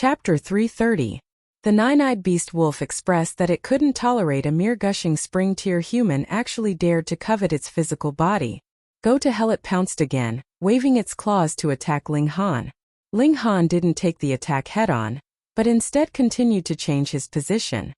Chapter 330. The nine-eyed beast wolf expressed that it couldn't tolerate a mere gushing spring-tier human actually dared to covet its physical body. Go to hell! It pounced again, waving its claws to attack Ling Han. Ling Han didn't take the attack head-on, but instead continued to change his position.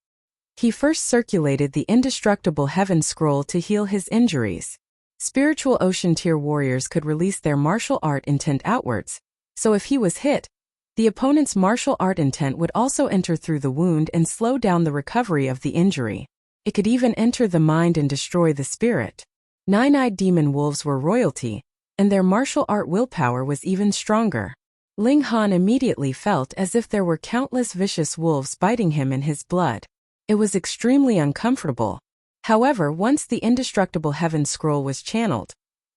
He first circulated the indestructible heaven scroll to heal his injuries. Spiritual ocean tier warriors could release their martial art intent outwards, so if he was hit, the opponent's martial art intent would also enter through the wound and slow down the recovery of the injury. It could even enter the mind and destroy the spirit. Nine-eyed demon wolves were royalty, and their martial art willpower was even stronger. Ling Han immediately felt as if there were countless vicious wolves biting him in his blood. It was extremely uncomfortable. However, once the indestructible heaven scroll was channeled,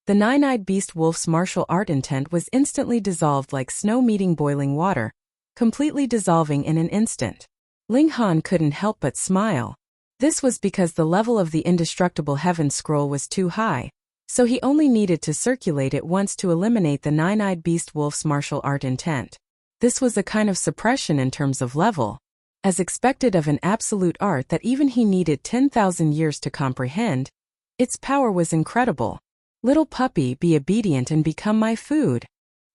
the nine-eyed beast wolf's martial art intent was instantly dissolved like snow meeting boiling water, completely dissolving in an instant. Ling Han couldn't help but smile. This was because the level of the indestructible heaven scroll was too high, so he only needed to circulate it once to eliminate the nine-eyed beast wolf's martial art intent. This was a kind of suppression in terms of level, as expected of an absolute art that even he needed 10,000 years to comprehend. Its power was incredible. Little puppy, be obedient and become my food.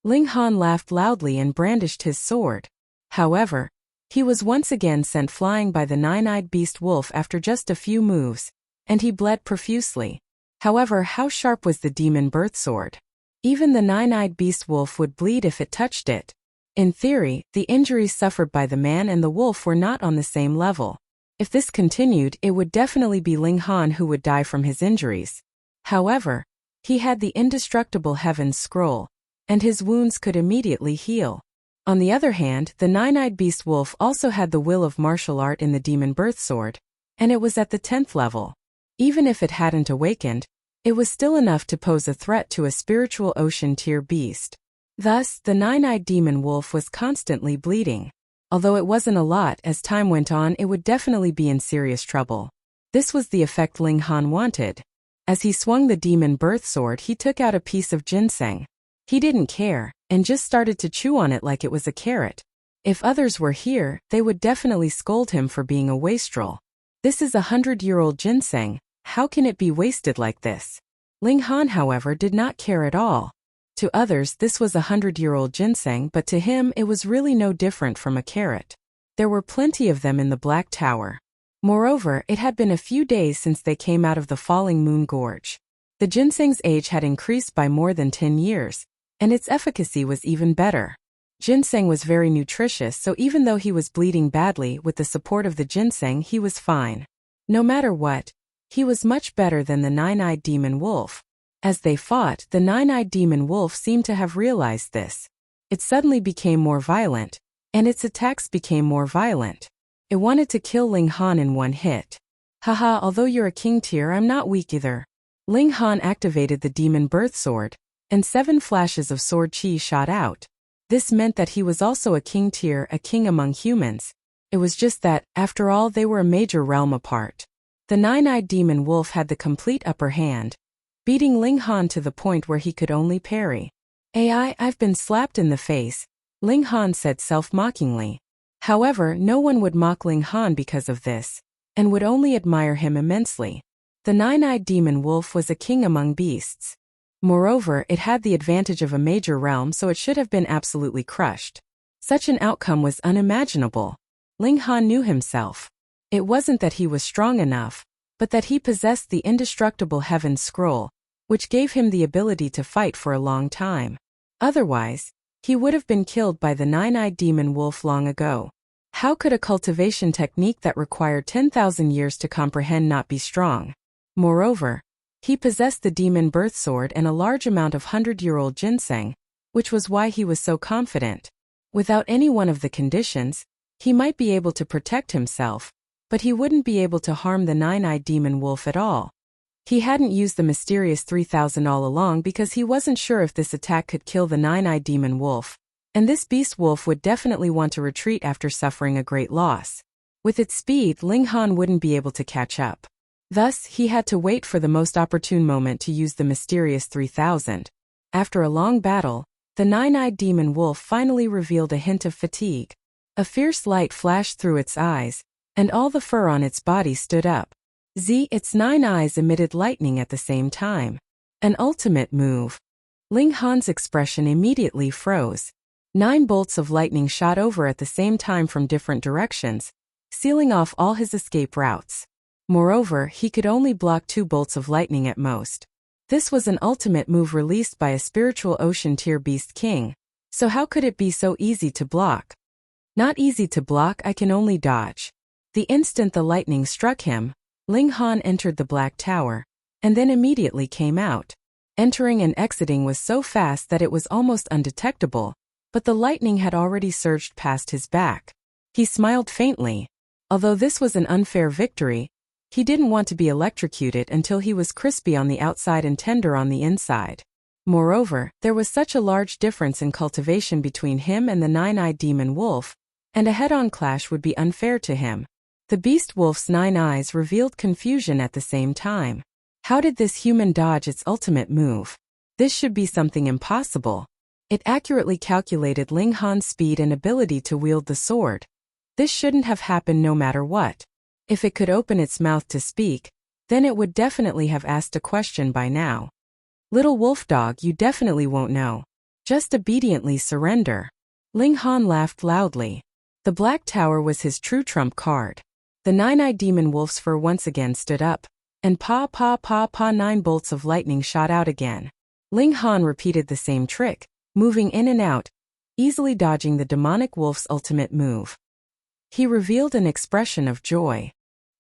Ling Han laughed loudly and brandished his sword. However, he was once again sent flying by the nine-eyed beast wolf after just a few moves, and he bled profusely. However, how sharp was the demon birth sword? Even the nine-eyed beast wolf would bleed if it touched it. In theory, the injuries suffered by the man and the wolf were not on the same level. If this continued, it would definitely be Ling Han who would die from his injuries. However, he had the indestructible heaven scroll, and his wounds could immediately heal. On the other hand, the nine-eyed beast wolf also had the will of martial art in the demon birth sword, and it was at the 10th level. Even if it hadn't awakened, it was still enough to pose a threat to a spiritual ocean tier beast. Thus, the nine-eyed demon wolf was constantly bleeding. Although it wasn't a lot, as time went on it would definitely be in serious trouble. This was the effect Ling Han wanted. As he swung the demon birth sword, he took out a piece of ginseng. He didn't care, and just started to chew on it like it was a carrot. If others were here, they would definitely scold him for being a wastrel. This is 100-year-old ginseng, how can it be wasted like this? Ling Han, however, did not care at all. To others this was 100-year-old ginseng, but to him it was really no different from a carrot. There were plenty of them in the Black Tower. Moreover, it had been a few days since they came out of the Falling Moon Gorge. The ginseng's age had increased by more than 10 years, and its efficacy was even better. Ginseng was very nutritious, so even though he was bleeding badly, with the support of the ginseng he was fine. No matter what, he was much better than the nine-eyed demon wolf. As they fought, the nine-eyed demon wolf seemed to have realized this. It suddenly became more violent, and its attacks became more violent. It wanted to kill Ling Han in one hit. Haha, although you're a king tier, I'm not weak either. Ling Han activated the demon birth sword, and 7 flashes of sword chi shot out. This meant that he was also a king tier, a king among humans. It was just that, after all, they were a major realm apart. The nine-eyed demon wolf had the complete upper hand, beating Ling Han to the point where he could only parry. I've been slapped in the face, Ling Han said self-mockingly. However, no one would mock Ling Han because of this, and would only admire him immensely. The nine-eyed demon wolf was a king among beasts. Moreover, it had the advantage of a major realm, so it should have been absolutely crushed. Such an outcome was unimaginable. Ling Han knew himself. It wasn't that he was strong enough, but that he possessed the indestructible heaven scroll, which gave him the ability to fight for a long time. Otherwise, he would have been killed by the nine-eyed demon wolf long ago. How could a cultivation technique that required 10,000 years to comprehend not be strong? Moreover, he possessed the demon birth sword and a large amount of 100-year-old ginseng, which was why he was so confident. Without any one of the conditions, he might be able to protect himself, but he wouldn't be able to harm the nine-eyed demon wolf at all. He hadn't used the mysterious 3000 all along because he wasn't sure if this attack could kill the nine-eyed demon wolf, and this beast wolf would definitely want to retreat after suffering a great loss. With its speed, Ling Han wouldn't be able to catch up. Thus, he had to wait for the most opportune moment to use the mysterious 3000. After a long battle, the nine-eyed demon wolf finally revealed a hint of fatigue. A fierce light flashed through its eyes, and all the fur on its body stood up. Its 9 eyes emitted lightning at the same time. An ultimate move. Ling Han's expression immediately froze. 9 bolts of lightning shot over at the same time from different directions, sealing off all his escape routes. Moreover, he could only block 2 bolts of lightning at most. This was an ultimate move released by a spiritual ocean tier beast king, so how could it be so easy to block? Not easy to block, I can only dodge. The instant the lightning struck him, Ling Han entered the Black Tower, and then immediately came out. Entering and exiting was so fast that it was almost undetectable, but the lightning had already surged past his back. He smiled faintly. Although this was an unfair victory, he didn't want to be electrocuted until he was crispy on the outside and tender on the inside. Moreover, there was such a large difference in cultivation between him and the 9-eyed demon wolf, and a head-on clash would be unfair to him. The beast wolf's 9 eyes revealed confusion at the same time. How did this human dodge its ultimate move? This should be something impossible. It accurately calculated Ling Han's speed and ability to wield the sword. This shouldn't have happened no matter what. If it could open its mouth to speak, then it would definitely have asked a question by now. Little wolf dog, you definitely won't know. Just obediently surrender. Ling Han laughed loudly. The Black Tower was his true trump card. The 9-eyed demon wolf's fur once again stood up, and 9 bolts of lightning shot out again. Ling Han repeated the same trick, moving in and out, easily dodging the demonic wolf's ultimate move. He revealed an expression of joy.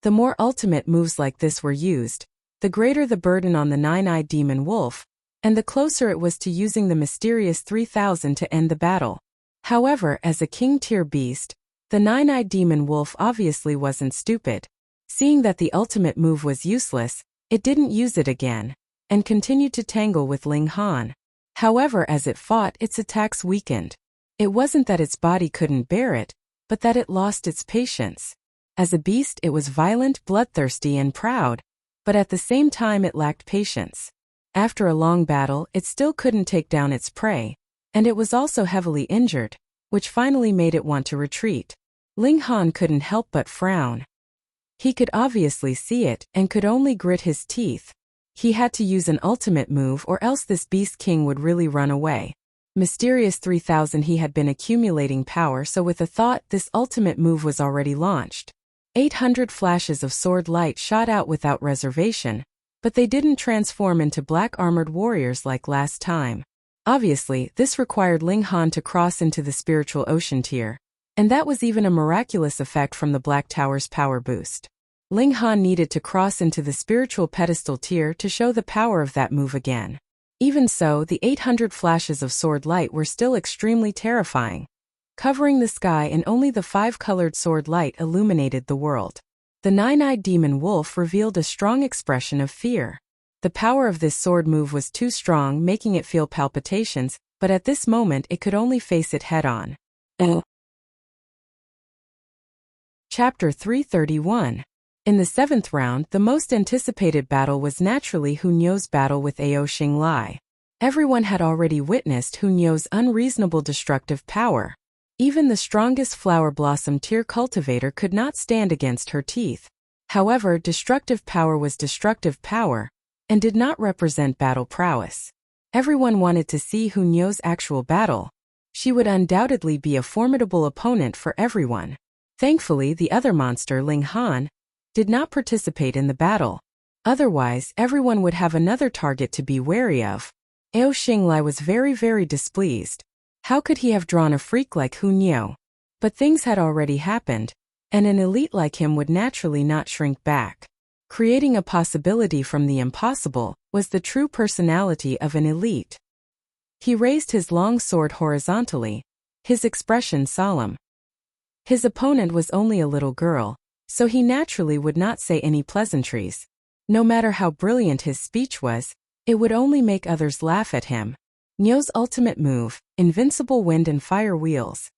The more ultimate moves like this were used, the greater the burden on the 9-eyed demon wolf, and the closer it was to using the mysterious 3000 to end the battle. However, as a king-tier beast, the 9-eyed demon wolf obviously wasn't stupid. Seeing that the ultimate move was useless, it didn't use it again, and continued to tangle with Ling Han. However, as it fought, its attacks weakened. It wasn't that its body couldn't bear it, but that it lost its patience. As a beast, it was violent, bloodthirsty, and proud, but at the same time it lacked patience. After a long battle, it still couldn't take down its prey, and it was also heavily injured, which finally made it want to retreat. Ling Han couldn't help but frown. He could obviously see it and could only grit his teeth. He had to use an ultimate move or else this beast king would really run away. Mysterious 3000 he had been accumulating power, so with a thought this ultimate move was already launched. 800 flashes of sword light shot out without reservation, but they didn't transform into black armored warriors like last time. Obviously, this required Ling Han to cross into the spiritual ocean tier, and that was even a miraculous effect from the Black Tower's power boost. Ling Han needed to cross into the spiritual pedestal tier to show the power of that move again. Even so, the 800 flashes of sword light were still extremely terrifying, covering the sky, and only the 5-colored sword light illuminated the world. The 9-eyed demon wolf revealed a strong expression of fear. The power of this sword move was too strong, making it feel palpitations, but at this moment it could only face it head-on. Chapter 331. In the 7th round, the most anticipated battle was naturally Hunyo's battle with Ao Xinglai. Everyone had already witnessed Hunyo's unreasonable destructive power. Even the strongest flower blossom tier cultivator could not stand against her teeth. However, destructive power was destructive power, and did not represent battle prowess. Everyone wanted to see Hunyo's actual battle. She would undoubtedly be a formidable opponent for everyone. Thankfully, the other monster, Ling Han, did not participate in the battle. Otherwise, everyone would have another target to be wary of. Ao Xinglai was very displeased. How could he have drawn a freak like Hunyo? But things had already happened, and an elite like him would naturally not shrink back. Creating a possibility from the impossible was the true personality of an elite. He raised his long sword horizontally, his expression solemn. His opponent was only a little girl, so he naturally would not say any pleasantries. No matter how brilliant his speech was, it would only make others laugh at him. Nyo's ultimate move, invincible wind and fire wheels.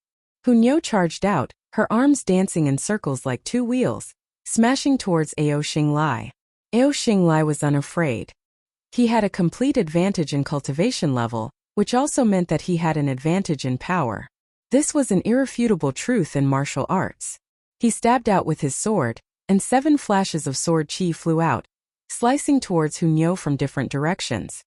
Hunyo charged out, her arms dancing in circles like 2 wheels, smashing towards Ao Xinglai. Ao Xinglai was unafraid. He had a complete advantage in cultivation level, which also meant that he had an advantage in power. This was an irrefutable truth in martial arts. He stabbed out with his sword, and 7 flashes of sword chi flew out, slicing towards Hunyo from different directions.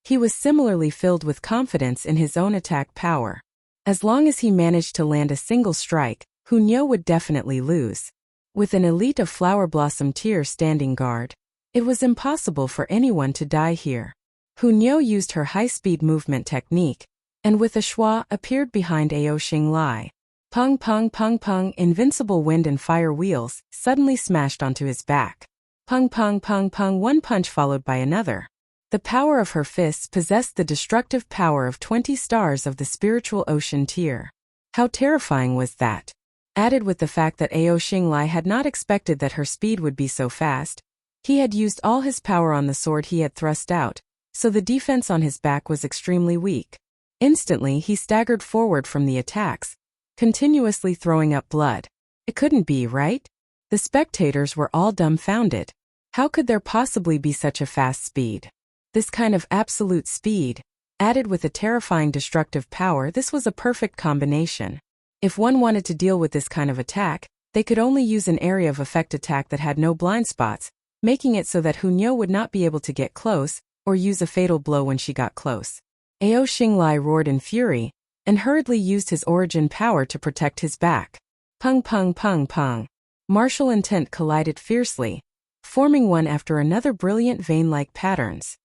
He was similarly filled with confidence in his own attack power. As long as he managed to land a single strike, Hunyo would definitely lose. With an elite of Flower Blossom tier standing guard, it was impossible for anyone to die here. Hunyo used her high-speed movement technique, and with a schwa appeared behind Ao Xinglai. Pung pung pung pung, invincible wind and fire wheels suddenly smashed onto his back. Pung pung pung pung, one punch followed by another. The power of her fists possessed the destructive power of 20 stars of the spiritual ocean tier. How terrifying was that? Added with the fact that Ao Xinglai had not expected that her speed would be so fast, he had used all his power on the sword he had thrust out, so the defense on his back was extremely weak. Instantly he staggered forward from the attacks, continuously throwing up blood. It couldn't be, right? The spectators were all dumbfounded. How could there possibly be such a fast speed? This kind of absolute speed, added with a terrifying destructive power, this was a perfect combination. If one wanted to deal with this kind of attack, they could only use an area of effect attack that had no blind spots, making it so that Hunyo would not be able to get close, or use a fatal blow when she got close. Ao Xinglai roared in fury, and hurriedly used his origin power to protect his back. Pung pung pung pung. Martial intent collided fiercely, forming one after another brilliant vein-like patterns.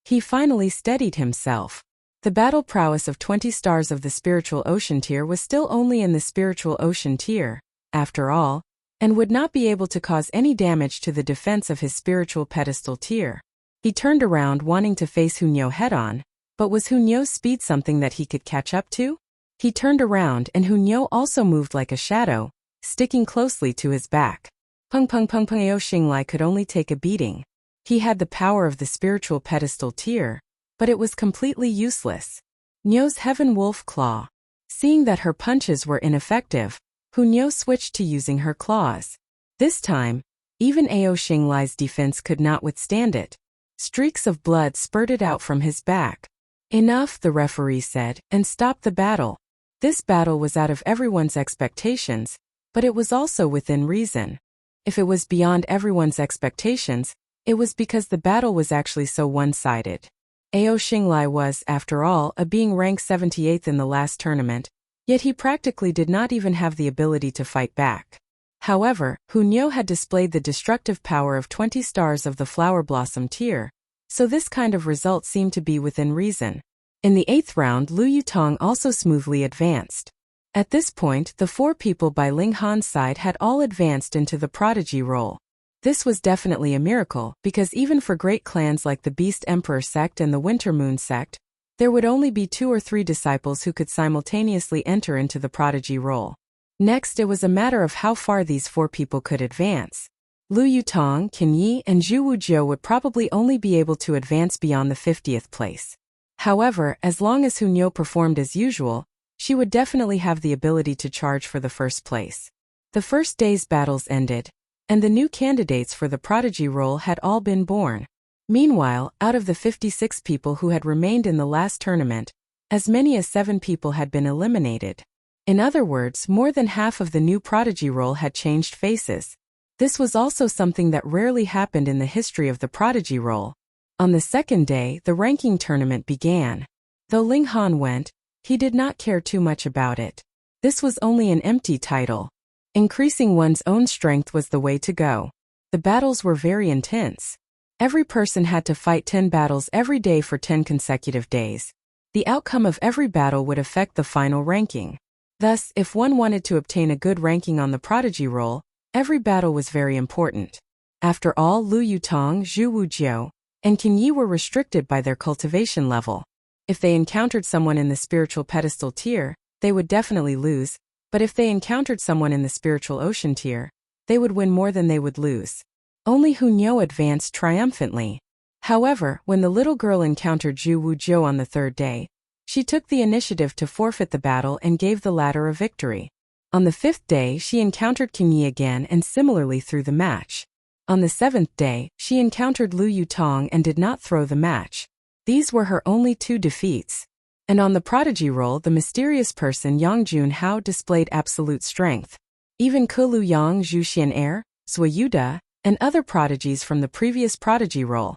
He finally steadied himself. The battle prowess of 20 stars of the spiritual ocean tier was still only in the spiritual ocean tier, after all, and would not be able to cause any damage to the defense of his spiritual pedestal tier. He turned around wanting to face Hunyo head-on, but was Hunyo's speed something that he could catch up to? He turned around and Hunyo also moved like a shadow, sticking closely to his back. Pung pung pung pung. Ao Xinglai could only take a beating. He had the power of the spiritual pedestal tier, but it was completely useless. Hunyo's Heaven Wolf Claw. Seeing that her punches were ineffective, Hunyo switched to using her claws. This time, even Ao Xinglai's defense could not withstand it. Streaks of blood spurted out from his back. Enough, the referee said, and stopped the battle. This battle was out of everyone's expectations, but it was also within reason. If it was beyond everyone's expectations, it was because the battle was actually so one-sided. Ao Xinglai was, after all, a being ranked 78th in the last tournament, yet he practically did not even have the ability to fight back. However, Hunyo had displayed the destructive power of 20 stars of the Flower Blossom tier, so this kind of result seemed to be within reason. In the 8th round, Lu Yutong also smoothly advanced. At this point, the 4 people by Ling Han's side had all advanced into the prodigy role. This was definitely a miracle, because even for great clans like the Beast Emperor sect and the Winter Moon sect, there would only be 2 or 3 disciples who could simultaneously enter into the prodigy role. Next, it was a matter of how far these 4 people could advance. Lu Yutong, Qin Yi, and Zhu Wujiu would probably only be able to advance beyond the 50th place. However, as long as Hunyo performed as usual, she would definitely have the ability to charge for the first place. The first day's battles ended, and the new candidates for the prodigy role had all been born. Meanwhile, out of the 56 people who had remained in the last tournament, as many as 7 people had been eliminated. In other words, more than half of the new prodigy role had changed faces. This was also something that rarely happened in the history of the prodigy role. On the second day, the ranking tournament began. Though Ling Han went, he did not care too much about it. This was only an empty title. Increasing one's own strength was the way to go. The battles were very intense. Every person had to fight 10 battles every day for 10 consecutive days. The outcome of every battle would affect the final ranking. Thus, if one wanted to obtain a good ranking on the prodigy role, every battle was very important. After all, Lu Yutong, Zhu Wujiu, and Qin Yi were restricted by their cultivation level. If they encountered someone in the spiritual pedestal tier, they would definitely lose, but if they encountered someone in the spiritual ocean tier, they would win more than they would lose. Only Hunyo advanced triumphantly. However, when the little girl encountered Zhu Wujiu on the 3rd day, she took the initiative to forfeit the battle and gave the latter a victory. On the 5th day, she encountered Qin Yi again and similarly threw the match. On the 7th day, she encountered Lu Yutong and did not throw the match. These were her only 2 defeats. And on the prodigy roll, the mysterious person Yang Junhao displayed absolute strength. Even Kulu Yang Zhuxian Air, Swayuda, and other prodigies from the previous prodigy roll,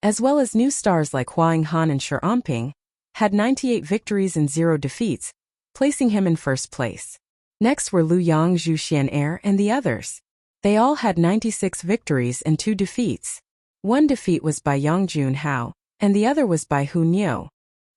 as well as new stars like Huang Han and Shi Amping, had 98 victories and 0 defeats, placing him in first place. Next were Lu Yang Zhuxian Air and the others. They all had 96 victories and 2 defeats. One defeat was by Yang Junhao, and the other was by Hu Niu.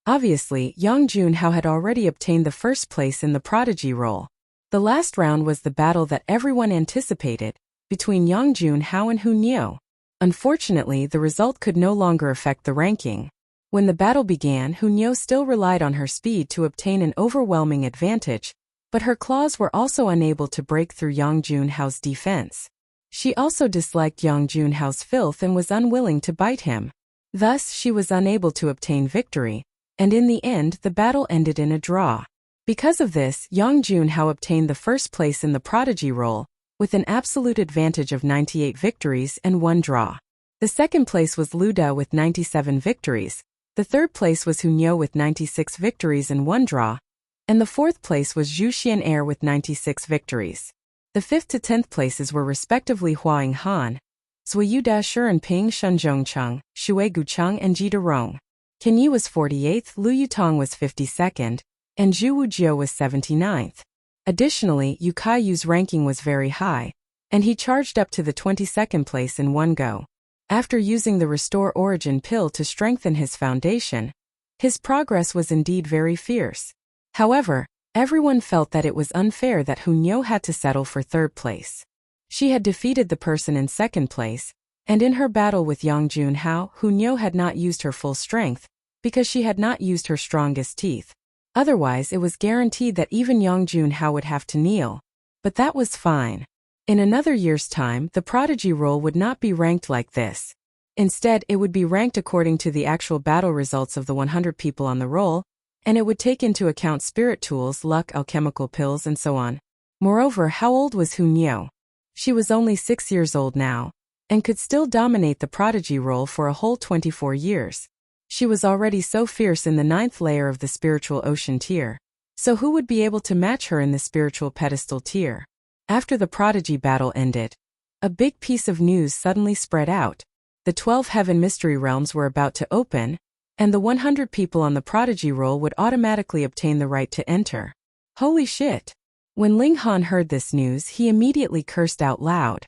Obviously, Yang Junhao had already obtained the first place in the prodigy roll. The last round was the battle that everyone anticipated, between Yang Junhao and Hu Niu. Unfortunately, the result could no longer affect the ranking. When the battle began, Hu Niu still relied on her speed to obtain an overwhelming advantage, but her claws were also unable to break through Yang Junhao's defense. She also disliked Yang Junhao's filth and was unwilling to bite him. Thus, she was unable to obtain victory, and in the end the battle ended in a draw. Because of this, Yang Junhao obtained the first place in the prodigy roll, with an absolute advantage of 98 victories and 1 draw. The second place was Lu Da with 97 victories, the third place was Hu Niu with 96 victories and 1 draw, and the fourth place was Zhuxian Air with 96 victories. The 5th to 10th places were respectively Huang Han, Swayuda Shirenping Shenzhongcheng, Shui Gucheng and Ji Derong. Ken Yi was 48th, Lu Yutong was 52nd, and Zhu Wujiu was 79th. Additionally, Yu Kaiyu's ranking was very high, and he charged up to the 22nd place in one go. After using the Restore Origin pill to strengthen his foundation, his progress was indeed very fierce. However, everyone felt that it was unfair that Hu Niu had to settle for 3rd place. She had defeated the person in 2nd place, and in her battle with Yang Junhao, Hu Niu had not used her full strength, because she had not used her strongest teeth. Otherwise, it was guaranteed that even Yang Junhao would have to kneel. But that was fine. In another year's time, the prodigy roll would not be ranked like this. Instead, it would be ranked according to the actual battle results of the 100 people on the roll, and it would take into account spirit tools, luck, alchemical pills, and so on. Moreover, how old was Hu Niu? She was only 6 years old now, and could still dominate the prodigy roll for a whole 24 years. She was already so fierce in the 9th layer of the spiritual ocean tier. So who would be able to match her in the spiritual pedestal tier? After the prodigy battle ended, a big piece of news suddenly spread out. The 12 heaven mystery realms were about to open, and the 100 people on the prodigy roll would automatically obtain the right to enter. Holy shit! When Ling Han heard this news, he immediately cursed out loud.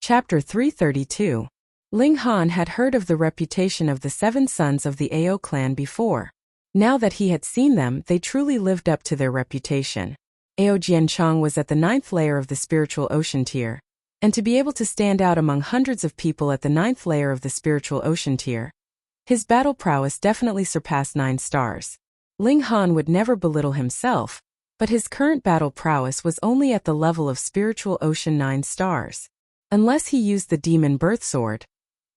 Chapter 332. Ling Han had heard of the reputation of the 7 sons of the Ao clan before. Now that he had seen them, they truly lived up to their reputation. Ao Jiancheng was at the 9th layer of the spiritual ocean tier, and to be able to stand out among hundreds of people at the 9th layer of the spiritual ocean tier, his battle prowess definitely surpassed 9 stars. Ling Han would never belittle himself, but his current battle prowess was only at the level of spiritual ocean 9 stars. Unless he used the demon birth sword,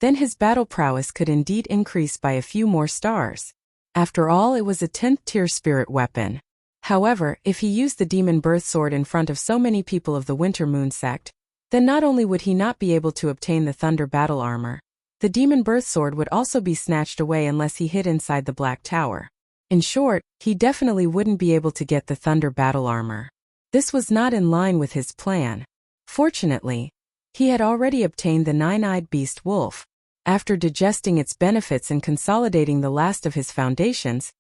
then his battle prowess could indeed increase by a few more stars. After all, it was a 10th tier spirit weapon. However, if he used the demon birth sword in front of so many people of the Winter Moon sect, then not only would he not be able to obtain the thunder battle armor, the demon birth sword would also be snatched away unless he hid inside the Black Tower. In short, he definitely wouldn't be able to get the thunder battle armor. This was not in line with his plan. Fortunately, he had already obtained the 9-eyed beast wolf. After digesting its benefits and consolidating the last of his foundations,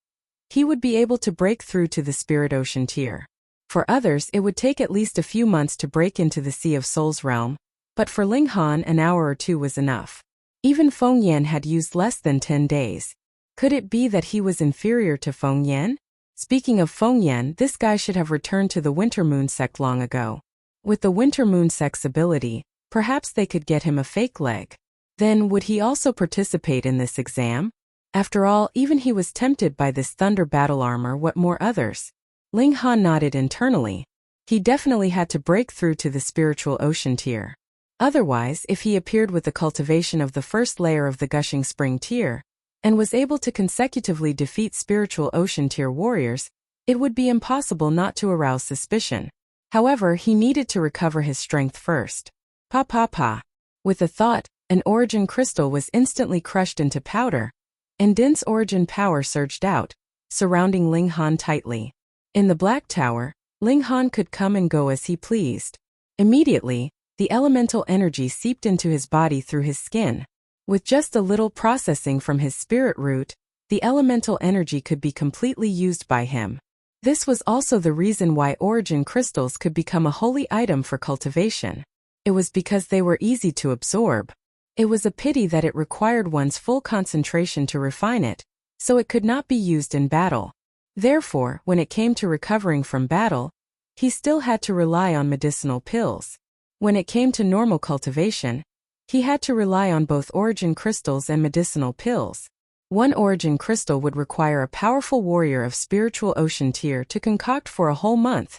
he would be able to break through to the spirit ocean tier. For others, it would take at least a few months to break into the Sea of Souls realm, but for Ling Han, an hour or 2 was enough. Even Feng Yan had used less than 10 days. Could it be that he was inferior to Feng Yan? Speaking of Feng Yan, this guy should have returned to the Winter Moon sect long ago. With the Winter Moon sect's ability, perhaps they could get him a fake leg. Then would he also participate in this exam? After all, even he was tempted by this thunder battle armor, what more others? Ling Han nodded internally. He definitely had to break through to the spiritual ocean tier. Otherwise, if he appeared with the cultivation of the first layer of the gushing spring tier, and was able to consecutively defeat spiritual ocean tier warriors, it would be impossible not to arouse suspicion. However, he needed to recover his strength first. Pa. With a thought, an origin crystal was instantly crushed into powder, and dense origin power surged out, surrounding Ling Han tightly. In the Black Tower, Ling Han could come and go as he pleased. Immediately, the elemental energy seeped into his body through his skin. With just a little processing from his spirit root, the elemental energy could be completely used by him. This was also the reason why origin crystals could become a holy item for cultivation. It was because they were easy to absorb. It was a pity that it required one's full concentration to refine it, so it could not be used in battle. Therefore, when it came to recovering from battle, he still had to rely on medicinal pills. When it came to normal cultivation, he had to rely on both origin crystals and medicinal pills. One origin crystal would require a powerful warrior of spiritual ocean tier to concoct for a whole month,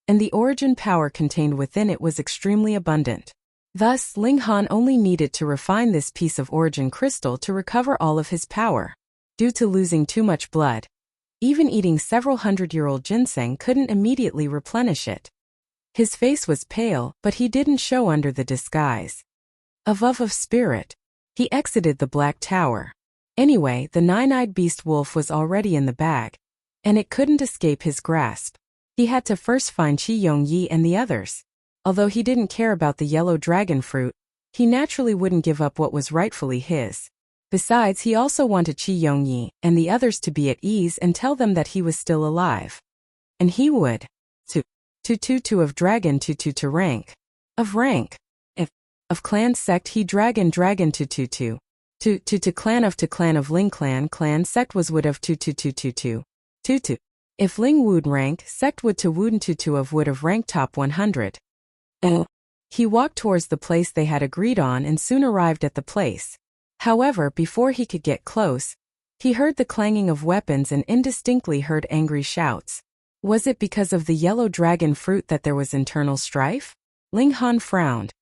and the origin power contained within it was extremely abundant. Thus, Ling Han only needed to refine this piece of origin crystal to recover all of his power. Due to losing too much blood, even eating several hundred-year-old ginseng couldn't immediately replenish it. His face was pale, but he didn't show under the disguise of spirit. He exited the Black Tower. Anyway, the nine-eyed beast wolf was already in the bag, and it couldn't escape his grasp. He had to first find Qi Yongyi and the others. Although he didn't care about the yellow dragon fruit, he naturally wouldn't give up what was rightfully his. Besides, he also wanted Qi Yongyi and the others to be at ease and tell them that he was still alive. And he would. To of dragon to rank. Of rank. If of clan sect he dragon to clan of Ling clan sect was wood of to. If Ling wood rank sect would to wooden to of wood of rank top 100. He walked towards the place they had agreed on and soon arrived at the place. However, before he could get close, he heard the clanging of weapons and indistinctly heard angry shouts. Was it because of the yellow dragon fruit that there was internal strife? Ling Han frowned.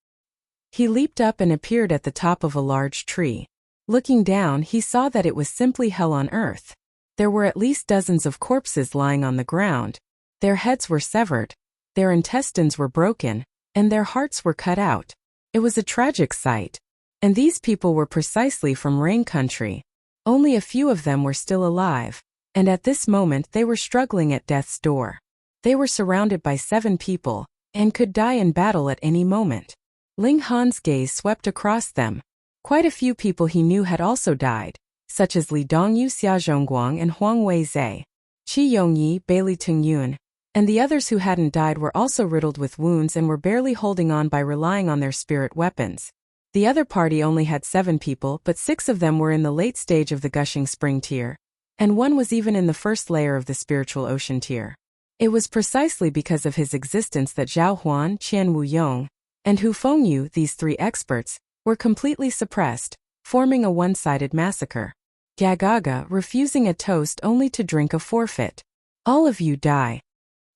He leaped up and appeared at the top of a large tree. Looking down, he saw that it was simply hell on earth. There were at least dozens of corpses lying on the ground. Their heads were severed, their intestines were broken, and their hearts were cut out. It was a tragic sight. And these people were precisely from Rain Country. Only a few of them were still alive, and at this moment they were struggling at death's door. They were surrounded by 7 people, and could die in battle at any moment. Ling Han's gaze swept across them. Quite a few people he knew had also died, such as Li Dongyu, Xia Zhongguang, and Huang Weizhe, Qi Yongyi, Bailey Tungyun, and the others who hadn't died were also riddled with wounds and were barely holding on by relying on their spirit weapons. The other party only had 7 people, but 6 of them were in the late stage of the gushing spring tier, and one was even in the first layer of the spiritual ocean tier. It was precisely because of his existence that Zhao Huan, Qian Wuyong, and Hu Fengyu, these 3 experts, were completely suppressed, forming a one-sided massacre. Gagaga, refusing a toast only to drink a forfeit. All of you die.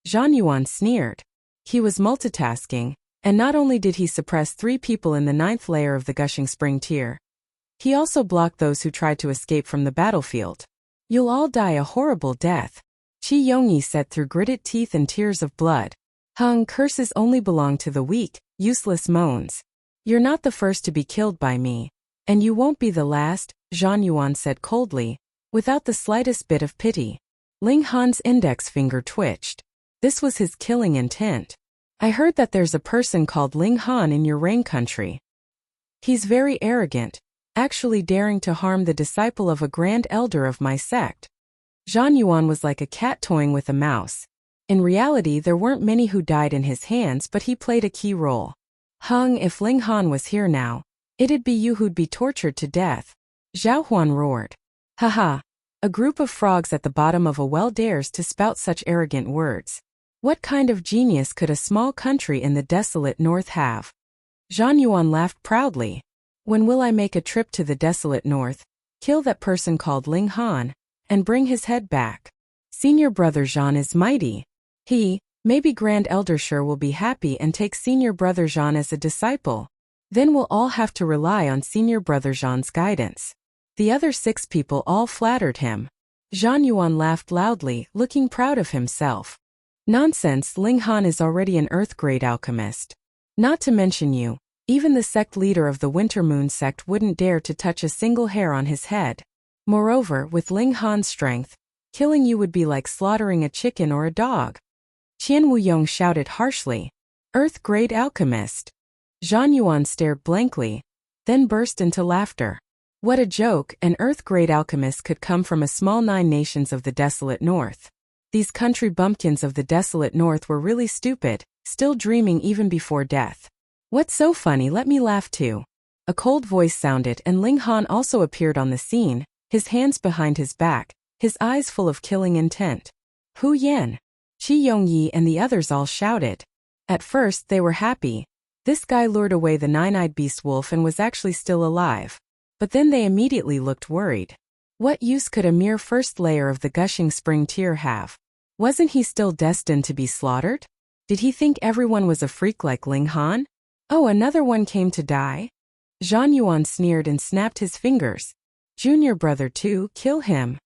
Zhan Yuan sneered. He was multitasking, and not only did he suppress 3 people in the 9th layer of the gushing spring tier, he also blocked those who tried to escape from the battlefield. You'll all die a horrible death, Qi Yongyi said through gritted teeth and tears of blood. Curses only belong to the weak, useless moans. You're not the first to be killed by me, and you won't be the last, Zhan Yuan said coldly, without the slightest bit of pity. Ling Han's index finger twitched. This was his killing intent. I heard that there's a person called Ling Han in your Rain Country. He's very arrogant, actually daring to harm the disciple of a grand elder of my sect. Zhan Yuan was like a cat toying with a mouse. In reality, there weren't many who died in his hands, but he played a key role. If Ling Han was here now, it'd be you who'd be tortured to death. Zhao Huan roared. Haha. A group of frogs at the bottom of a well dares to spout such arrogant words. What kind of genius could a small country in the desolate north have? Zhan Yuan laughed proudly. When will I make a trip to the desolate north, kill that person called Ling Han, and bring his head back? Senior brother Zhan is mighty. Maybe Grand Elder Sure will be happy and take Senior brother Zhan as a disciple. Then we'll all have to rely on Senior brother Zhan's guidance. The other 6 people all flattered him. Zhan Yuan laughed loudly, looking proud of himself. Nonsense, Ling Han is already an Earth-grade alchemist. Not to mention you, even the sect leader of the Winter Moon sect wouldn't dare to touch a single hair on his head. Moreover, with Ling Han's strength, killing you would be like slaughtering a chicken or a dog. Qian Wuyong shouted harshly. Earth-grade alchemist. Zhang Yuan stared blankly, then burst into laughter. What a joke, an earth-grade alchemist could come from a small 9 nations of the desolate north. These country bumpkins of the desolate north were really stupid, still dreaming even before death. What's so funny, let me laugh too. A cold voice sounded and Ling Han also appeared on the scene, his hands behind his back, his eyes full of killing intent. Hu Yan, Qi Yongyi and the others all shouted. At first they were happy. This guy lured away the 9-eyed beast wolf and was actually still alive. But then they immediately looked worried. What use could a mere first layer of the gushing spring tear have? Wasn't he still destined to be slaughtered? Did he think everyone was a freak like Ling Han? Oh, another one came to die? Zhang Yuan sneered and snapped his fingers. Junior brother too, kill him.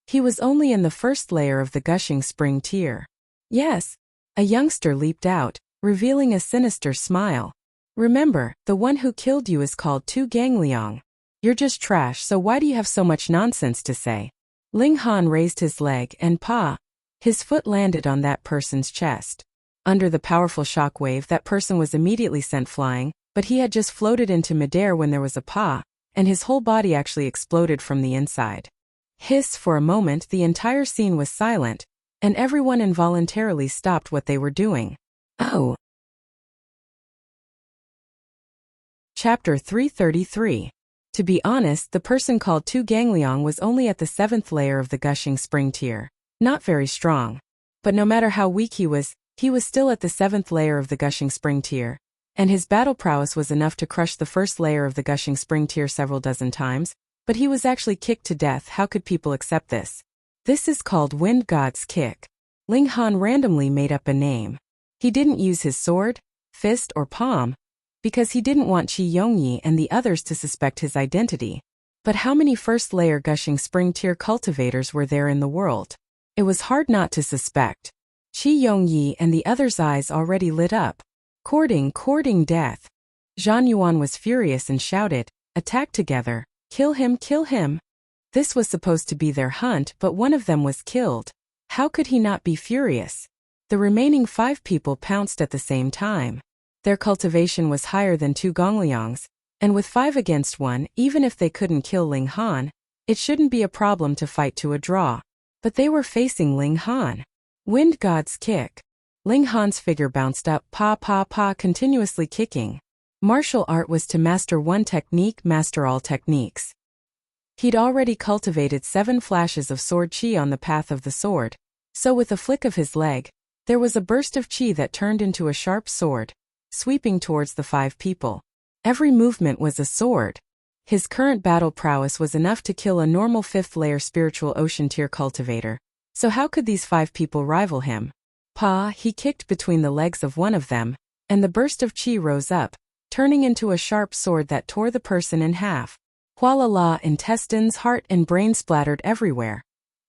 He was only in the first layer of the gushing spring tear. Yes. A youngster leaped out, revealing a sinister smile. Remember, the one who killed you is called Tu Gangliang. You're just trash, so why do you have so much nonsense to say? Ling Han raised his leg and his foot landed on that person's chest. Under the powerful shock wave, that person was immediately sent flying, but he had just floated into midair when there was a and his whole body actually exploded from the inside. Hiss, for a moment the entire scene was silent, and everyone involuntarily stopped what they were doing. Oh. Chapter 333. To be honest, the person called Tu Gangliang was only at the 7th layer of the gushing spring tear. Not very strong. But no matter how weak he was still at the 7th layer of the gushing spring tear, and his battle prowess was enough to crush the first layer of the gushing spring tear several dozen times, but he was actually kicked to death. How could people accept this? This is called Wind God's Kick. Ling Han randomly made up a name. He didn't use his sword, fist or palm, because he didn't want Qi Yongyi and the others to suspect his identity. But how many first-layer gushing spring tear cultivators were there in the world? It was hard not to suspect. Qi Yongyi and the others' eyes already lit up. Courting death. Zhang Yuan was furious and shouted, attack together, kill him, kill him. This was supposed to be their hunt, but one of them was killed. How could he not be furious? The remaining 5 people pounced at the same time. Their cultivation was higher than Tu Gangliang's, and with 5 against 1, even if they couldn't kill Ling Han, it shouldn't be a problem to fight to a draw. But they were facing Ling Han. Wind God's Kick. Ling Han's figure bounced up, continuously kicking. Martial art was to master one technique, master all techniques. He'd already cultivated 7 flashes of sword chi on the path of the sword, so with a flick of his leg, there was a burst of chi that turned into a sharp sword, sweeping towards the 5 people. Every movement was a sword. His current battle prowess was enough to kill a normal 5th-layer spiritual ocean tier cultivator, so how could these 5 people rival him? He kicked between the legs of one of them, and the burst of chi rose up, turning into a sharp sword that tore the person in half. Hualala, intestines, heart and brain splattered everywhere.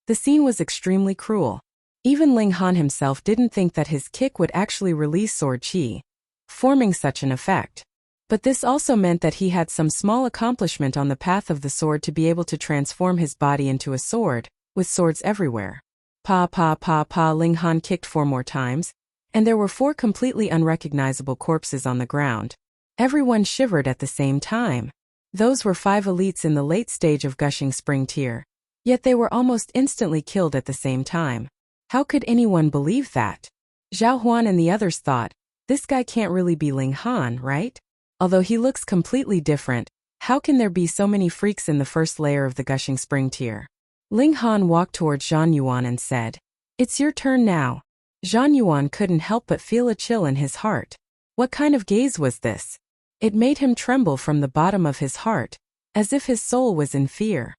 The scene was extremely cruel. Even Ling Han himself didn't think that his kick would actually release sword chi, forming such an effect. But this also meant that he had some small accomplishment on the path of the sword to be able to transform his body into a sword, with swords everywhere. Ling Han kicked 4 more times, and there were 4 completely unrecognizable corpses on the ground. Everyone shivered at the same time. Those were 5 elites in the late stage of gushing spring tear. Yet they were almost instantly killed at the same time. How could anyone believe that? Zhao Huan and the others thought, this guy can't really be Ling Han, right? Although he looks completely different, how can there be so many freaks in the first layer of the gushing spring tear? Ling Han walked towards Zhang Yuan and said, it's your turn now. Zhang Yuan couldn't help but feel a chill in his heart. What kind of gaze was this? It made him tremble from the bottom of his heart, as if his soul was in fear.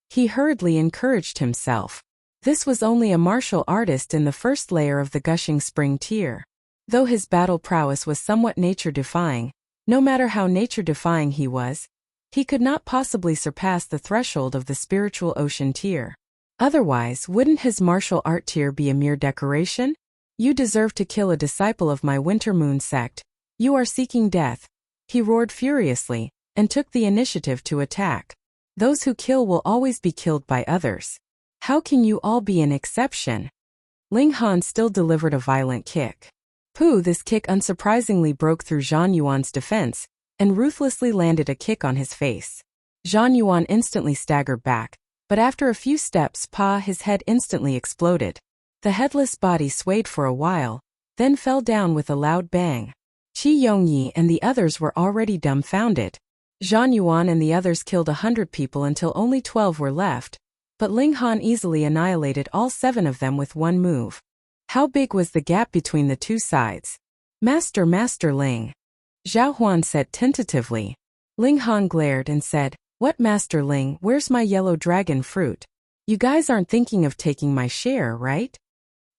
He hurriedly encouraged himself. This was only a martial artist in the first layer of the gushing spring tear. Though his battle prowess was somewhat nature-defying, no matter how nature-defying he was, he could not possibly surpass the threshold of the spiritual ocean tier. Otherwise, wouldn't his martial art tier be a mere decoration? You deserve to kill a disciple of my Winter Moon sect. You are seeking death. He roared furiously, and took the initiative to attack. Those who kill will always be killed by others. How can you all be an exception? Ling Han still delivered a violent kick. Pooh! This kick unsurprisingly broke through Zhang Yuan's defense and ruthlessly landed a kick on his face. Zhang Yuan instantly staggered back, but after a few steps, his head instantly exploded. The headless body swayed for a while, then fell down with a loud bang. Qi Yongyi and the others were already dumbfounded. Zhang Yuan and the others killed 100 people until only 12 were left, but Ling Han easily annihilated all 7 of them with one move. How big was the gap between the two sides? Master Ling. Zhao Huan said tentatively. Ling Han glared and said, "What, Master Ling, where's my yellow dragon fruit? You guys aren't thinking of taking my share, right?"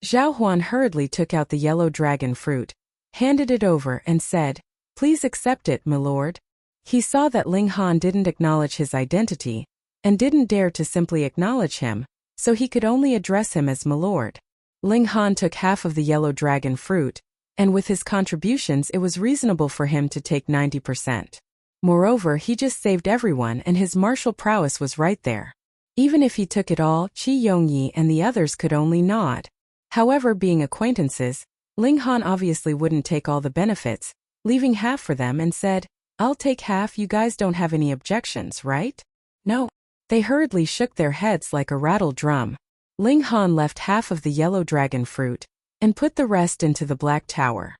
Zhao Huan hurriedly took out the yellow dragon fruit, handed it over and said, "Please accept it, my lord." He saw that Ling Han didn't acknowledge his identity, and didn't dare to simply acknowledge him, so he could only address him as my lord. Ling Han took half of the yellow dragon fruit, and with his contributions it was reasonable for him to take 90%. Moreover, he just saved everyone and his martial prowess was right there. Even if he took it all, Qi Yongyi and the others could only nod. However, being acquaintances, Ling Han obviously wouldn't take all the benefits, leaving half for them and said, "I'll take half, you guys don't have any objections, right?" "No." They hurriedly shook their heads like a rattled drum. Ling Han left half of the yellow dragon fruit, and put the rest into the Black Tower.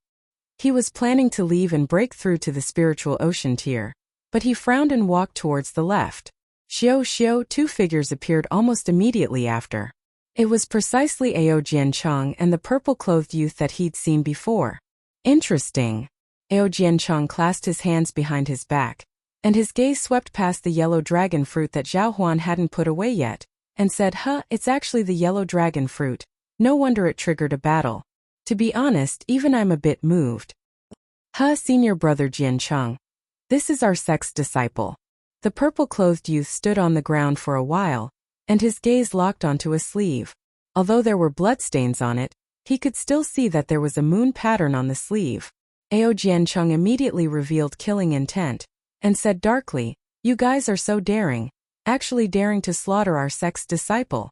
He was planning to leave and break through to the spiritual ocean tier, but he frowned and walked towards the left. Xiao, 2 figures appeared almost immediately after. It was precisely Ao Jiancheng and the purple-clothed youth that he'd seen before. Interesting. Ao Jiancheng clasped his hands behind his back, and his gaze swept past the yellow dragon fruit that Zhao Huan hadn't put away yet, and said, It's actually the yellow dragon fruit. No wonder it triggered a battle. To be honest, even I'm a bit moved. Senior brother Jiancheng. This is our sect's disciple." The purple-clothed youth stood on the ground for a while, and his gaze locked onto a sleeve. Although there were bloodstains on it, he could still see that there was a moon pattern on the sleeve. Ao Jiancheng immediately revealed killing intent, and said darkly, "You guys are so daring, actually daring to slaughter our sect's disciple.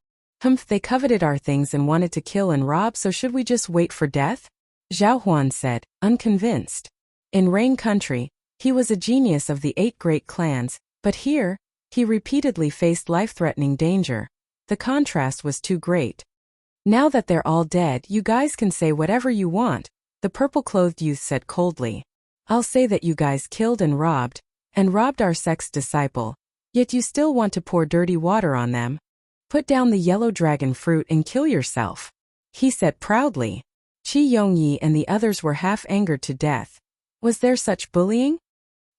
They coveted our things and wanted to kill and rob, so should we just wait for death?" Zhao Huan said, unconvinced. In Rain Country, he was a genius of the 8 great clans, but here, he repeatedly faced life-threatening danger. The contrast was too great. "Now that they're all dead, you guys can say whatever you want," the purple-clothed youth said coldly. "I'll say that you guys killed and robbed our sect's disciple, yet you still want to pour dirty water on them. Put down the yellow dragon fruit and kill yourself," he said proudly. Qi Yongyi and the others were half angered to death. Was there such bullying?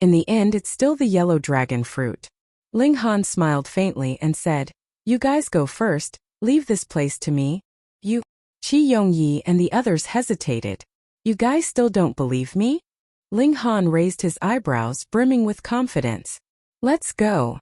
In the end, it's still the yellow dragon fruit. Ling Han smiled faintly and said, "You guys go first, leave this place to me." "You..." Qi Yongyi and the others hesitated. "You guys still don't believe me?" Ling Han raised his eyebrows, brimming with confidence. "Let's go."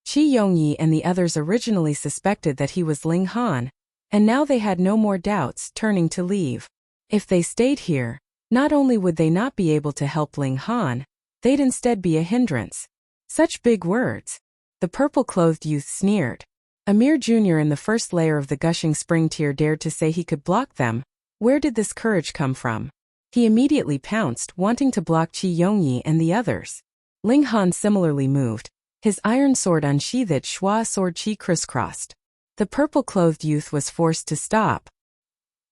Qi Yongyi and the others originally suspected that he was Ling Han, and now they had no more doubts, turning to leave. If they stayed here, not only would they not be able to help Ling Han, they'd instead be a hindrance. Such big words. The purple-clothed youth sneered. A mere junior in the first layer of the gushing spring tier dared to say he could block them. Where did this courage come from? He immediately pounced, wanting to block Qi Yongyi and the others. Ling Han similarly moved, his iron sword unsheathed, Shua sword Qi crisscrossed. The purple-clothed youth was forced to stop.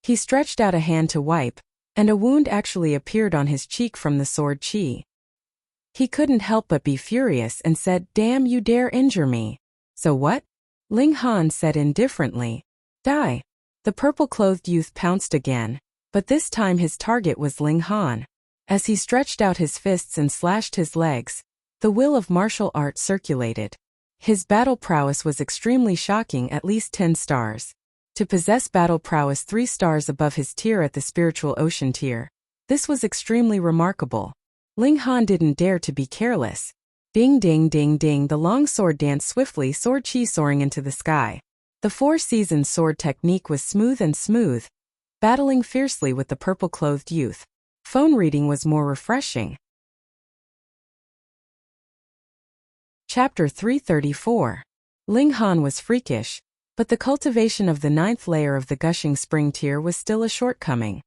He stretched out a hand to wipe, and a wound actually appeared on his cheek from the sword Qi. He couldn't help but be furious and said, "Damn, you dare injure me." "So what?" Ling Han said indifferently. "Die." The purple-clothed youth pounced again, but this time his target was Ling Han. As he stretched out his fists and slashed his legs, the will of martial art circulated. His battle prowess was extremely shocking, at least 10 stars. To possess battle prowess 3 stars above his tier at the spiritual ocean tier, this was extremely remarkable. Ling Han didn't dare to be careless. Ding ding ding ding, the long sword danced swiftly, sword Qi soaring into the sky. The 4 seasons sword technique was smooth, battling fiercely with the purple-clothed youth. Phone reading was more refreshing. Chapter 334. Ling Han was freakish, but the cultivation of the 9th layer of the gushing spring tier was still a shortcoming.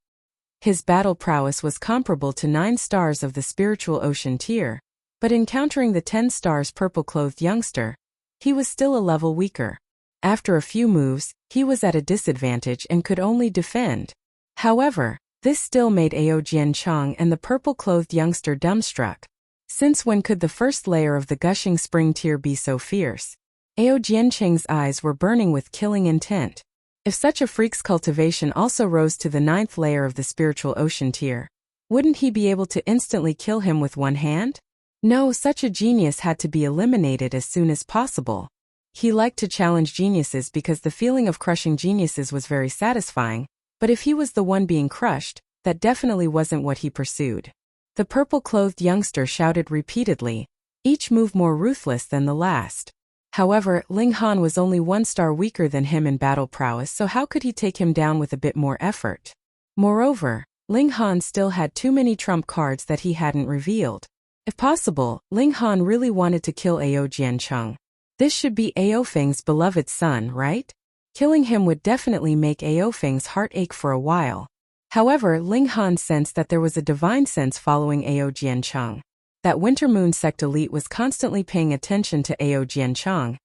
His battle prowess was comparable to 9 stars of the spiritual ocean tier, but encountering the 10 stars purple-clothed youngster, he was still a level weaker. After a few moves, he was at a disadvantage and could only defend. However, this still made Ao Jiancheng and the purple-clothed youngster dumbstruck. Since when could the first layer of the gushing spring tier be so fierce? Ao Jiancheng's eyes were burning with killing intent. If such a freak's cultivation also rose to the 9th layer of the spiritual ocean tier, wouldn't he be able to instantly kill him with one hand? No, such a genius had to be eliminated as soon as possible. He liked to challenge geniuses because the feeling of crushing geniuses was very satisfying, but if he was the one being crushed, that definitely wasn't what he pursued. The purple-clothed youngster shouted repeatedly, each move more ruthless than the last. However, Ling Han was only 1 star weaker than him in battle prowess, so how could he take him down with a bit more effort? Moreover, Ling Han still had too many trump cards that he hadn't revealed. If possible, Ling Han really wanted to kill Ao Jiancheng. This should be Ao Feng's beloved son, right? Killing him would definitely make Ao Feng's heart ache for a while. However, Ling Han sensed that there was a divine sense following Ao Jiancheng. That Winter Moon sect elite was constantly paying attention to Ao Jiancheng.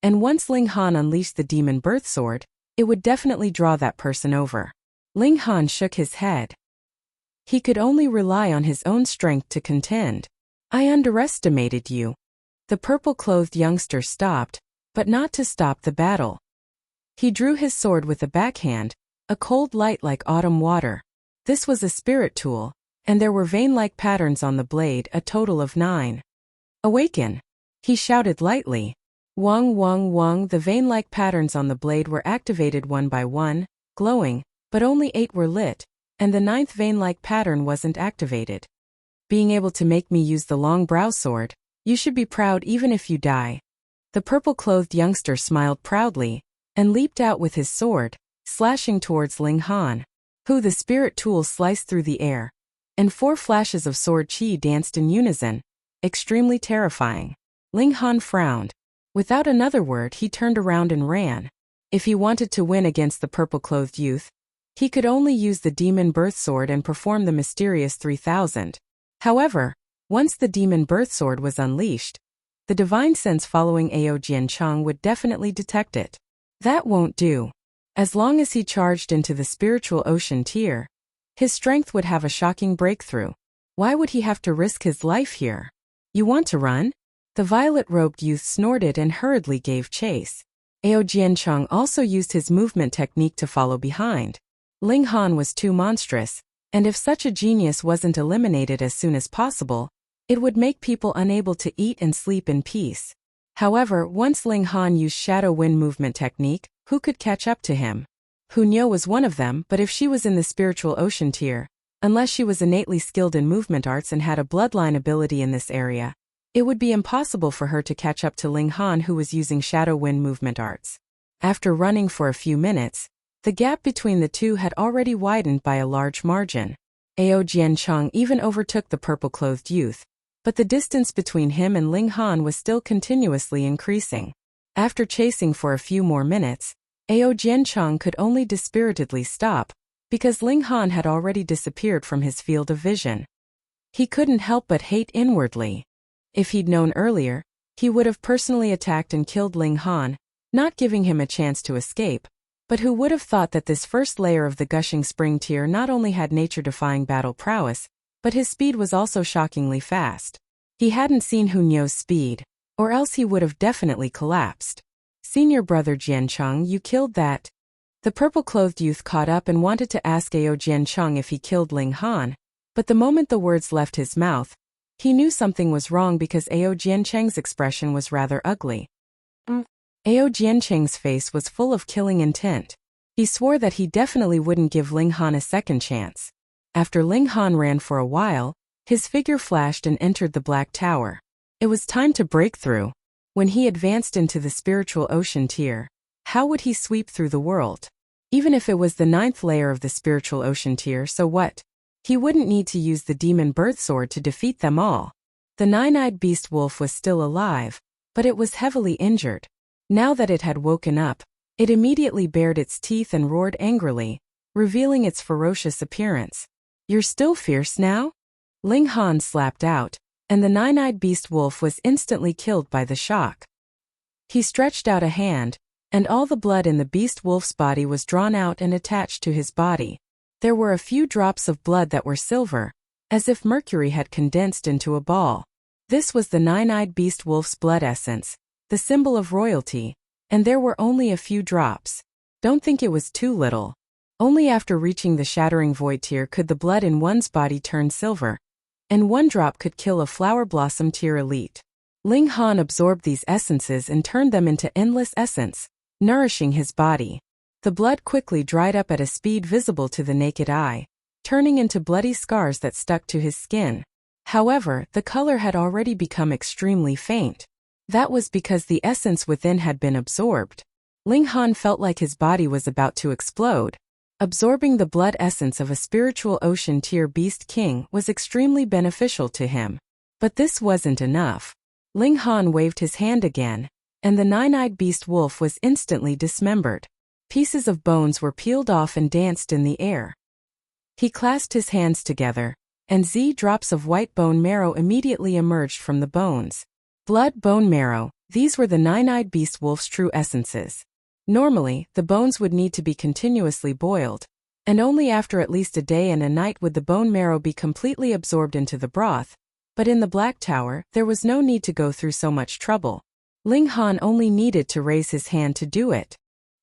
And once Ling Han unleashed the demon birth sword, it would definitely draw that person over. Ling Han shook his head. He could only rely on his own strength to contend. I underestimated you. The purple-clothed youngster stopped, but not to stop the battle. He drew his sword with a backhand, a cold light like autumn water. This was a spirit tool, and there were vein-like patterns on the blade, a total of 9. Awaken! He shouted lightly. Wong wong wong. The vein-like patterns on the blade were activated one by one, glowing, but only 8 were lit, and the 9th vein-like pattern wasn't activated. Being able to make me use the long brow sword, you should be proud even if you die. The purple-clothed youngster smiled proudly, and leaped out with his sword, slashing towards Ling Han, who the spirit tool sliced through the air, and 4 flashes of sword chi danced in unison, extremely terrifying. Ling Han frowned. Without another word, he turned around and ran. If he wanted to win against the purple-clothed youth, he could only use the demon birth sword and perform the mysterious 3000. However, once the demon birth sword was unleashed, the divine sense following Ao Jiancheng would definitely detect it. That won't do. As long as he charged into the spiritual ocean tier, his strength would have a shocking breakthrough. Why would he have to risk his life here? You want to run? The violet-robed youth snorted and hurriedly gave chase. Ao Jiancheng also used his movement technique to follow behind. Ling Han was too monstrous, and if such a genius wasn't eliminated as soon as possible, it would make people unable to eat and sleep in peace. However, once Ling Han used Shadow Wind movement technique, who could catch up to him? Hunyo was one of them, but if she was in the spiritual ocean tier, unless she was innately skilled in movement arts and had a bloodline ability in this area, it would be impossible for her to catch up to Ling Han, who was using Shadow Wind movement arts. After running for a few minutes, the gap between the two had already widened by a large margin. Ao Jiancheng even overtook the purple-clothed youth, but the distance between him and Ling Han was still continuously increasing. After chasing for a few more minutes, Ao Jiancheng could only dispiritedly stop, because Ling Han had already disappeared from his field of vision. He couldn't help but hate inwardly. If he'd known earlier, he would have personally attacked and killed Ling Han, not giving him a chance to escape. But who would have thought that this first layer of the gushing spring tier not only had nature-defying battle prowess, but his speed was also shockingly fast. He hadn't seen Hunyo's speed, or else he would have definitely collapsed. Senior brother Jiancheng, you killed that. The purple-clothed youth caught up and wanted to ask Ao Jiancheng if he killed Ling Han, but the moment the words left his mouth, he knew something was wrong because Ao Jiancheng's expression was rather ugly. Ao Jiancheng's face was full of killing intent. He swore that he definitely wouldn't give Ling Han a second chance. After Ling Han ran for a while, his figure flashed and entered the Black Tower. It was time to break through. When he advanced into the spiritual ocean tier, how would he sweep through the world? Even if it was the 9th layer of the spiritual ocean tier, so what? He wouldn't need to use the demon birth sword to defeat them all. The 9-eyed beast wolf was still alive, but it was heavily injured. Now that it had woken up, it immediately bared its teeth and roared angrily, revealing its ferocious appearance. "You're still fierce now?" Ling Han slapped out, and the nine-eyed beast wolf was instantly killed by the shock. He stretched out a hand, and all the blood in the beast wolf's body was drawn out and attached to his body. There were a few drops of blood that were silver, as if mercury had condensed into a ball. This was the nine-eyed beast wolf's blood essence, the symbol of royalty, and there were only a few drops. Don't think it was too little. Only after reaching the shattering void tier could the blood in one's body turn silver, and one drop could kill a flower blossom tier elite. Ling Han absorbed these essences and turned them into endless essence, nourishing his body. The blood quickly dried up at a speed visible to the naked eye, turning into bloody scars that stuck to his skin. However, the color had already become extremely faint. That was because the essence within had been absorbed. Ling Han felt like his body was about to explode. Absorbing the blood essence of a spiritual ocean tier beast king was extremely beneficial to him. But this wasn't enough. Ling Han waved his hand again, and the nine-eyed beast wolf was instantly dismembered. Pieces of bones were peeled off and danced in the air. He clasped his hands together, and drops of white bone marrow immediately emerged from the bones. Blood, bone marrow, these were the nine-eyed beast wolf's true essences. Normally, the bones would need to be continuously boiled, and only after at least a day and a night would the bone marrow be completely absorbed into the broth. But in the Black Tower, there was no need to go through so much trouble. Ling Han only needed to raise his hand to do it.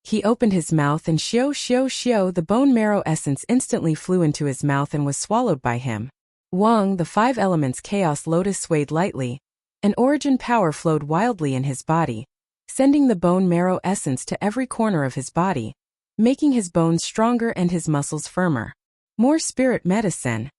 He opened his mouth and the bone marrow essence instantly flew into his mouth and was swallowed by him. Wang, the five elements chaos lotus swayed lightly, and origin power flowed wildly in his body, sending the bone marrow essence to every corner of his body, making his bones stronger and his muscles firmer. More spirit medicine.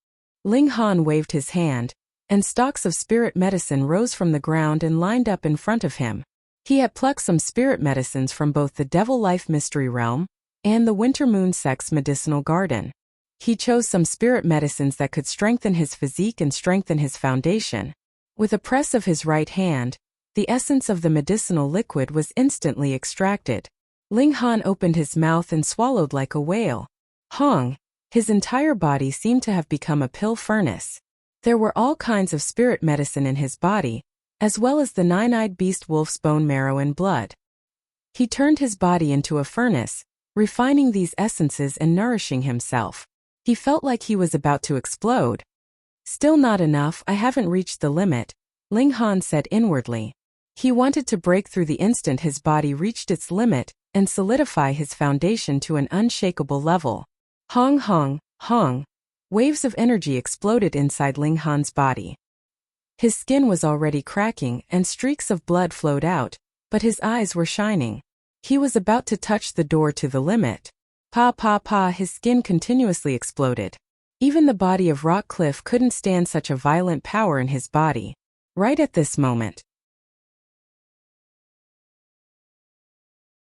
Ling Han waved his hand, and stalks of spirit medicine rose from the ground and lined up in front of him. He had plucked some spirit medicines from both the Devil Life Mystery Realm and the Winter Moon Sect's medicinal garden. He chose some spirit medicines that could strengthen his physique and strengthen his foundation. With a press of his right hand, the essence of the medicinal liquid was instantly extracted. Ling Han opened his mouth and swallowed like a whale. Hong, his entire body seemed to have become a pill furnace. There were all kinds of spirit medicine in his body, as well as the nine-eyed beast wolf's bone marrow and blood. He turned his body into a furnace, refining these essences and nourishing himself. He felt like he was about to explode. Still not enough, I haven't reached the limit, Ling Han said inwardly. He wanted to break through the instant his body reached its limit and solidify his foundation to an unshakable level. Hong hong, hong. Waves of energy exploded inside Ling Han's body. His skin was already cracking and streaks of blood flowed out, but his eyes were shining. He was about to touch the door to the limit. His skin continuously exploded. Even the body of rock cliff couldn't stand such a violent power in his body. Right at this moment.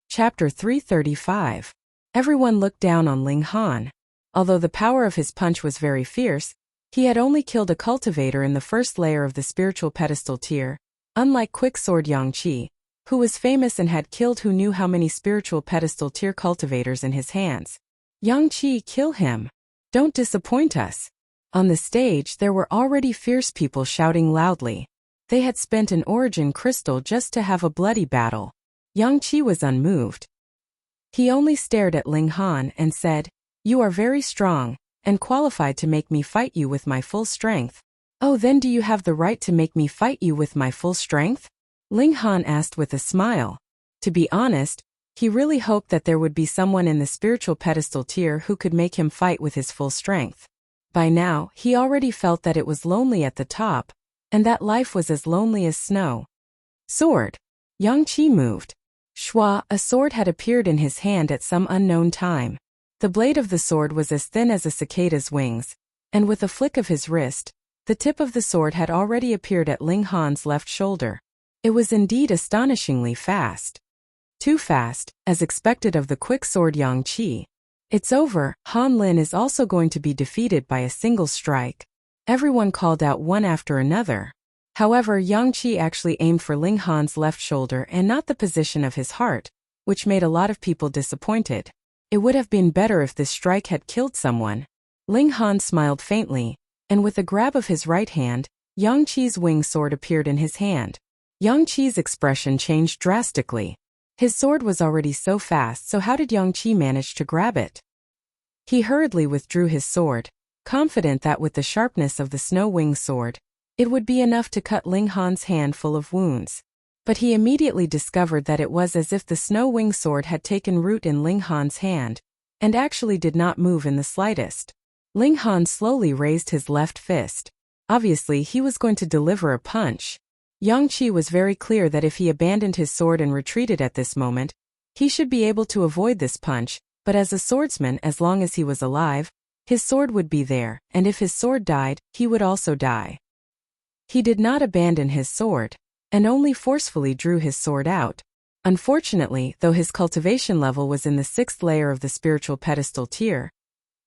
Chapter 335. Everyone looked down on Ling Han. Although the power of his punch was very fierce, he had only killed a cultivator in the first layer of the spiritual pedestal tier, unlike Quicksword Yang Qi, who was famous and had killed who knew how many spiritual pedestal tier cultivators in his hands. Yang Qi, kill him. Don't disappoint us. On the stage there were already fierce people shouting loudly. They had spent an origin crystal just to have a bloody battle. Yang Qi was unmoved. He only stared at Ling Han and said, "You are very strong, and qualified to make me fight you with my full strength." "Oh, then do you have the right to make me fight you with my full strength?" Ling Han asked with a smile. To be honest, he really hoped that there would be someone in the spiritual pedestal tier who could make him fight with his full strength. By now, he already felt that it was lonely at the top, and that life was as lonely as snow. Sword. Yang Qi moved. Shua, a sword had appeared in his hand at some unknown time. The blade of the sword was as thin as a cicada's wings, and with a flick of his wrist, the tip of the sword had already appeared at Ling Han's left shoulder. It was indeed astonishingly fast. Too fast, as expected of the quick sword Yang Qi. It's over, Han Lin is also going to be defeated by a single strike. Everyone called out one after another. However, Yang Qi actually aimed for Ling Han's left shoulder and not the position of his heart, which made a lot of people disappointed. It would have been better if this strike had killed someone. Ling Han smiled faintly, and with a grab of his right hand, Yang Qi's winged sword appeared in his hand. Yang Qi's expression changed drastically. His sword was already so fast, so how did Yang Qi manage to grab it? He hurriedly withdrew his sword, confident that with the sharpness of the snow-winged sword, it would be enough to cut Ling Han's hand full of wounds. But he immediately discovered that it was as if the snow-winged sword had taken root in Ling Han's hand, and actually did not move in the slightest. Ling Han slowly raised his left fist. Obviously, he was going to deliver a punch. Yang Qi was very clear that if he abandoned his sword and retreated at this moment, he should be able to avoid this punch, but as a swordsman, as long as he was alive, his sword would be there, and if his sword died, he would also die. He did not abandon his sword, and only forcefully drew his sword out. Unfortunately, though his cultivation level was in the 6th layer of the spiritual pedestal tier,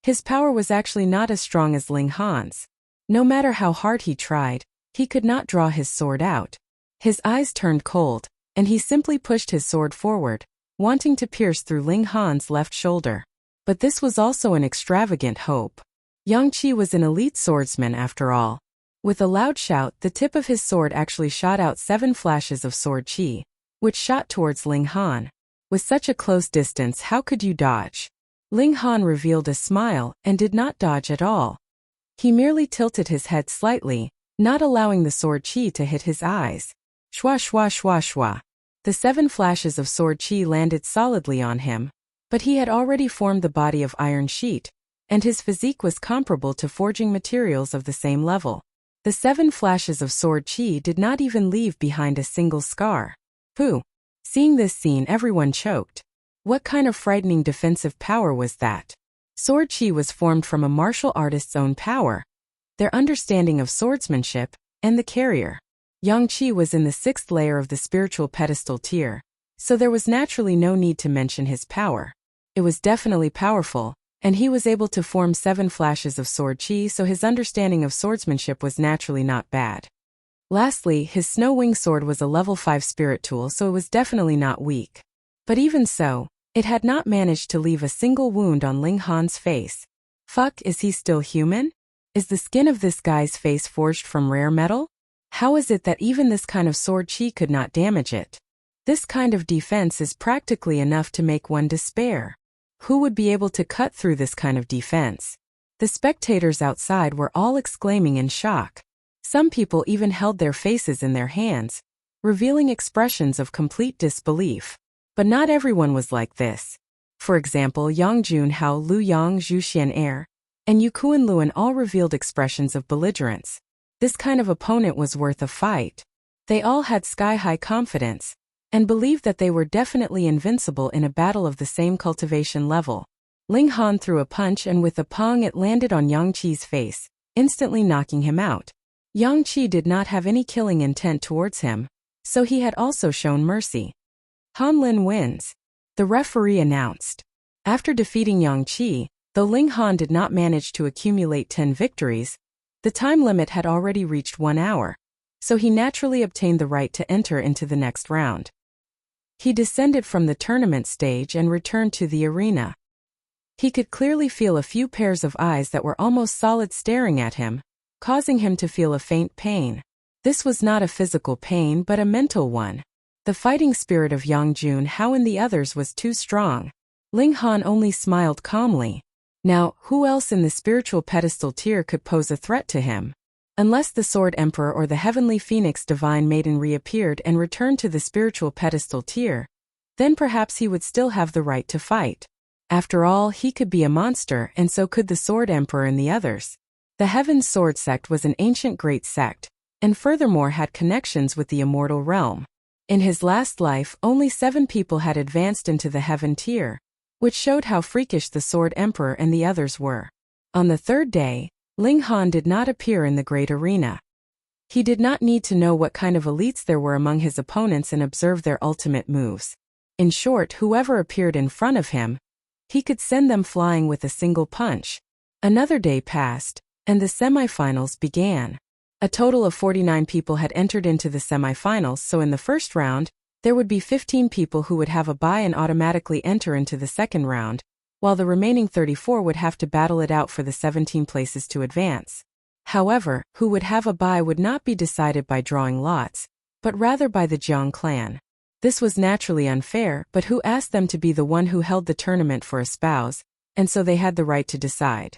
his power was actually not as strong as Ling Han's. No matter how hard he tried, he could not draw his sword out. His eyes turned cold, and he simply pushed his sword forward, wanting to pierce through Ling Han's left shoulder. But this was also an extravagant hope. Yang Qi was an elite swordsman after all. With a loud shout, the tip of his sword actually shot out 7 flashes of sword qi, which shot towards Ling Han. With such a close distance, how could you dodge? Ling Han revealed a smile and did not dodge at all. He merely tilted his head slightly, not allowing the sword qi to hit his eyes. Shwa shwa shwa shwa. The 7 flashes of sword qi landed solidly on him, but he had already formed the body of iron sheet, and his physique was comparable to forging materials of the same level. The 7 flashes of sword qi did not even leave behind a single scar. Pooh! Seeing this scene, everyone choked. What kind of frightening defensive power was that? Sword qi was formed from a martial artist's own power, their understanding of swordsmanship, and the carrier. Yang Qi was in the 6th layer of the spiritual pedestal tier, so there was naturally no need to mention his power. It was definitely powerful, and he was able to form 7 flashes of sword qi, so his understanding of swordsmanship was naturally not bad. Lastly, his snow-winged sword was a level 5 spirit tool, so it was definitely not weak. But even so, it had not managed to leave a single wound on Ling Han's face. Fuck, is he still human? Is the skin of this guy's face forged from rare metal? How is it that even this kind of sword qi could not damage it? This kind of defense is practically enough to make one despair. Who would be able to cut through this kind of defense? The spectators outside were all exclaiming in shock. Some people even held their faces in their hands, revealing expressions of complete disbelief. But not everyone was like this. For example, Yang Junhao, Lu Yang, Zhu Xian'er, and Yukuan Luan all revealed expressions of belligerence. This kind of opponent was worth a fight. They all had sky-high confidence, and believed that they were definitely invincible in a battle of the same cultivation level. Ling Han threw a punch, and with a pong it landed on Yang Qi's face, instantly knocking him out. Yang Qi did not have any killing intent towards him, so he had also shown mercy. Han Lin wins, the referee announced. After defeating Yang Qi, though Ling Han did not manage to accumulate 10 victories, the time limit had already reached 1 hour, so he naturally obtained the right to enter into the next round. He descended from the tournament stage and returned to the arena. He could clearly feel a few pairs of eyes that were almost solid staring at him, causing him to feel a faint pain. This was not a physical pain but a mental one. The fighting spirit of Yang Junhao and the others was too strong. Ling Han only smiled calmly. Now, who else in the spiritual pedestal tier could pose a threat to him? Unless the Sword Emperor or the Heavenly Phoenix Divine Maiden reappeared and returned to the spiritual pedestal tier, then perhaps he would still have the right to fight. After all, he could be a monster, and so could the Sword Emperor and the others. The Heaven Sword Sect was an ancient great sect, and furthermore had connections with the immortal realm. In his last life, only 7 people had advanced into the Heaven tier, which showed how freakish the Sword Emperor and the others were. On the 3rd day, Ling Han did not appear in the great arena. He did not need to know what kind of elites there were among his opponents and observe their ultimate moves. In short, whoever appeared in front of him, he could send them flying with a single punch. Another day passed, and the semifinals began. A total of 49 people had entered into the semifinals, so in the first round, there would be 15 people who would have a bye and automatically enter into the second round, while the remaining 34 would have to battle it out for the 17 places to advance. However, who would have a bye would not be decided by drawing lots, but rather by the Jiang clan. This was naturally unfair, but who asked them to be the one who held the tournament for a spouse, and so they had the right to decide.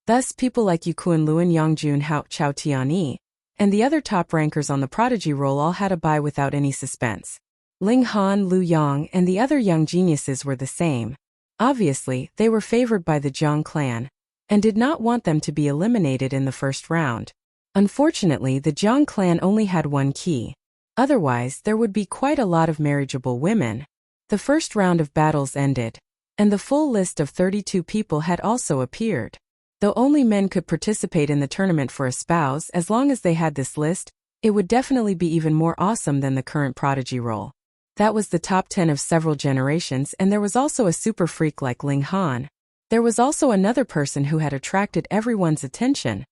Thus people like Yu Kuan-Luan, Yangjun, Hao Chao Tianyi, and the other top rankers on the prodigy roll all had a bye without any suspense. Ling Han, Lu Yang, and the other young geniuses were the same. Obviously, they were favored by the Jiang clan, and did not want them to be eliminated in the first round. Unfortunately, the Jiang clan only had one key. Otherwise, there would be quite a lot of marriageable women. The first round of battles ended, and the full list of 32 people had also appeared. Though only men could participate in the tournament for a spouse, as long as they had this list, it would definitely be even more awesome than the current prodigy roll. That was the top 10 of several generations, and there was also a super freak like Ling Han. There was also another person who had attracted everyone's attention,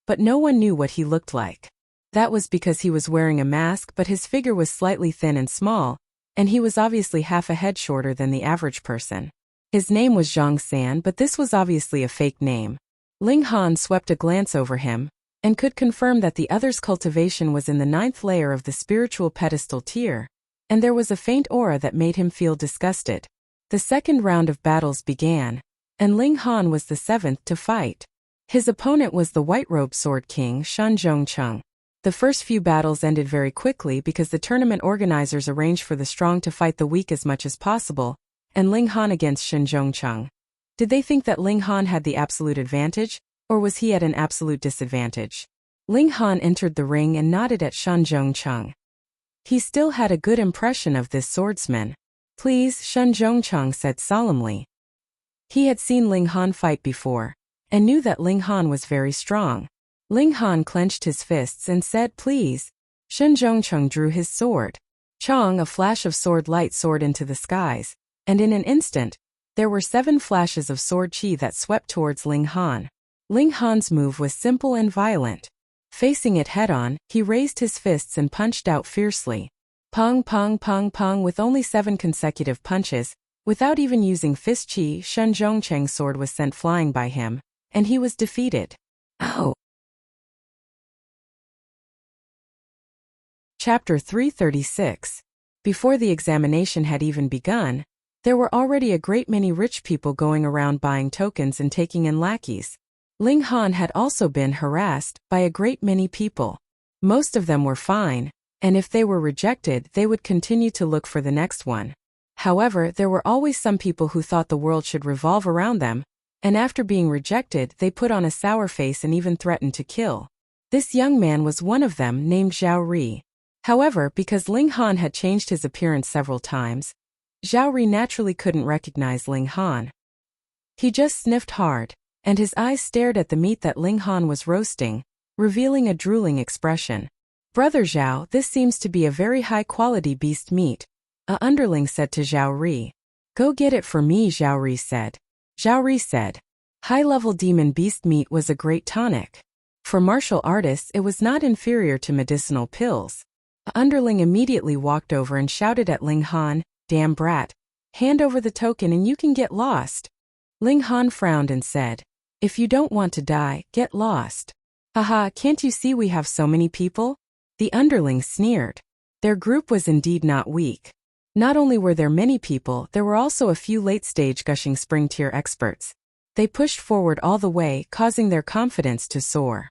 but no one knew what he looked like. That was because he was wearing a mask, but his figure was slightly thin and small, and he was obviously half a head shorter than the average person. His name was Zhang San, but this was obviously a fake name. Ling Han swept a glance over him, and could confirm that the other's cultivation was in the 9th layer of the spiritual pedestal tier, and there was a faint aura that made him feel disgusted. The second round of battles began, and Ling Han was the 7th to fight. His opponent was the white-robed sword king Shan Zhongcheng. The first few battles ended very quickly because the tournament organizers arranged for the strong to fight the weak as much as possible, and Ling Han against Shan Zhongcheng. Did they think that Ling Han had the absolute advantage, or was he at an absolute disadvantage? Ling Han entered the ring and nodded at Shan Zhongcheng. He still had a good impression of this swordsman. Please, Shan Zhongcheng said solemnly. He had seen Ling Han fight before, and knew that Ling Han was very strong. Ling Han clenched his fists and said, please. Shan Zhongcheng drew his sword. Chong, a flash of sword light soared into the skies, and in an instant, there were 7 flashes of sword chi that swept towards Ling Han. Ling Han's move was simple and violent. Facing it head-on, he raised his fists and punched out fiercely. Pong, pong, pong, pong. With only 7 consecutive punches, without even using fist chi, Shan Zhongcheng's sword was sent flying by him, and he was defeated. Ow! Chapter 336. Before the examination had even begun, there were already a great many rich people going around buying tokens and taking in lackeys. Ling Han had also been harassed by a great many people. Most of them were fine, and if they were rejected, they would continue to look for the next one. However, there were always some people who thought the world should revolve around them, and after being rejected, they put on a sour face and even threatened to kill. This young man was one of them, named Zhao Ri. However, because Ling Han had changed his appearance several times, Zhao Ri naturally couldn't recognize Ling Han. He just sniffed hard, and his eyes stared at the meat that Ling Han was roasting, revealing a drooling expression. Brother Zhao, this seems to be a very high-quality beast meat, a underling said to Zhao Ri. Go get it for me, Zhao Ri said. Zhao Ri said. High-level demon beast meat was a great tonic. For martial artists, it was not inferior to medicinal pills. A underling immediately walked over and shouted at Ling Han, damn brat, hand over the token and you can get lost. Ling Han frowned and said, if you don't want to die, get lost. Haha, can't you see we have so many people? The underling sneered. Their group was indeed not weak. Not only were there many people, there were also a few late-stage gushing spring tier experts. They pushed forward all the way, causing their confidence to soar.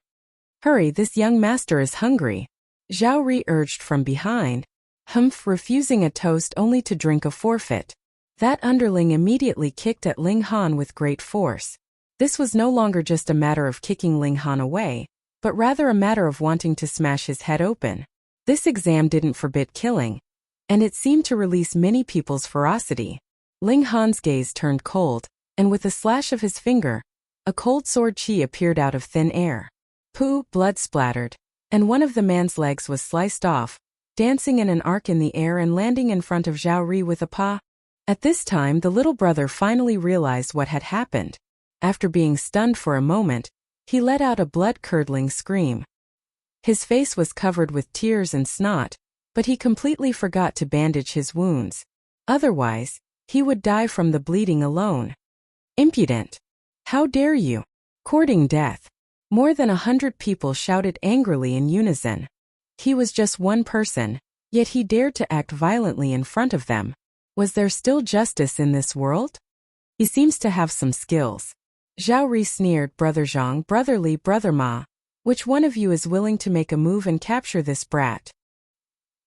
Hurry, this young master is hungry. Zhao Ri urged from behind, refusing a toast only to drink a forfeit. That underling immediately kicked at Ling Han with great force. This was no longer just a matter of kicking Ling Han away, but rather a matter of wanting to smash his head open. This exam didn't forbid killing, and it seemed to release many people's ferocity. Ling Han's gaze turned cold, and with a slash of his finger, a cold sword chi appeared out of thin air. Pooh, blood splattered, and one of the man's legs was sliced off, dancing in an arc in the air and landing in front of Zhao Ri with a paw. At this time, the little brother finally realized what had happened. After being stunned for a moment, he let out a blood-curdling scream. His face was covered with tears and snot, but he completely forgot to bandage his wounds. Otherwise, he would die from the bleeding alone. Impudent! How dare you! Courting death. More than 100 people shouted angrily in unison. He was just one person, yet he dared to act violently in front of them. Was there still justice in this world? He seems to have some skills. Zhao Ri sneered. Brother Zhang, Brother Li, Brother Ma. Which one of you is willing to make a move and capture this brat?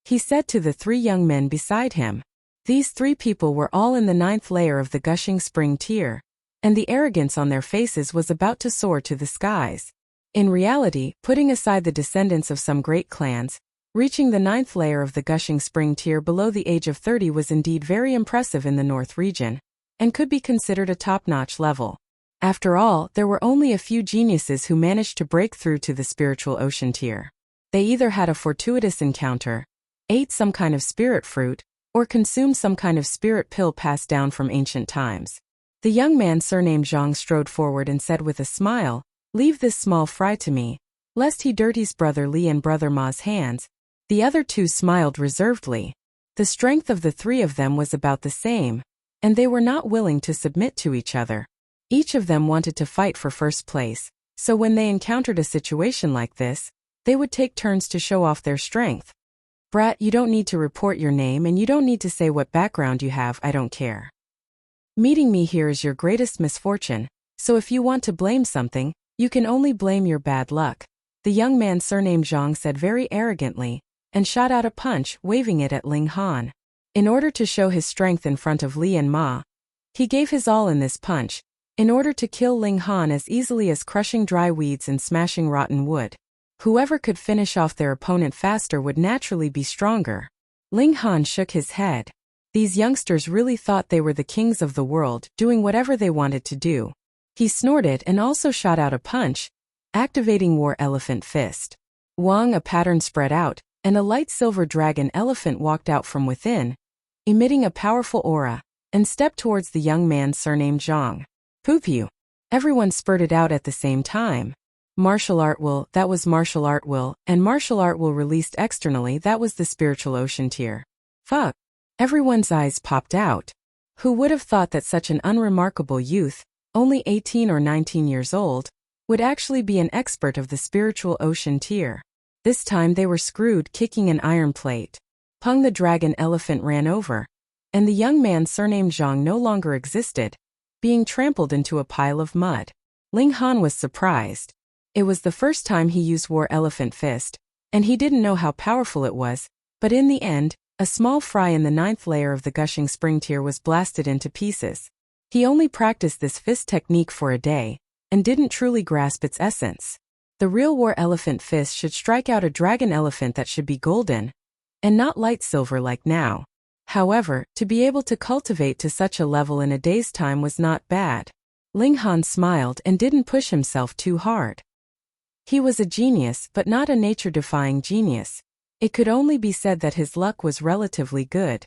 He said to the 3 young men beside him. These 3 people were all in the 9th layer of the gushing spring tier, and the arrogance on their faces was about to soar to the skies. In reality, putting aside the descendants of some great clans, reaching the 9th layer of the gushing spring tier below the age of 30 was indeed very impressive in the North region, and could be considered a top-notch level. After all, there were only a few geniuses who managed to break through to the spiritual ocean tier. They either had a fortuitous encounter, ate some kind of spirit fruit, or consumed some kind of spirit pill passed down from ancient times. The young man surnamed Zhang strode forward and said with a smile, "Leave this small fry to me, lest he dirties Brother Li and Brother Ma's hands." The other 2 smiled reservedly. The strength of the 3 of them was about the same, and they were not willing to submit to each other. Each of them wanted to fight for first place, so when they encountered a situation like this, they would take turns to show off their strength. "Brat, you don't need to report your name and you don't need to say what background you have, I don't care. Meeting me here is your greatest misfortune, so if you want to blame something, you can only blame your bad luck," the young man surnamed Zhang said very arrogantly, and shot out a punch, waving it at Ling Han. In order to show his strength in front of Li and Ma, he gave his all in this punch, in order to kill Ling Han as easily as crushing dry weeds and smashing rotten wood. Whoever could finish off their opponent faster would naturally be stronger. Ling Han shook his head. These youngsters really thought they were the kings of the world, doing whatever they wanted to do. He snorted and also shot out a punch, activating War Elephant Fist. Wang, a pattern spread out, and a light silver dragon elephant walked out from within, emitting a powerful aura, and stepped towards the young man surnamed Zhang. "Poop you!" Everyone spurted out at the same time. Martial art will, that was martial art will, and martial art will released externally, that was the spiritual ocean tier. Fuck. Everyone's eyes popped out. Who would have thought that such an unremarkable youth, only 18 or 19 years old, would actually be an expert of the spiritual ocean tier? This time they were screwed, kicking an iron plate. Peng the dragon elephant ran over, and the young man surnamed Zhang no longer existed, being trampled into a pile of mud. Ling Han was surprised. It was the first time he used War Elephant Fist, and he didn't know how powerful it was, but in the end, a small fry in the 9th layer of the gushing spring tier was blasted into pieces. He only practiced this fist technique for a day, and didn't truly grasp its essence. The real War Elephant Fist should strike out a dragon elephant that should be golden, and not light silver like now. However, to be able to cultivate to such a level in a day's time was not bad. Ling Han smiled and didn't push himself too hard. He was a genius, but not a nature-defying genius. It could only be said that his luck was relatively good.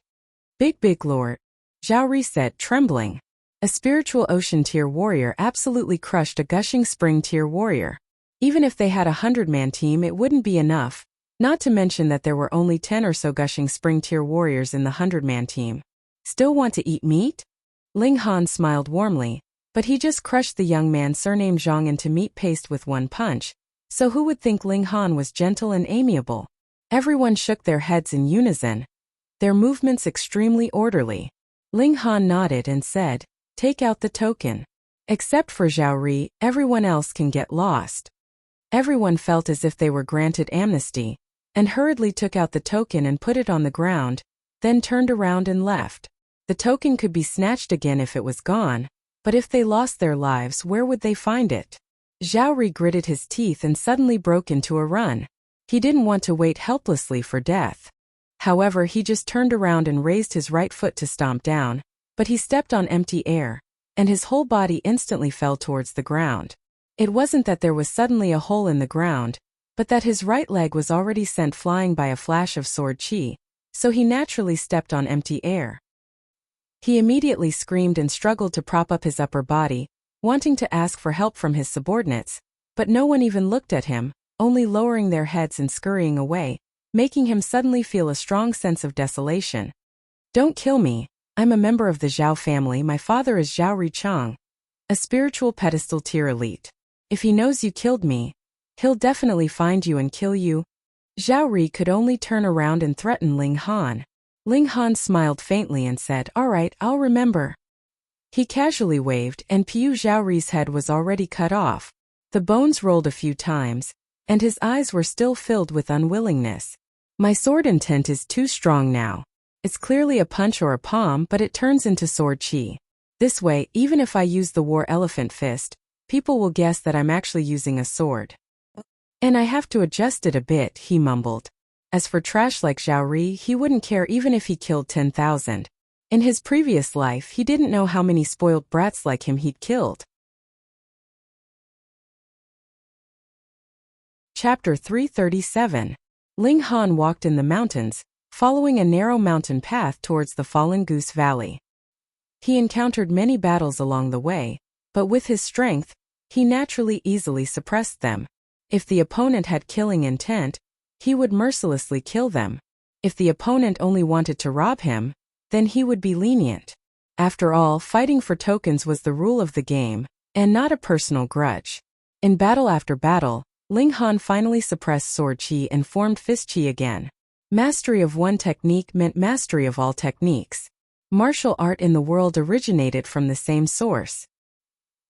Big lord, Zhao Ri said, trembling. A spiritual ocean tier warrior absolutely crushed a gushing spring tier warrior. Even if they had a 100-man team, it wouldn't be enough. Not to mention that there were only 10 or so gushing spring tier warriors in the 100-man team. Still want to eat meat? Ling Han smiled warmly, but he just crushed the young man surnamed Zhang into meat paste with one punch, so who would think Ling Han was gentle and amiable? Everyone shook their heads in unison, their movements extremely orderly. Ling Han nodded and said, "Take out the token. Except for Zhao Ri, everyone else can get lost." Everyone felt as if they were granted amnesty, and hurriedly took out the token and put it on the ground, then turned around and left. The token could be snatched again if it was gone, but if they lost their lives, where would they find it? Zhao Ri gritted his teeth and suddenly broke into a run. He didn't want to wait helplessly for death. However, he just turned around and raised his right foot to stomp down, but he stepped on empty air, and his whole body instantly fell towards the ground. It wasn't that there was suddenly a hole in the ground, but that his right leg was already sent flying by a flash of sword chi, so he naturally stepped on empty air. He immediately screamed and struggled to prop up his upper body, wanting to ask for help from his subordinates, but no one even looked at him, only lowering their heads and scurrying away, making him suddenly feel a strong sense of desolation. Don't kill me. I'm a member of the Zhao family. My father is Zhao Richang, a spiritual pedestal tier elite. If he knows you killed me, he'll definitely find you and kill you. Zhao Ri could only turn around and threaten Ling Han. Ling Han smiled faintly and said, "All right, I'll remember." He casually waved, and Piu Zhao Ri's head was already cut off. The bones rolled a few times, and his eyes were still filled with unwillingness. My sword intent is too strong now. It's clearly a punch or a palm, but it turns into sword chi. This way, even if I use the war elephant fist, people will guess that I'm actually using a sword. And I have to adjust it a bit, he mumbled. As for trash like Zhao Ri, he wouldn't care even if he killed 10,000. In his previous life, he didn't know how many spoiled brats like him he'd killed. Chapter 337. Ling Han walked in the mountains, following a narrow mountain path towards the Fallen Goose Valley. He encountered many battles along the way, but with his strength, he naturally easily suppressed them. If the opponent had killing intent, he would mercilessly kill them. If the opponent only wanted to rob him, then he would be lenient. After all, fighting for tokens was the rule of the game, and not a personal grudge. In battle after battle, Ling Han finally suppressed sword chi and formed fist chi again. Mastery of one technique meant mastery of all techniques. Martial art in the world originated from the same source.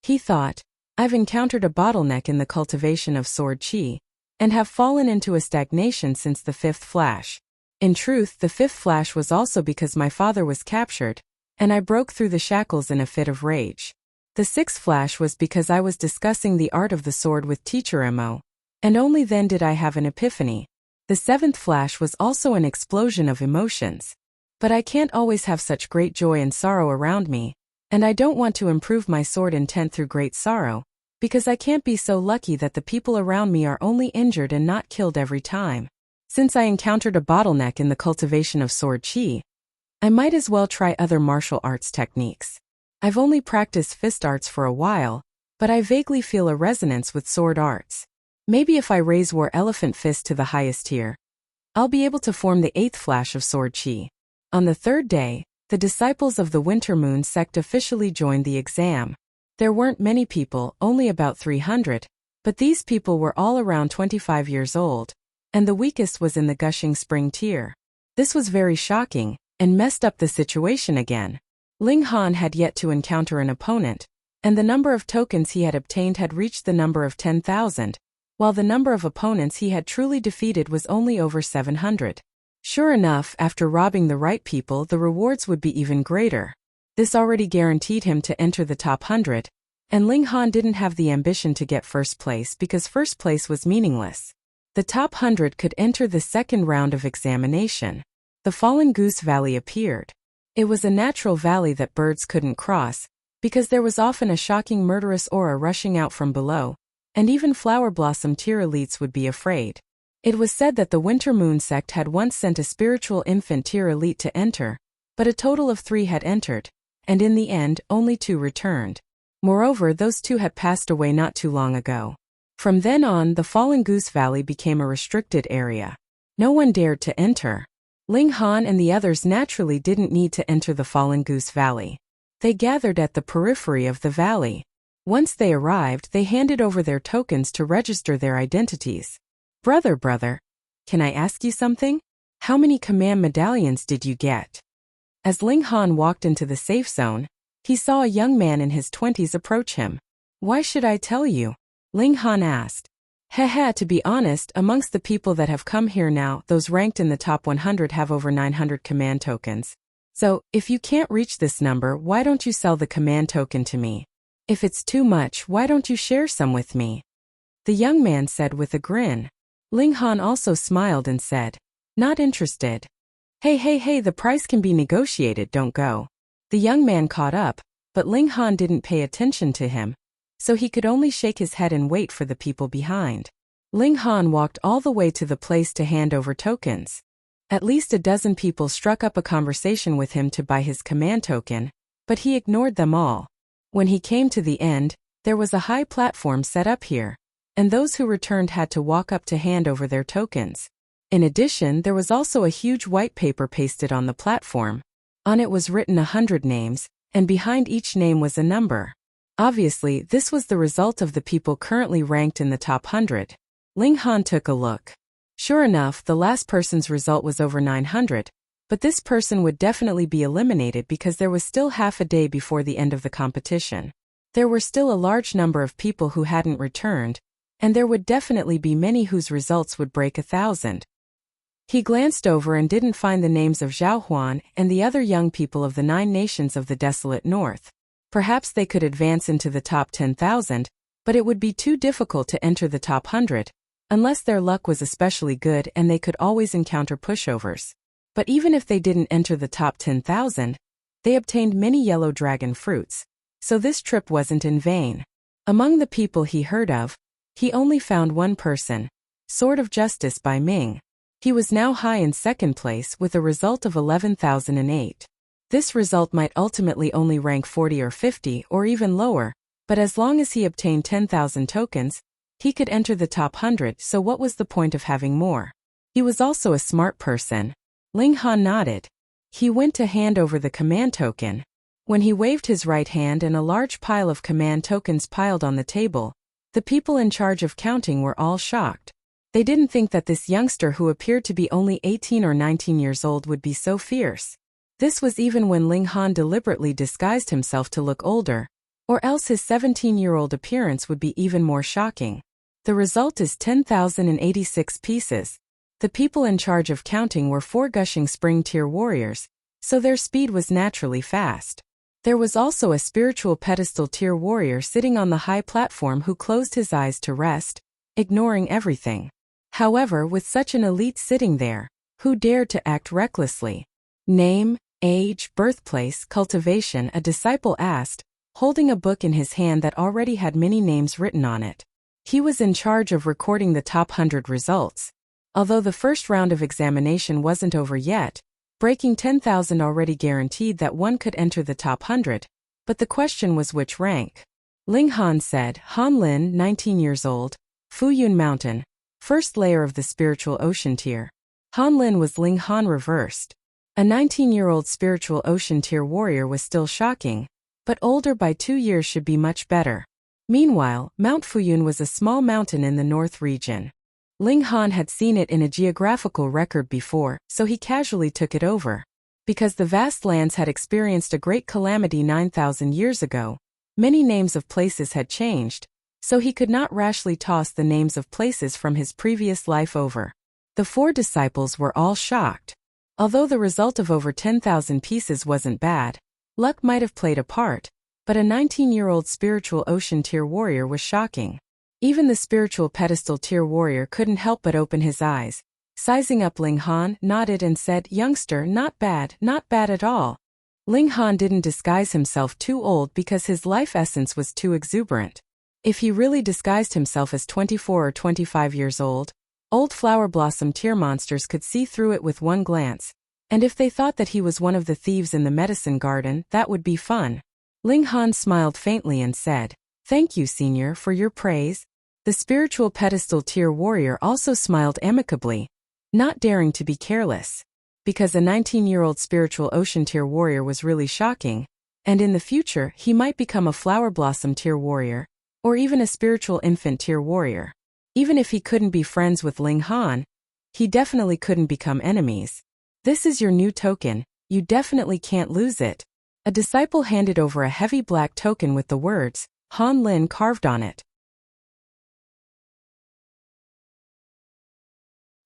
He thought, I've encountered a bottleneck in the cultivation of sword chi, and have fallen into a stagnation since the fifth flash. In truth, the fifth flash was also because my father was captured, and I broke through the shackles in a fit of rage. The sixth flash was because I was discussing the art of the sword with Teacher Mo, and only then did I have an epiphany. The seventh flash was also an explosion of emotions. But I can't always have such great joy and sorrow around me, and I don't want to improve my sword intent through great sorrow, because I can't be so lucky that the people around me are only injured and not killed every time. Since I encountered a bottleneck in the cultivation of sword chi, I might as well try other martial arts techniques. I've only practiced fist arts for a while, but I vaguely feel a resonance with sword arts. Maybe if I raise war elephant fist to the highest tier, I'll be able to form the eighth flash of sword chi. On the third day, the disciples of the Winter Moon sect officially joined the exam. There weren't many people, only about 300, but these people were all around 25 years old, and the weakest was in the gushing spring tier. This was very shocking, and messed up the situation again. Ling Han had yet to encounter an opponent, and the number of tokens he had obtained had reached the number of 10,000, while the number of opponents he had truly defeated was only over 700. Sure enough, after robbing the right people, the rewards would be even greater. This already guaranteed him to enter the top 100, and Ling Han didn't have the ambition to get first place because first place was meaningless. The top 100 could enter the second round of examination. The Fallen Goose Valley appeared. It was a natural valley that birds couldn't cross, because there was often a shocking murderous aura rushing out from below, and even flower blossom tier elites would be afraid. It was said that the Winter Moon sect had once sent a spiritual infant tier elite to enter, but a total of 3 had entered, and in the end, only 2 returned. Moreover, those 2 had passed away not too long ago. From then on, the Fallen Goose Valley became a restricted area. No one dared to enter. Ling Han and the others naturally didn't need to enter the Fallen Goose Valley. They gathered at the periphery of the valley. Once they arrived, they handed over their tokens to register their identities. Brother, can I ask you something? How many command medallions did you get? As Ling Han walked into the safe zone, he saw a young man in his 20s approach him. Why should I tell you? Ling Han asked. To be honest, amongst the people that have come here now, those ranked in the top 100 have over 900 command tokens. So, if you can't reach this number, why don't you sell the command token to me? If it's too much, why don't you share some with me? The young man said with a grin. Ling Han also smiled and said, not interested. Hey, the price can be negotiated, don't go. The young man caught up, but Ling Han didn't pay attention to him, so he could only shake his head and wait for the people behind. Ling Han walked all the way to the place to hand over tokens. At least a dozen people struck up a conversation with him to buy his command token, but he ignored them all. When he came to the end, there was a high platform set up here. and those who returned had to walk up to hand over their tokens. In addition, there was also a huge white paper pasted on the platform. On it was written 100 names, and behind each name was a number. Obviously, this was the result of the people currently ranked in the top 100. Ling Han took a look. Sure enough, the last person's result was over 900, but this person would definitely be eliminated because there was still half a day before the end of the competition. There were still a large number of people who hadn't returned, and there would definitely be many whose results would break 1,000. He glanced over and didn't find the names of Zhao Huan and the other young people of the 9 nations of the desolate north. Perhaps they could advance into the top 10,000, but it would be too difficult to enter the top 100, unless their luck was especially good and they could always encounter pushovers. But even if they didn't enter the top 10,000, they obtained many yellow dragon fruits, so this trip wasn't in vain. Among the people he heard of, he only found one person, Sword of Justice by Ming. He was now high in second place with a result of 11,008. This result might ultimately only rank 40 or 50 or even lower, but as long as he obtained 10,000 tokens, he could enter the top 100, so what was the point of having more? He was also a smart person. Ling Han nodded. He went to hand over the command token. When he waved his right hand and a large pile of command tokens piled on the table, the people in charge of counting were all shocked. They didn't think that this youngster who appeared to be only 18 or 19 years old would be so fierce. This was even when Ling Han deliberately disguised himself to look older, or else his 17-year-old appearance would be even more shocking. The result is 10,086 pieces. The people in charge of counting were 4 gushing spring tier warriors, so their speed was naturally fast. There was also a spiritual pedestal tier warrior sitting on the high platform who closed his eyes to rest, ignoring everything. However, with such an elite sitting there, who dared to act recklessly? Name, age, birthplace, cultivation, a disciple asked, holding a book in his hand that already had many names written on it. He was in charge of recording the top 100 results. Although the first round of examination wasn't over yet, breaking 10,000 already guaranteed that one could enter the top 100, but the question was which rank. Ling Han said, Han Lin, 19 years old, Fuyun Mountain, first layer of the spiritual ocean tier. Han Lin was Ling Han reversed. A 19-year-old spiritual ocean tier warrior was still shocking, but older by 2 years should be much better. Meanwhile, Mount Fuyun was a small mountain in the north region. Ling Han had seen it in a geographical record before, so he casually took it over. Because the vast lands had experienced a great calamity 9,000 years ago, many names of places had changed, so he could not rashly toss the names of places from his previous life over. The 4 disciples were all shocked. Although the result of over 10,000 pieces wasn't bad, luck might have played a part, but a 19-year-old spiritual ocean tier warrior was shocking. Even the spiritual pedestal tier warrior couldn't help but open his eyes. Sizing up Ling Han, nodded and said, "Youngster, not bad at all." Ling Han didn't disguise himself too old because his life essence was too exuberant. If he really disguised himself as 24 or 25 years old flower blossom tier monsters could see through it with one glance, and if they thought that he was one of the thieves in the medicine garden, that would be fun. Ling Han smiled faintly and said, "Thank you, senior, for your praise." The spiritual pedestal tier warrior also smiled amicably, not daring to be careless. Because a 19-year-old spiritual ocean tier warrior was really shocking, and in the future he might become a flower blossom tier warrior, or even a spiritual infant tier warrior. Even if he couldn't be friends with Ling Han, he definitely couldn't become enemies. "This is your new token, you definitely can't lose it." A disciple handed over a heavy black token with the words, Han Lin carved on it.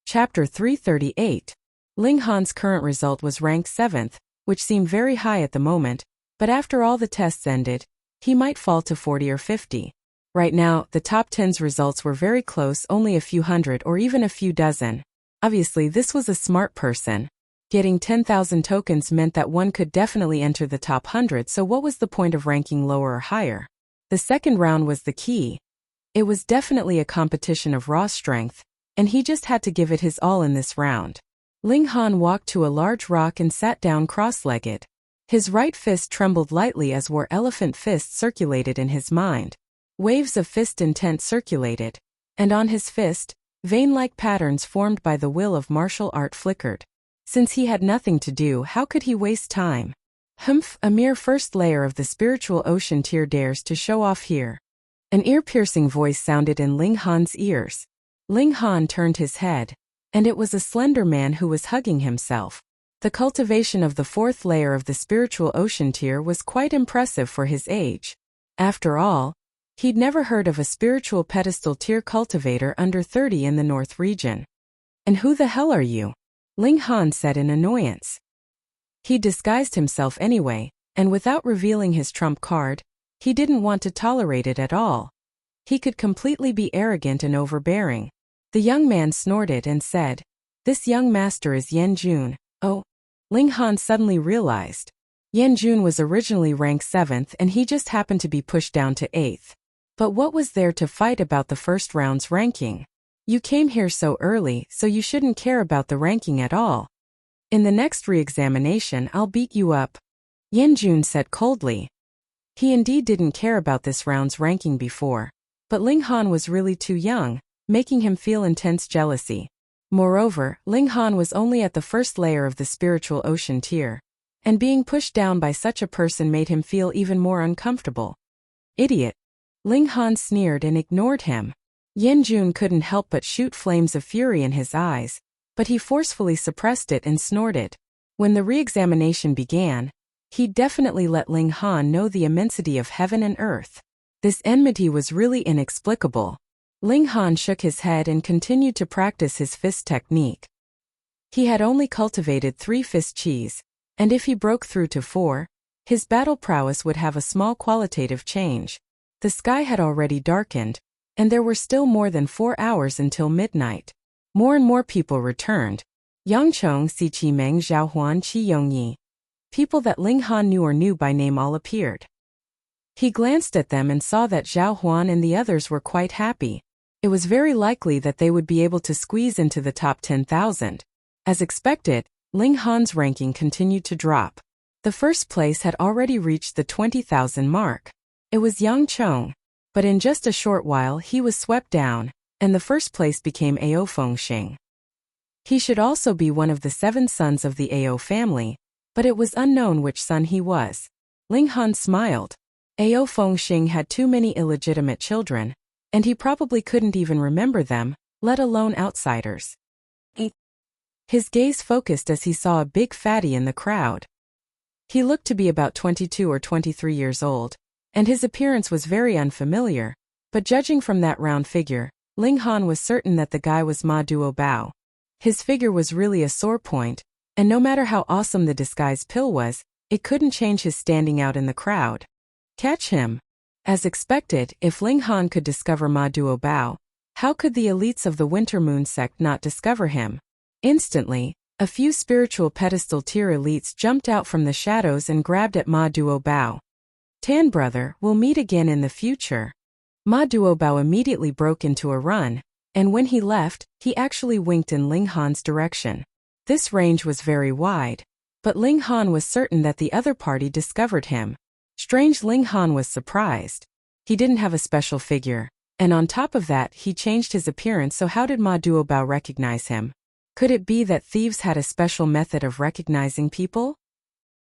Chapter 338. Ling Han's current result was ranked 7th, which seemed very high at the moment, but after all the tests ended, he might fall to 40 or 50. Right now, the top 10's results were very close, only a few hundred or even a few dozen. Obviously, this was a smart person. Getting 10,000 tokens meant that one could definitely enter the top 100, so what was the point of ranking lower or higher? The second round was the key. It was definitely a competition of raw strength, and he just had to give it his all in this round. Ling Han walked to a large rock and sat down cross-legged. His right fist trembled lightly as war elephant fists circulated in his mind. Waves of fist intent circulated. and on his fist, vein-like patterns formed by the will of martial art flickered. Since he had nothing to do, how could he waste time? Humph, a mere first layer of the spiritual ocean tier dares to show off here. An ear-piercing voice sounded in Ling Han's ears. Ling Han turned his head, and it was a slender man who was hugging himself. The cultivation of the fourth layer of the spiritual ocean tier was quite impressive for his age. After all, he'd never heard of a spiritual pedestal tier cultivator under 30 in the North region. And who the hell are you? Ling Han said in annoyance. He disguised himself anyway, and without revealing his trump card, he didn't want to tolerate it at all. He could completely be arrogant and overbearing. The young man snorted and said, "This young master is Yan Jun." Oh, Ling Han suddenly realized. Yan Jun was originally ranked 7th and he just happened to be pushed down to 8th. But what was there to fight about the first round's ranking? You came here so early, so you shouldn't care about the ranking at all. In the next re-examination, I'll beat you up, Yan Jun said coldly. He indeed didn't care about this round's ranking before, but Ling Han was really too young, making him feel intense jealousy. Moreover, Ling Han was only at the first layer of the spiritual ocean tier, and being pushed down by such a person made him feel even more uncomfortable. Idiot! Ling Han sneered and ignored him. Yan Jun couldn't help but shoot flames of fury in his eyes, but he forcefully suppressed it and snorted. When the re-examination began, he'd definitely let Ling Han know the immensity of heaven and earth. This enmity was really inexplicable. Ling Han shook his head and continued to practice his fist technique. He had only cultivated 3 fist chis, and if he broke through to 4, his battle prowess would have a small qualitative change. The sky had already darkened, and there were still more than 4 hours until midnight. More and more people returned. Yangchong, Si Chi Meng, Zhao Huan, Qi Yongyi. People that Ling Han knew or knew by name all appeared. He glanced at them and saw that Zhao Huan and the others were quite happy. It was very likely that they would be able to squeeze into the top 10,000. As expected, Ling Han's ranking continued to drop. The first place had already reached the 20,000 mark. It was Yang Chong, but in just a short while he was swept down, and the first place became Ao Fengxing. He should also be one of the 7 sons of the Ao family, but it was unknown which son he was. Ling Han smiled. Ao Fengxing had too many illegitimate children, and he probably couldn't even remember them, let alone outsiders. His gaze focused as he saw a big fatty in the crowd. He looked to be about 22 or 23 years old, and his appearance was very unfamiliar, but judging from that round figure, Ling Han was certain that the guy was Ma Duo Bao. His figure was really a sore point, and no matter how awesome the disguise pill was, it couldn't change his standing out in the crowd. Catch him. As expected, if Ling Han could discover Ma Duo Bao, how could the elites of the Winter Moon sect not discover him? Instantly, a few spiritual pedestal tier elites jumped out from the shadows and grabbed at Ma Duo Bao. Tan brother, we'll meet again in the future. Ma Duo Bao immediately broke into a run, and when he left, he actually winked in Ling Han's direction. This range was very wide, but Ling Han was certain that the other party discovered him. Strange, Ling Han was surprised. He didn't have a special figure, and on top of that he changed his appearance, so how did Ma Duo Bao recognize him? Could it be that thieves had a special method of recognizing people?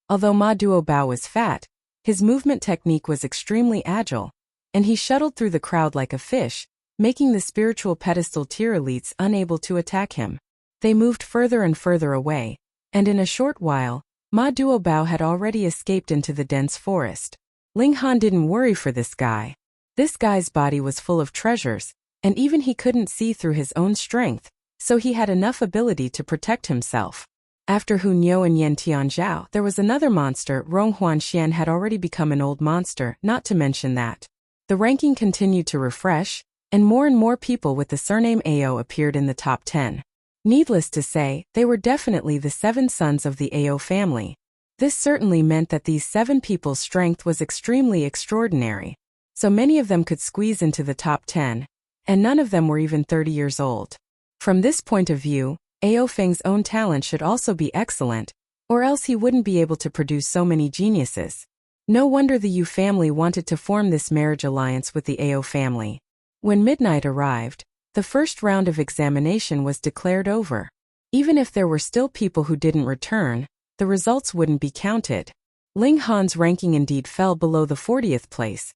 Although Ma Duo Bao was fat, his movement technique was extremely agile, and he shuttled through the crowd like a fish, making the spiritual pedestal tier elites unable to attack him. They moved further and further away, and in a short while, Ma Duo Bao had already escaped into the dense forest. Ling Han didn't worry for this guy. This guy's body was full of treasures, and even he couldn't see through his own strength, so he had enough ability to protect himself. After Hu Niu and Yan Tianzhao, there was another monster. Rong Huanxian had already become an old monster, not to mention that. The ranking continued to refresh, and more people with the surname Ao appeared in the top 10. Needless to say, they were definitely the 7 sons of the Ao family. This certainly meant that these 7 people's strength was extremely extraordinary. So many of them could squeeze into the top 10, and none of them were even 30 years old. From this point of view, Ao Feng's own talent should also be excellent, or else he wouldn't be able to produce so many geniuses. No wonder the Yu family wanted to form this marriage alliance with the Ao family. When midnight arrived, The first round of examination was declared over. Even if there were still people who didn't return, the results wouldn't be counted. Ling Han's ranking indeed fell below the 40th place,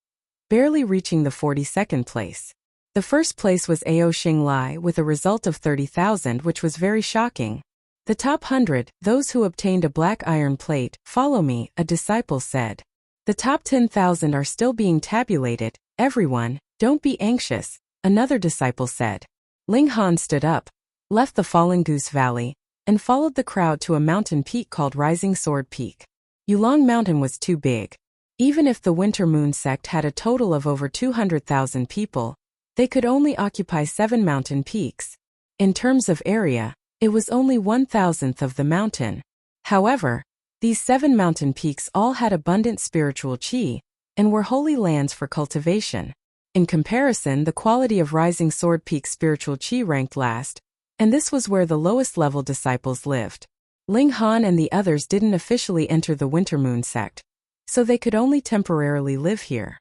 barely reaching the 42nd place. The first place was Ao Xinglai with a result of 30,000, which was very shocking. The top 100, those who obtained a black iron plate, follow me, a disciple said. The top 10,000 are still being tabulated, everyone, don't be anxious, another disciple said. Ling Han stood up, left the Fallen Goose Valley, and followed the crowd to a mountain peak called Rising Sword Peak. Yulong Mountain was too big. Even if the Winter Moon sect had a total of over 200,000 people, they could only occupy 7 mountain peaks. In terms of area, it was only 1,000th of the mountain. However, these 7 mountain peaks all had abundant spiritual qi, and were holy lands for cultivation. In comparison, the quality of Rising Sword Peak's spiritual qi ranked last, and this was where the lowest level disciples lived. Ling Han and the others didn't officially enter the Winter Moon sect, so they could only temporarily live here.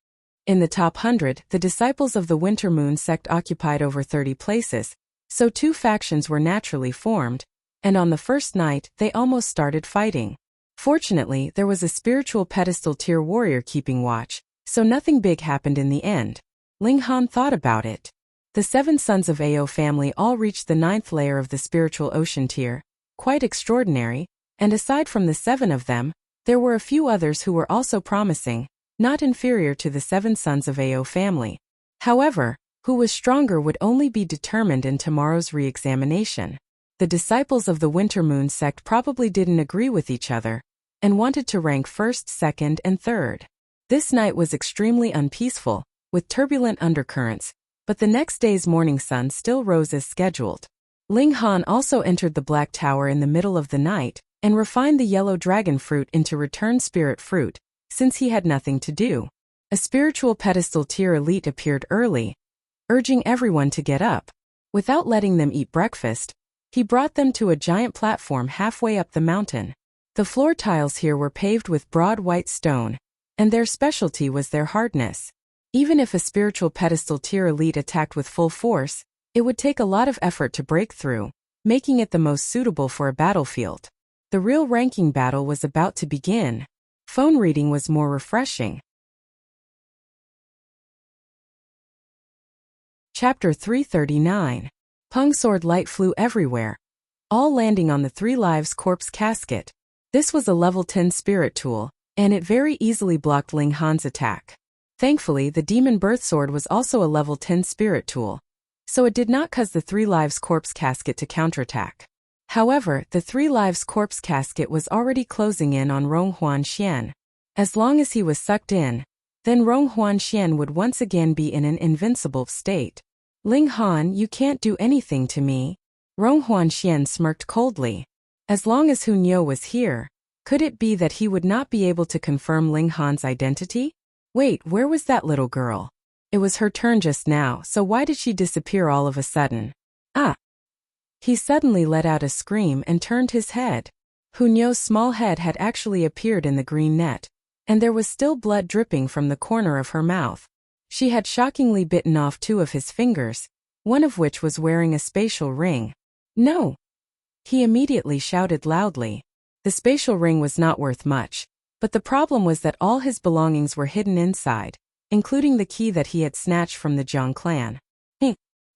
In the top 100, the disciples of the Winter Moon sect occupied over 30 places, so 2 factions were naturally formed, and on the first night, they almost started fighting. Fortunately, there was a spiritual pedestal tier warrior keeping watch, so nothing big happened in the end. Ling Han thought about it. The 7 sons of Ao family all reached the 9th layer of the spiritual ocean tier, quite extraordinary, and aside from the 7 of them, there were a few others who were also promising, not inferior to the 7 sons of Ao family. However, who was stronger would only be determined in tomorrow's re-examination. The disciples of the Winter Moon sect probably didn't agree with each other, and wanted to rank first, second, and third. This night was extremely unpeaceful, with turbulent undercurrents, but the next day's morning sun still rose as scheduled. Ling Han also entered the Black Tower in the middle of the night, and refined the yellow dragon fruit into return spirit fruit, since he had nothing to do. A spiritual pedestal tier elite appeared early, urging everyone to get up. Without letting them eat breakfast, he brought them to a giant platform halfway up the mountain. The floor tiles here were paved with broad white stone, and their specialty was their hardness. Even if a spiritual pedestal tier elite attacked with full force, it would take a lot of effort to break through, making it the most suitable for a battlefield. The real ranking battle was about to begin. Phone reading was more refreshing. Chapter 339. Peng sword light flew everywhere, all landing on the 3 lives corpse casket. This was a level 10 spirit tool, and it very easily blocked Ling Han's attack. Thankfully, the demon birth sword was also a level 10 spirit tool, so it did not cause the 3 lives corpse casket to counterattack. However, the 3 lives corpse casket was already closing in on Rong Huanxian. As long as he was sucked in, then Rong Huanxian would once again be in an invincible state. Ling Han, you can't do anything to me. Rong Huanxian smirked coldly. As long as Hunyo was here, could it be that he would not be able to confirm Ling Han's identity? Wait, where was that little girl? It was her turn just now, so why did she disappear all of a sudden? Ah! He suddenly let out a scream and turned his head. Hunyo's small head had actually appeared in the green net, and there was still blood dripping from the corner of her mouth. She had shockingly bitten off 2 of his fingers, one of which was wearing a spatial ring. No! He immediately shouted loudly. The spatial ring was not worth much, but the problem was that all his belongings were hidden inside, including the key that he had snatched from the Jiang clan.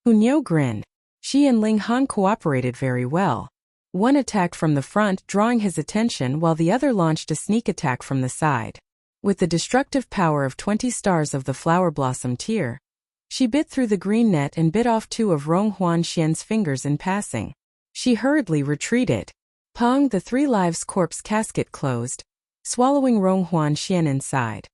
Hunyo grinned. She and Ling Han cooperated very well. One attacked from the front, drawing his attention, while the other launched a sneak attack from the side. With the destructive power of 20 stars of the flower blossom tier, she bit through the green net and bit off 2 of Rong Huanxian's fingers in passing. She hurriedly retreated. Peng, the 3 lives corpse casket closed, swallowing Rong Huanxian inside.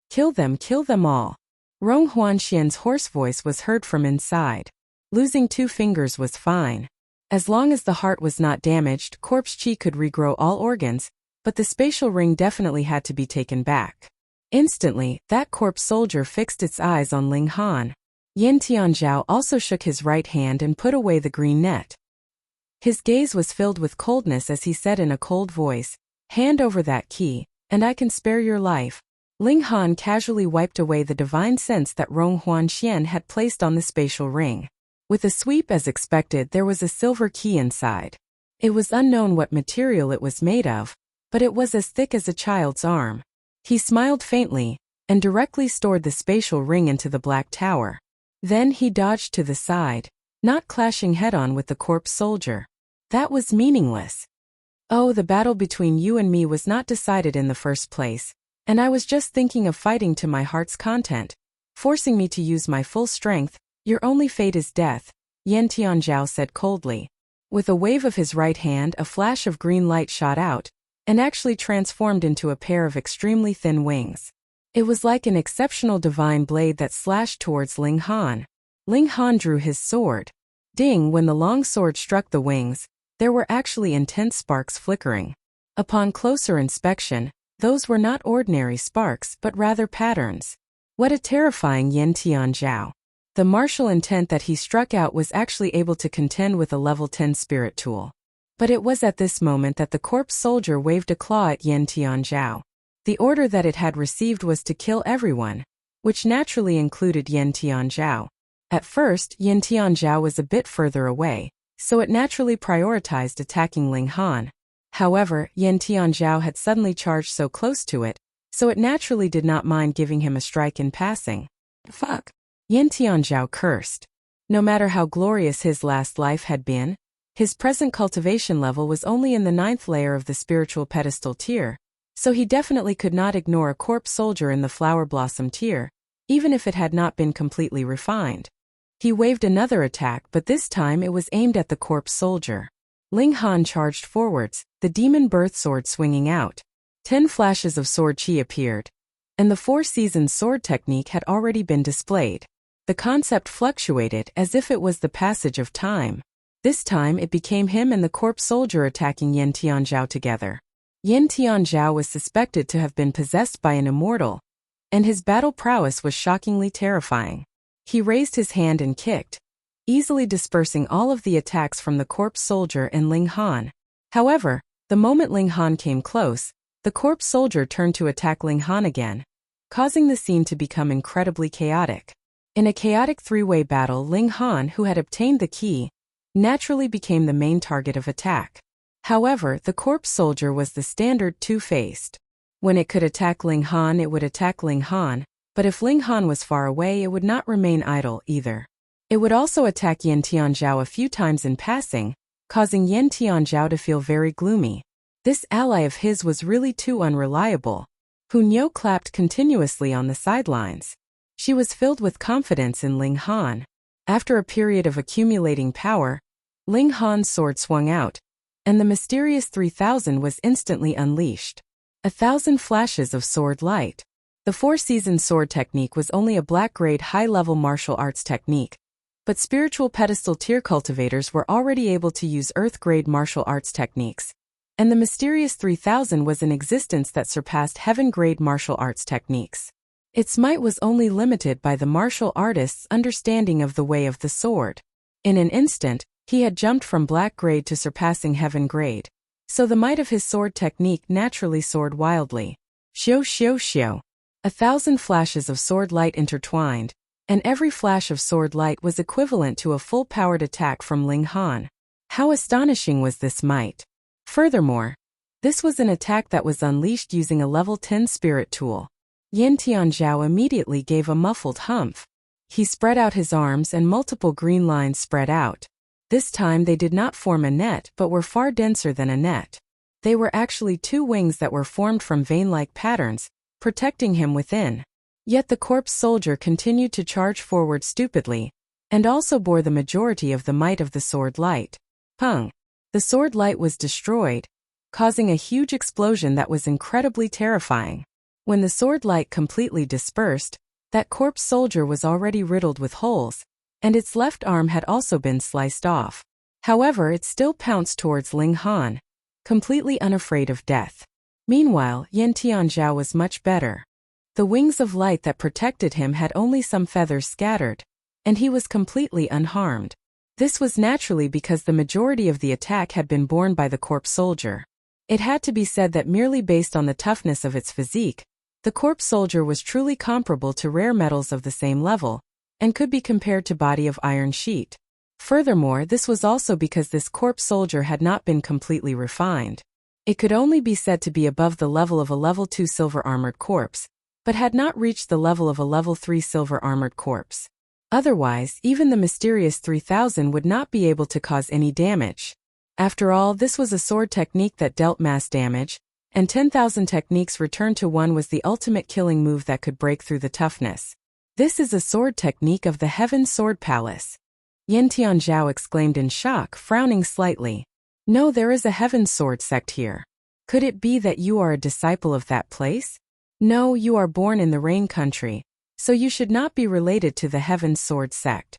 Kill them all. Rong Huanxian's hoarse voice was heard from inside. Losing 2 fingers was fine. As long as the heart was not damaged, corpse chi could regrow all organs, but the spatial ring definitely had to be taken back. Instantly, that corpse soldier fixed its eyes on Ling Han. Yin Tianzhao also shook his right hand and put away the green net. His gaze was filled with coldness as he said in a cold voice, "Hand over that key, and I can spare your life." Ling Han casually wiped away the divine sense that Rong Huanxian had placed on the spatial ring. With a sweep as expected, there was a silver key inside. It was unknown what material it was made of, but it was as thick as a child's arm. He smiled faintly, and directly stored the spatial ring into the black tower. Then he dodged to the side, not clashing head-on with the corpse soldier. That was meaningless. Oh, the battle between you and me was not decided in the first place, and I was just thinking of fighting to my heart's content, forcing me to use my full strength. Your only fate is death, Yan Tianzhao said coldly. With a wave of his right hand, a flash of green light shot out, and actually transformed into a pair of extremely thin wings. It was like an exceptional divine blade that slashed towards Ling Han. Ling Han drew his sword. Ding! When the long sword struck the wings, there were actually intense sparks flickering. Upon closer inspection, those were not ordinary sparks but rather patterns. What a terrifying Yan Tianzhao. The martial intent that he struck out was actually able to contend with a level 10 spirit tool. But it was at this moment that the corpse soldier waved a claw at Yan Tianzhao. The order that it had received was to kill everyone, which naturally included Yan Tianzhao. At first, Yan Tianzhao was a bit further away, so it naturally prioritized attacking Ling Han. However, Yan Tianzhao had suddenly charged so close to it, so it naturally did not mind giving him a strike in passing. Fuck! Yan Tianzhao cursed. No matter how glorious his last life had been, his present cultivation level was only in the 9th layer of the spiritual pedestal tier, so he definitely could not ignore a corpse soldier in the flower blossom tier, even if it had not been completely refined. He waved another attack, but this time it was aimed at the corpse soldier. Ling Han charged forwards, the demon birth sword swinging out. 10 flashes of sword chi appeared, and the 4 seasons sword technique had already been displayed. The concept fluctuated as if it was the passage of time. This time it became him and the corpse soldier attacking Yan Tianzhao together. Yan Tianzhao was suspected to have been possessed by an immortal, and his battle prowess was shockingly terrifying. He raised his hand and kicked, easily dispersing all of the attacks from the corpse soldier and Ling Han. However, the moment Ling Han came close, the corpse soldier turned to attack Ling Han again, causing the scene to become incredibly chaotic. In a chaotic three-way battle, Ling Han, who had obtained the key, naturally became the main target of attack. However, the corpse soldier was the standard two-faced. When it could attack Ling Han, it would attack Ling Han, but if Ling Han was far away, it would not remain idle either. It would also attack Yan Tianzhao a few times in passing, causing Yan Tianzhao to feel very gloomy. This ally of his was really too unreliable. Hunyo clapped continuously on the sidelines. She was filled with confidence in Ling Han. After a period of accumulating power, Ling Han's sword swung out, and the mysterious 3000 was instantly unleashed. 1,000 flashes of sword light. The 4-season sword technique was only a black-grade high-level martial arts technique, but spiritual pedestal tier cultivators were already able to use earth-grade martial arts techniques, and the mysterious 3000 was an existence that surpassed heaven-grade martial arts techniques. Its might was only limited by the martial artist's understanding of the way of the sword. In an instant, he had jumped from black grade to surpassing heaven grade, so the might of his sword technique naturally soared wildly. Xiu xiu xiu. 1,000 flashes of sword light intertwined, and every flash of sword light was equivalent to a full-powered attack from Ling Han. How astonishing was this might! Furthermore, this was an attack that was unleashed using a level 10 spirit tool. Yan Tianzhao immediately gave a muffled humph. He spread out his arms and multiple green lines spread out. This time they did not form a net but were far denser than a net. They were actually 2 wings that were formed from vein-like patterns, protecting him within. Yet the corpse soldier continued to charge forward stupidly, and also bore the majority of the might of the sword light. Pung! The sword light was destroyed, causing a huge explosion that was incredibly terrifying. When the sword light completely dispersed, that corpse soldier was already riddled with holes, and its left arm had also been sliced off. However, it still pounced towards Ling Han, completely unafraid of death. Meanwhile, Yan Tianzhao was much better. The wings of light that protected him had only some feathers scattered, and he was completely unharmed. This was naturally because the majority of the attack had been borne by the corpse soldier. It had to be said that merely based on the toughness of its physique, the corpse soldier was truly comparable to rare metals of the same level, and could be compared to body of iron sheet. Furthermore, this was also because this corpse soldier had not been completely refined. It could only be said to be above the level of a level 2 silver-armored corpse, but had not reached the level of a level 3 silver-armored corpse. Otherwise, even the mysterious 3000 would not be able to cause any damage. After all, this was a sword technique that dealt mass damage, and 10,000 techniques returned to 1 was the ultimate killing move that could break through the toughness. This is a sword technique of the Heaven Sword Palace. Yin Tianzhao exclaimed in shock, frowning slightly. No, there is a Heaven Sword sect here. Could it be that you are a disciple of that place? No, you are born in the Rain Country, so you should not be related to the Heaven Sword sect.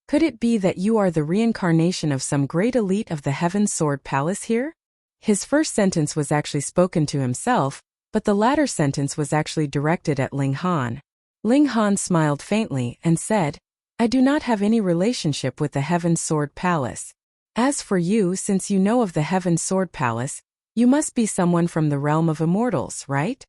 Could it be that you are the reincarnation of some great elite of the Heaven Sword Palace here? His first sentence was actually spoken to himself, but the latter sentence was actually directed at Ling Han. Ling Han smiled faintly and said, I do not have any relationship with the Heaven Sword Palace. As for you, since you know of the Heaven Sword Palace, you must be someone from the realm of immortals, right?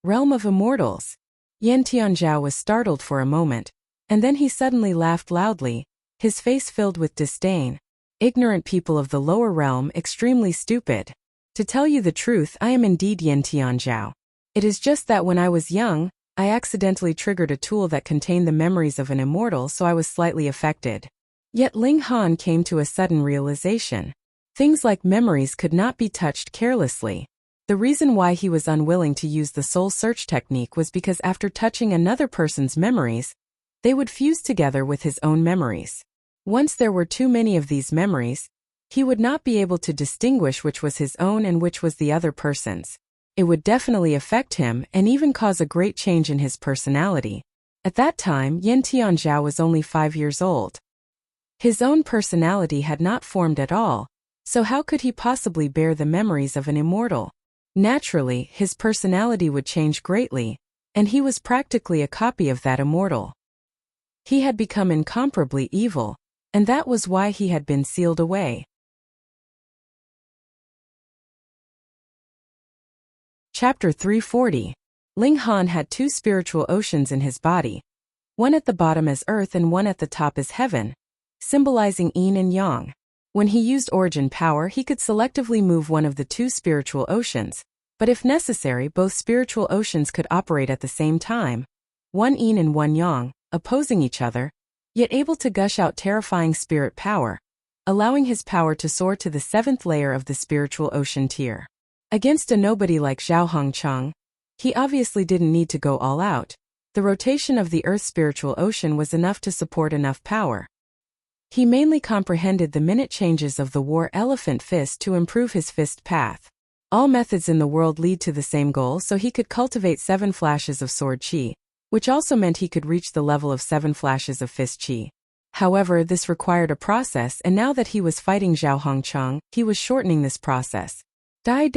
Realm of immortals? Yin Tianzhao was startled for a moment, and then he suddenly laughed loudly, his face filled with disdain. Ignorant people of the lower realm, extremely stupid. To tell you the truth, I am indeed Yin Tianzhao. It is just that when I was young, I accidentally triggered a tool that contained the memories of an immortal, so I was slightly affected. Yet Ling Han came to a sudden realization. Things like memories could not be touched carelessly. The reason why he was unwilling to use the soul search technique was because after touching another person's memories, they would fuse together with his own memories. Once there were too many of these memories, he would not be able to distinguish which was his own and which was the other person's. It would definitely affect him and even cause a great change in his personality. At that time, Yin Tianzhao was only 5 years old. His own personality had not formed at all, so how could he possibly bear the memories of an immortal? Naturally, his personality would change greatly, and he was practically a copy of that immortal. He had become incomparably evil, and that was why he had been sealed away. Chapter 340. Ling Han had 2 spiritual oceans in his body, one at the bottom as earth and one at the top as heaven, symbolizing yin and yang. When he used origin power, he could selectively move one of the 2 spiritual oceans, but if necessary, both spiritual oceans could operate at the same time, one yin and one yang, opposing each other, yet able to gush out terrifying spirit power, allowing his power to soar to the 7th layer of the spiritual ocean tier. Against a nobody like Zhao Hongcheng, he obviously didn't need to go all out. The rotation of the Earth's spiritual ocean was enough to support enough power. He mainly comprehended the minute changes of the War Elephant Fist to improve his fist path. All methods in the world lead to the same goal, so he could cultivate 7 flashes of sword chi, which also meant he could reach the level of 7 flashes of fist chi. However, this required a process, and now that he was fighting Zhao Hongcheng, he was shortening this process. Die.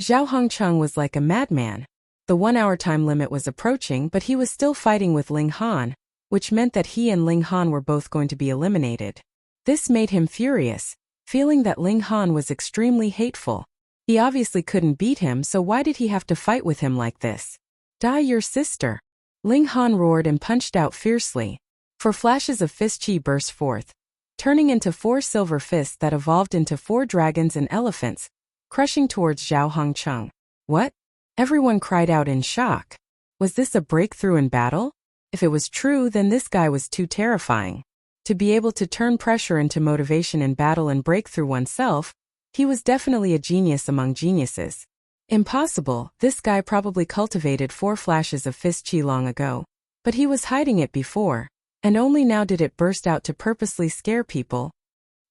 Zhao Hongcheng was like a madman. The 1-hour time limit was approaching, but he was still fighting with Ling Han, which meant that he and Ling Han were both going to be eliminated. This made him furious, feeling that Ling Han was extremely hateful. He obviously couldn't beat him, so why did he have to fight with him like this? Die your sister! Ling Han roared and punched out fiercely. 4 flashes of fist chi burst forth, turning into 4 silver fists that evolved into 4 dragons and elephants, crushing towards Zhao Hongcheng. What? Everyone cried out in shock. Was this a breakthrough in battle? If it was true, then this guy was too terrifying. To be able to turn pressure into motivation in battle and break through oneself, he was definitely a genius among geniuses. Impossible, this guy probably cultivated 4 flashes of fist chi long ago. But he was hiding it before, and only now did it burst out to purposely scare people.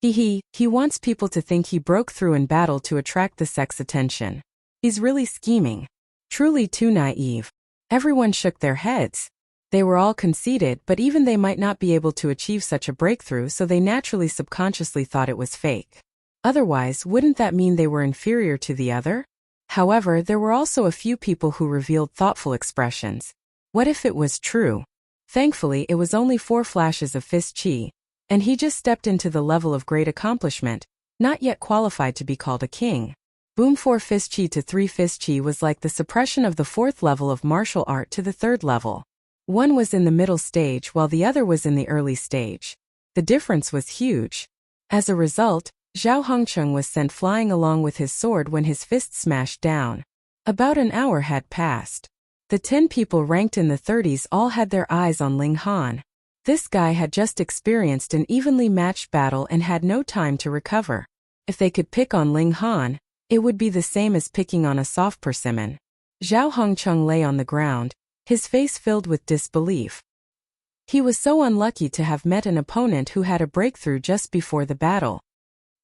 He wants people to think he broke through in battle to attract the sect's attention. He's really scheming. Truly too naive. Everyone shook their heads. They were all conceited, but even they might not be able to achieve such a breakthrough, so they naturally subconsciously thought it was fake. Otherwise, wouldn't that mean they were inferior to the other? However, there were also a few people who revealed thoughtful expressions. What if it was true? Thankfully, it was only 4 flashes of fist chi, and he just stepped into the level of great accomplishment, not yet qualified to be called a king. Boom 4 fist chi to 3 fist chi was like the suppression of the 4th level of martial art to the 3rd level. One was in the middle stage while the other was in the early stage. The difference was huge. As a result, Zhao Hongcheng was sent flying along with his sword when his fist smashed down. About an hour had passed. The 10 people ranked in the 30s all had their eyes on Ling Han. This guy had just experienced an evenly matched battle and had no time to recover. If they could pick on Ling Han, it would be the same as picking on a soft persimmon. Zhao Hongcheng lay on the ground, his face filled with disbelief. He was so unlucky to have met an opponent who had a breakthrough just before the battle.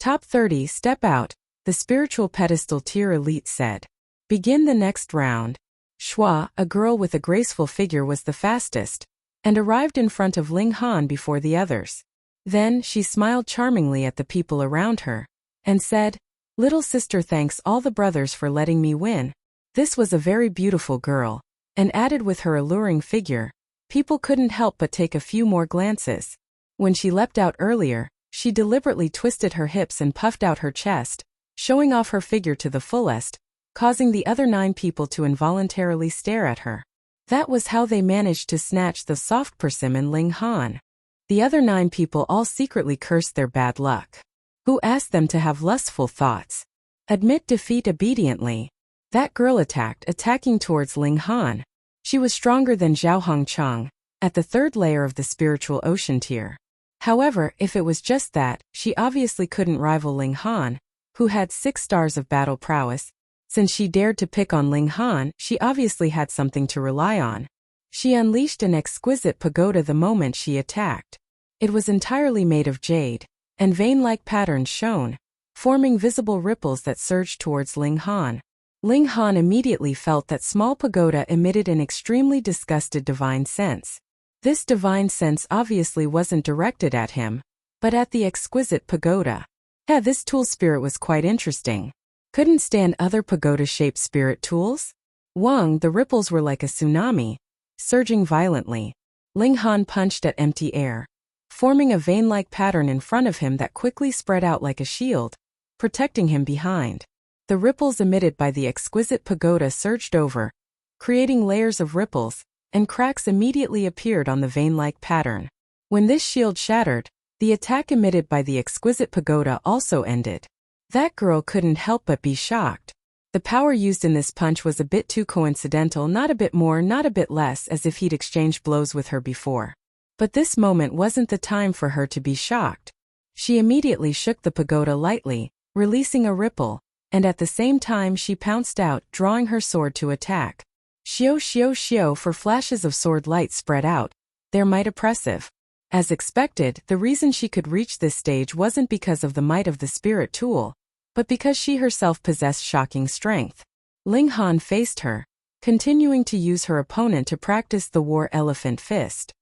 Top 30, step out, the spiritual pedestal tier elite said. Begin the next round. Shua, a girl with a graceful figure, was the fastest, and arrived in front of Ling Han before the others. Then she smiled charmingly at the people around her, and said, "Little sister, thanks all the brothers for letting me win." This was a very beautiful girl, and added with her alluring figure, people couldn't help but take a few more glances. When she leapt out earlier, she deliberately twisted her hips and puffed out her chest, showing off her figure to the fullest, causing the other 9 people to involuntarily stare at her. That was how they managed to snatch the soft persimmon Ling Han. The other 9 people all secretly cursed their bad luck. Who asked them to have lustful thoughts? Admit defeat obediently. That girl attacking towards Ling Han. She was stronger than Zhao Hongcheng, at the 3rd layer of the spiritual ocean tier. However, if it was just that, she obviously couldn't rival Ling Han, who had 6 stars of battle prowess. Since she dared to pick on Ling Han, she obviously had something to rely on. She unleashed an exquisite pagoda the moment she attacked. It was entirely made of jade, and vein-like patterns shone, forming visible ripples that surged towards Ling Han. Ling Han immediately felt that small pagoda emitted an extremely disgusted divine sense. This divine sense obviously wasn't directed at him, but at the exquisite pagoda. This tool spirit was quite interesting. Couldn't stand other pagoda-shaped spirit tools? Wang, the ripples were like a tsunami, surging violently. Ling Han punched at empty air, forming a vein-like pattern in front of him that quickly spread out like a shield, protecting him behind. The ripples emitted by the exquisite pagoda surged over, creating layers of ripples, and cracks immediately appeared on the vein-like pattern. When this shield shattered, the attack emitted by the exquisite pagoda also ended. That girl couldn't help but be shocked. The power used in this punch was a bit too coincidental, not a bit more, not a bit less, as if he'd exchanged blows with her before. But this moment wasn't the time for her to be shocked. She immediately shook the pagoda lightly, releasing a ripple, and at the same time she pounced out, drawing her sword to attack. Xiao xiao xiao, for flashes of sword light spread out, their might oppressive. As expected, the reason she could reach this stage wasn't because of the might of the spirit tool, but because she herself possessed shocking strength. Ling Han faced her, continuing to use her opponent to practice the war elephant fist.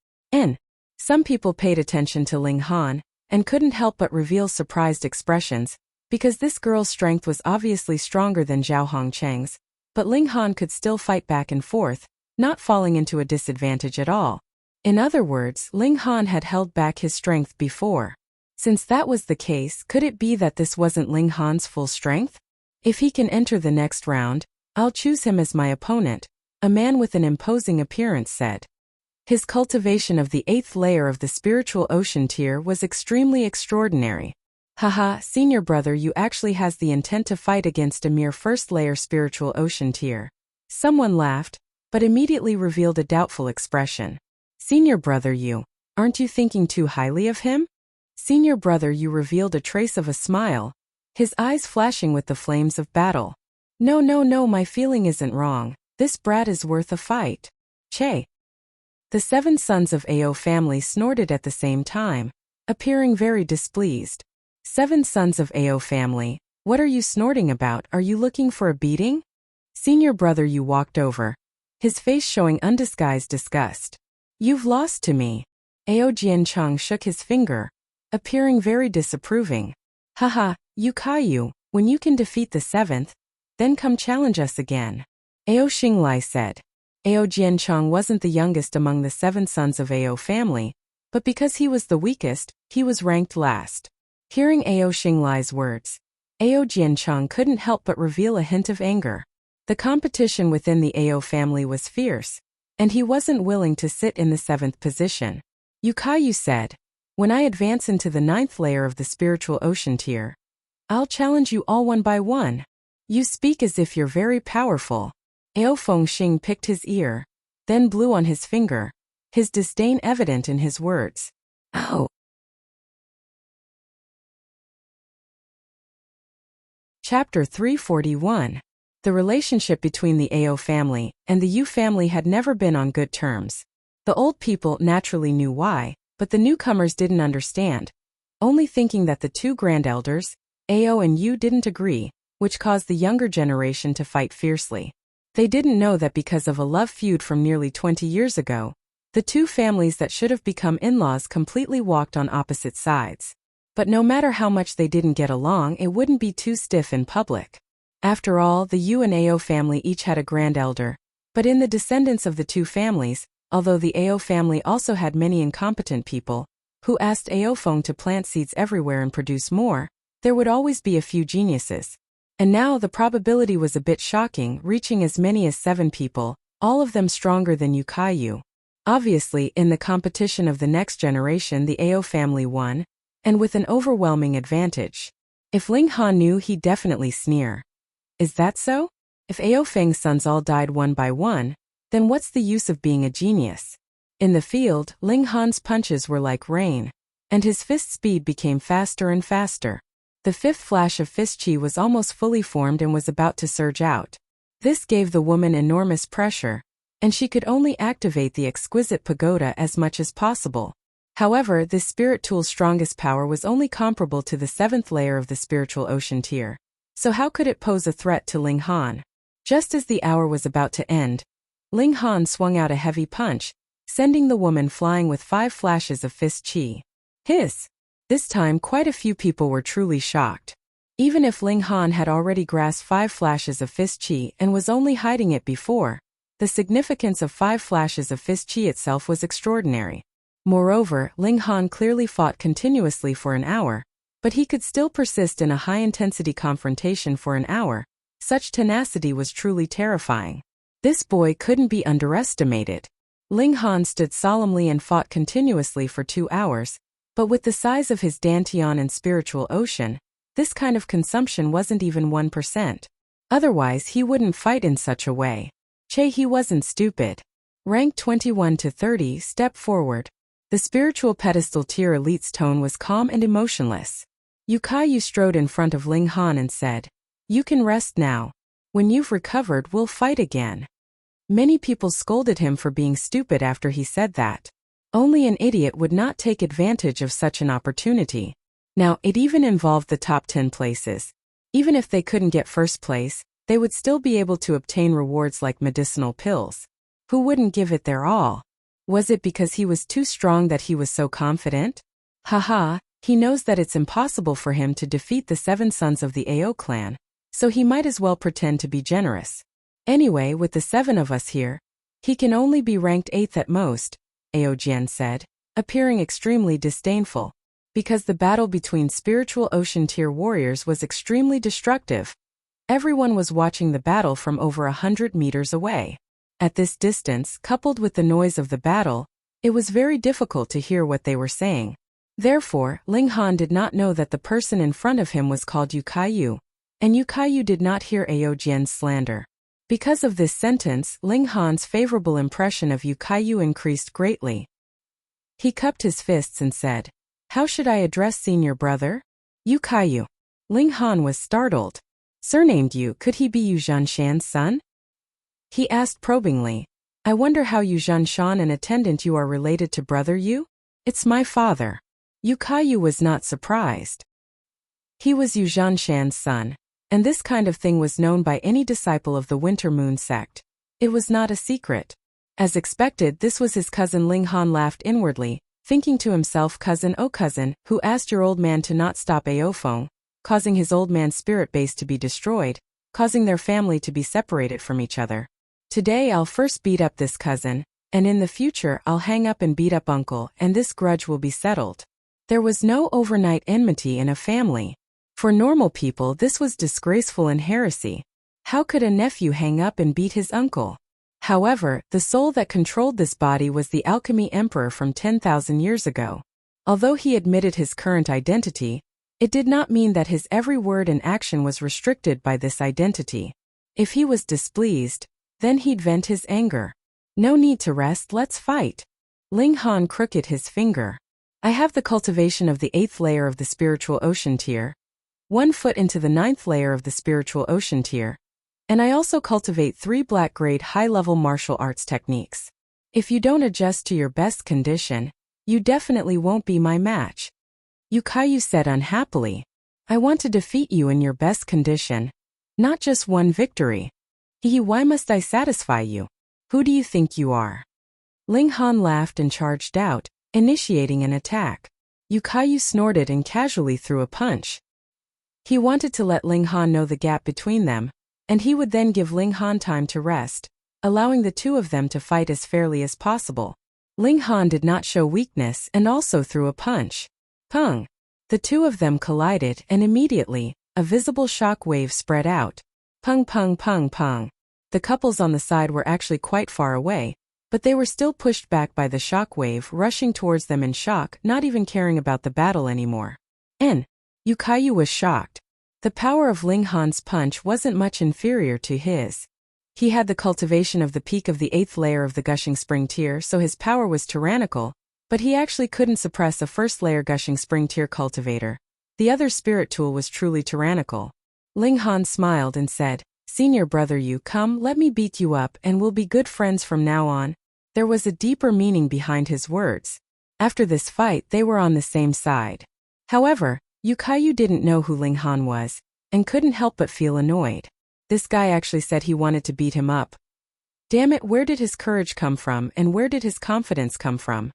Some people paid attention to Ling Han, and couldn't help but reveal surprised expressions, because this girl's strength was obviously stronger than Zhao Hongcheng's, but Ling Han could still fight back and forth, not falling into a disadvantage at all. In other words, Ling Han had held back his strength before. Since that was the case, could it be that this wasn't Ling Han's full strength? If he can enter the next round, I'll choose him as my opponent, a man with an imposing appearance said. His cultivation of the 8th layer of the spiritual ocean tier was extremely extraordinary. Haha, senior brother, you actually has the intent to fight against a mere 1st layer spiritual ocean tier. Someone laughed, but immediately revealed a doubtful expression. Senior brother, aren't you thinking too highly of him? Senior brother, you revealed a trace of a smile, his eyes flashing with the flames of battle. No, my feeling isn't wrong. This brat is worth a fight. Che. The 7 sons of Ao family snorted at the same time, appearing very displeased. 7 sons of Ao family, what are you snorting about? Are you looking for a beating? Senior brother, you walked over, his face showing undisguised disgust. You've lost to me. Ao Jiancheng shook his finger, appearing very disapproving. Haha, you Caillou, when you can defeat the 7th, then come challenge us again. Ao Xinglai said. Ao Jiancheng wasn't the youngest among the 7 sons of Ao family, but because he was the weakest, he was ranked last. Hearing Ao Xinglai's words, Ao Jiancheng couldn't help but reveal a hint of anger. The competition within the Ao family was fierce, and he wasn't willing to sit in the 7th position. Yu Caillou said, When I advance into the 9th layer of the spiritual ocean tier, I'll challenge you all one by one. You speak as if you're very powerful. Ao Fengxing picked his ear, then blew on his finger, his disdain evident in his words. Oh. Chapter 341. The relationship between the Ao family and the Yu family had never been on good terms. The old people naturally knew why, but the newcomers didn't understand, only thinking that the two grandelders, Ao and Yu, didn't agree, which caused the younger generation to fight fiercely. They didn't know that because of a love feud from nearly 20 years ago, the two families that should have become in-laws completely walked on opposite sides. But no matter how much they didn't get along, it wouldn't be too stiff in public. After all, the Yu and Ao family each had a grandelder, but in the descendants of the two families, although the Ao family also had many incompetent people, who asked Ao Feng to plant seeds everywhere and produce more, there would always be a few geniuses. And now the probability was a bit shocking, reaching as many as 7 people, all of them stronger than Yu. Obviously, in the competition of the next generation, the Ao family won, and with an overwhelming advantage. If Ling Han knew, he'd definitely sneer. Is that so? If Ao Feng's sons all died one by one, then what's the use of being a genius? In the field, Ling Han's punches were like rain, and his fist speed became faster and faster. The 5th flash of fist chi was almost fully formed and was about to surge out. This gave the woman enormous pressure, and she could only activate the exquisite pagoda as much as possible. However, this spirit tool's strongest power was only comparable to the 7th layer of the spiritual ocean tier. So how could it pose a threat to Ling Han? Just as the hour was about to end, Ling Han swung out a heavy punch, sending the woman flying with 5 flashes of fist chi. Hiss! This time quite a few people were truly shocked. Even if Ling Han had already grasped 5 flashes of fist chi and was only hiding it before, the significance of 5 flashes of fist chi itself was extraordinary. Moreover, Ling Han clearly fought continuously for an hour, but he could still persist in a high-intensity confrontation for an hour. Such tenacity was truly terrifying. This boy couldn't be underestimated. Ling Han stood solemnly and fought continuously for 2 hours, but with the size of his dantian and spiritual ocean, this kind of consumption wasn't even 1%. Otherwise, he wouldn't fight in such a way. He wasn't stupid. Rank 21 to 30, step forward. The spiritual pedestal tier elite's tone was calm and emotionless. Yu strode in front of Ling Han and said, "You can rest now. When you've recovered, we'll fight again." Many people scolded him for being stupid after he said that. Only an idiot would not take advantage of such an opportunity. Now, it even involved the top 10 places. Even if they couldn't get first place, they would still be able to obtain rewards like medicinal pills. Who wouldn't give it their all? Was it because he was too strong that he was so confident? Haha, he knows that it's impossible for him to defeat the 7 sons of the Ao clan, so he might as well pretend to be generous. Anyway, with the 7 of us here, he can only be ranked 8th at most, Ao Jian said, appearing extremely disdainful, because the battle between spiritual ocean tier warriors was extremely destructive. Everyone was watching the battle from over 100 meters away. At this distance, coupled with the noise of the battle, it was very difficult to hear what they were saying. Therefore, Ling Han did not know that the person in front of him was called Yu, and Yu did not hear Ao Jian's slander. Because of this sentence, Ling Han's favorable impression of Yu increased greatly. He cupped his fists and said, "How should I address senior brother?" Yu. Ling Han was startled. Surnamed Yu, could he be Yu Zhanshan's son? He asked probingly, "I wonder how Yu Zhanshan and attendant Yu are related to brother Yu? It's my father." Yu was not surprised. He was Yu Zhanshan's son, and this kind of thing was known by any disciple of the Winter Moon sect. It was not a secret. As expected, this was his cousin. Ling Han laughed inwardly, thinking to himself, "Cousin, oh cousin, who asked your old man to not stop Ao Feng, causing his old man's spirit base to be destroyed, causing their family to be separated from each other. Today I'll first beat up this cousin, and in the future I'll hang up and beat up uncle, and this grudge will be settled." There was no overnight enmity in a family. For normal people, this was disgraceful and heresy. How could a nephew hang up and beat his uncle? However, the soul that controlled this body was the Alchemy Emperor from 10,000 years ago. Although he admitted his current identity, it did not mean that his every word and action was restricted by this identity. If he was displeased, then he'd vent his anger. No need to rest, let's fight. Ling Han crooked his finger. I have the cultivation of the 8th layer of the spiritual ocean tier, 1 foot into the 9th layer of the spiritual ocean tier, and I also cultivate 3 black-grade high-level martial arts techniques. If you don't adjust to your best condition, you definitely won't be my match. Yu Kaiyu said unhappily. I want to defeat you in your best condition, not just one victory. Why must I satisfy you? Who do you think you are? Ling Han laughed and charged out, initiating an attack. Yu Kaiyu snorted and casually threw a punch. He wanted to let Ling Han know the gap between them, and he would then give Ling Han time to rest, allowing the two of them to fight as fairly as possible. Ling Han did not show weakness and also threw a punch. Pung! The two of them collided and immediately, a visible shock wave spread out. Pung pung pung pung. The couples on the side were actually quite far away, but they were still pushed back by the shock wave rushing towards them in shock, not even caring about the battle anymore. Yu Kaiyu was shocked. The power of Ling Han's punch wasn't much inferior to his. He had the cultivation of the peak of the 8th layer of the gushing spring tier, so his power was tyrannical, but he actually couldn't suppress a 1st layer gushing spring tier cultivator. The other spirit tool was truly tyrannical. Ling Han smiled and said, Senior brother Yu, come, let me beat you up and we'll be good friends from now on. There was a deeper meaning behind his words. After this fight, they were on the same side. However, Yu Kaiyu didn't know who Ling Han was, and couldn't help but feel annoyed. This guy actually said he wanted to beat him up. Damn it, where did his courage come from and where did his confidence come from?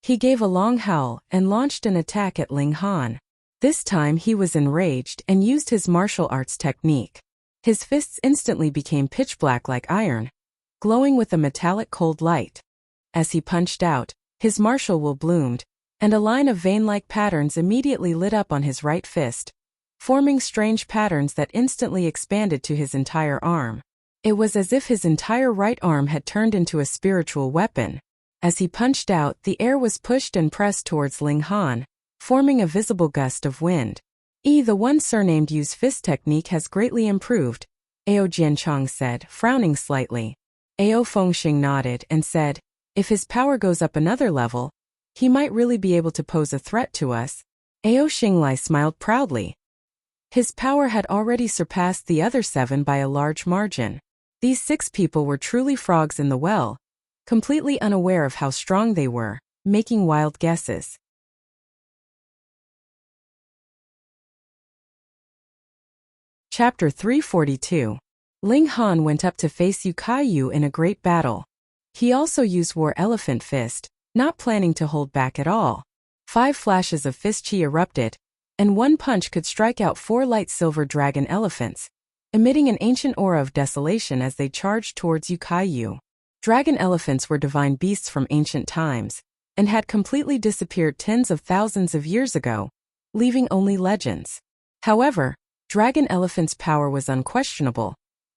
He gave a long howl and launched an attack at Ling Han. This time he was enraged and used his martial arts technique. His fists instantly became pitch black like iron, glowing with a metallic cold light. As he punched out, his martial will bloomed, and a line of vein-like patterns immediately lit up on his right fist, forming strange patterns that instantly expanded to his entire arm. It was as if his entire right arm had turned into a spiritual weapon. As he punched out, the air was pushed and pressed towards Ling Han, forming a visible gust of wind. The one surnamed Yu's fist technique has greatly improved, Ao Jianchong said, frowning slightly. Ao Fengxing nodded and said, if his power goes up another level, he might really be able to pose a threat to us. Ao Xinglai smiled proudly. His power had already surpassed the other 7 by a large margin. These 6 people were truly frogs in the well, completely unaware of how strong they were, making wild guesses. Chapter 342. Ling Han went up to face Yu Kaiyu in a great battle. He also used War Elephant Fist, not planning to hold back at all. 5 flashes of fist chi erupted, and one punch could strike out 4 light silver dragon elephants, emitting an ancient aura of desolation as they charged towards Yu Kaiyu. Dragon elephants were divine beasts from ancient times, and had completely disappeared tens of thousands of years ago, leaving only legends. However, dragon elephants' power was unquestionable,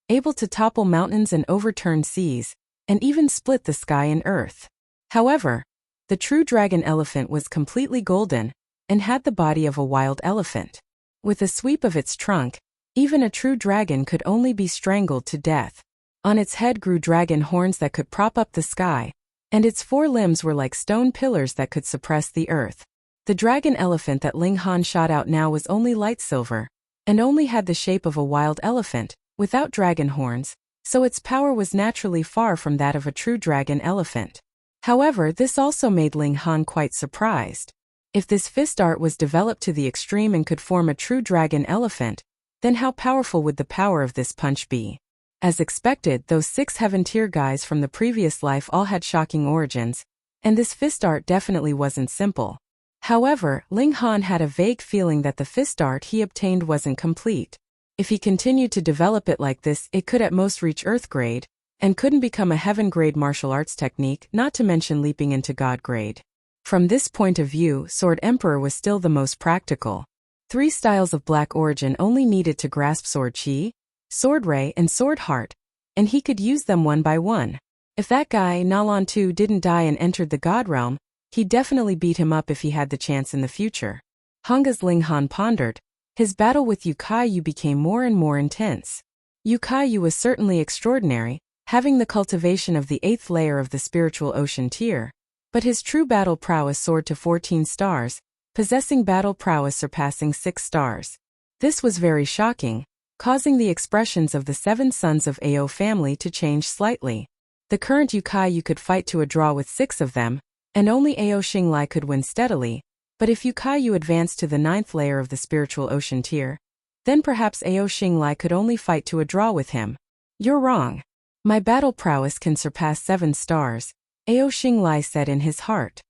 able to topple mountains and overturn seas, and even split the sky and earth. However, the true dragon elephant was completely golden, and had the body of a wild elephant. With a sweep of its trunk, even a true dragon could only be strangled to death. On its head grew dragon horns that could prop up the sky, and its 4 limbs were like stone pillars that could suppress the earth. The dragon elephant that Ling Han shot out now was only light silver, and only had the shape of a wild elephant, without dragon horns, so its power was naturally far from that of a true dragon elephant. However, this also made Ling Han quite surprised. If this fist art was developed to the extreme and could form a true dragon elephant, then how powerful would the power of this punch be? As expected, those 6 heaven-tier guys from the previous life all had shocking origins, and this fist art definitely wasn't simple. However, Ling Han had a vague feeling that the fist art he obtained wasn't complete. If he continued to develop it like this, it could at most reach Earth grade, and couldn't become a heaven grade martial arts technique, not to mention leaping into God grade. From this point of view, Sword Emperor was still the most practical. 3 styles of black origin only needed to grasp Sword Chi, Sword Ray, and Sword Heart, and he could use them one by one. If that guy, Nalan Tu, didn't die and entered the God realm, He'd definitely beat him up if he had the chance in the future. As Ling Han pondered, his battle with Yu Kaiyu became more and more intense. Yu Kaiyu was certainly extraordinary, having the cultivation of the 8th layer of the spiritual ocean tier. But his true battle prowess soared to 14 stars, possessing battle prowess surpassing 6 stars. This was very shocking, causing the expressions of the 7 sons of Ao family to change slightly. The current Yu Kaiyu could fight to a draw with 6 of them, and only Ao Xinglai could win steadily. But if Yu Kaiyu advanced to the 9th layer of the spiritual ocean tier, then perhaps Ao Xinglai could only fight to a draw with him. You're wrong. My battle prowess can surpass 7 stars, Ao Xinglai said in his heart.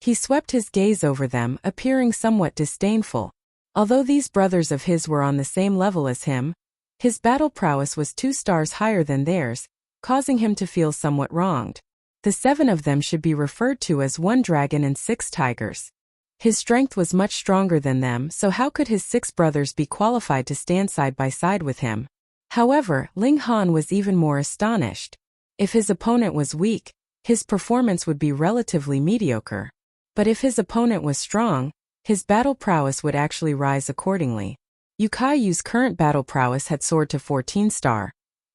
He swept his gaze over them, appearing somewhat disdainful. Although these brothers of his were on the same level as him, his battle prowess was 2 stars higher than theirs, causing him to feel somewhat wronged. The 7 of them should be referred to as 1 dragon and 6 tigers. His strength was much stronger than them, so how could his 6 brothers be qualified to stand side by side with him? However, Ling Han was even more astonished. If his opponent was weak, his performance would be relatively mediocre. But if his opponent was strong, his battle prowess would actually rise accordingly. Yu Kaiyu's current battle prowess had soared to 14 star.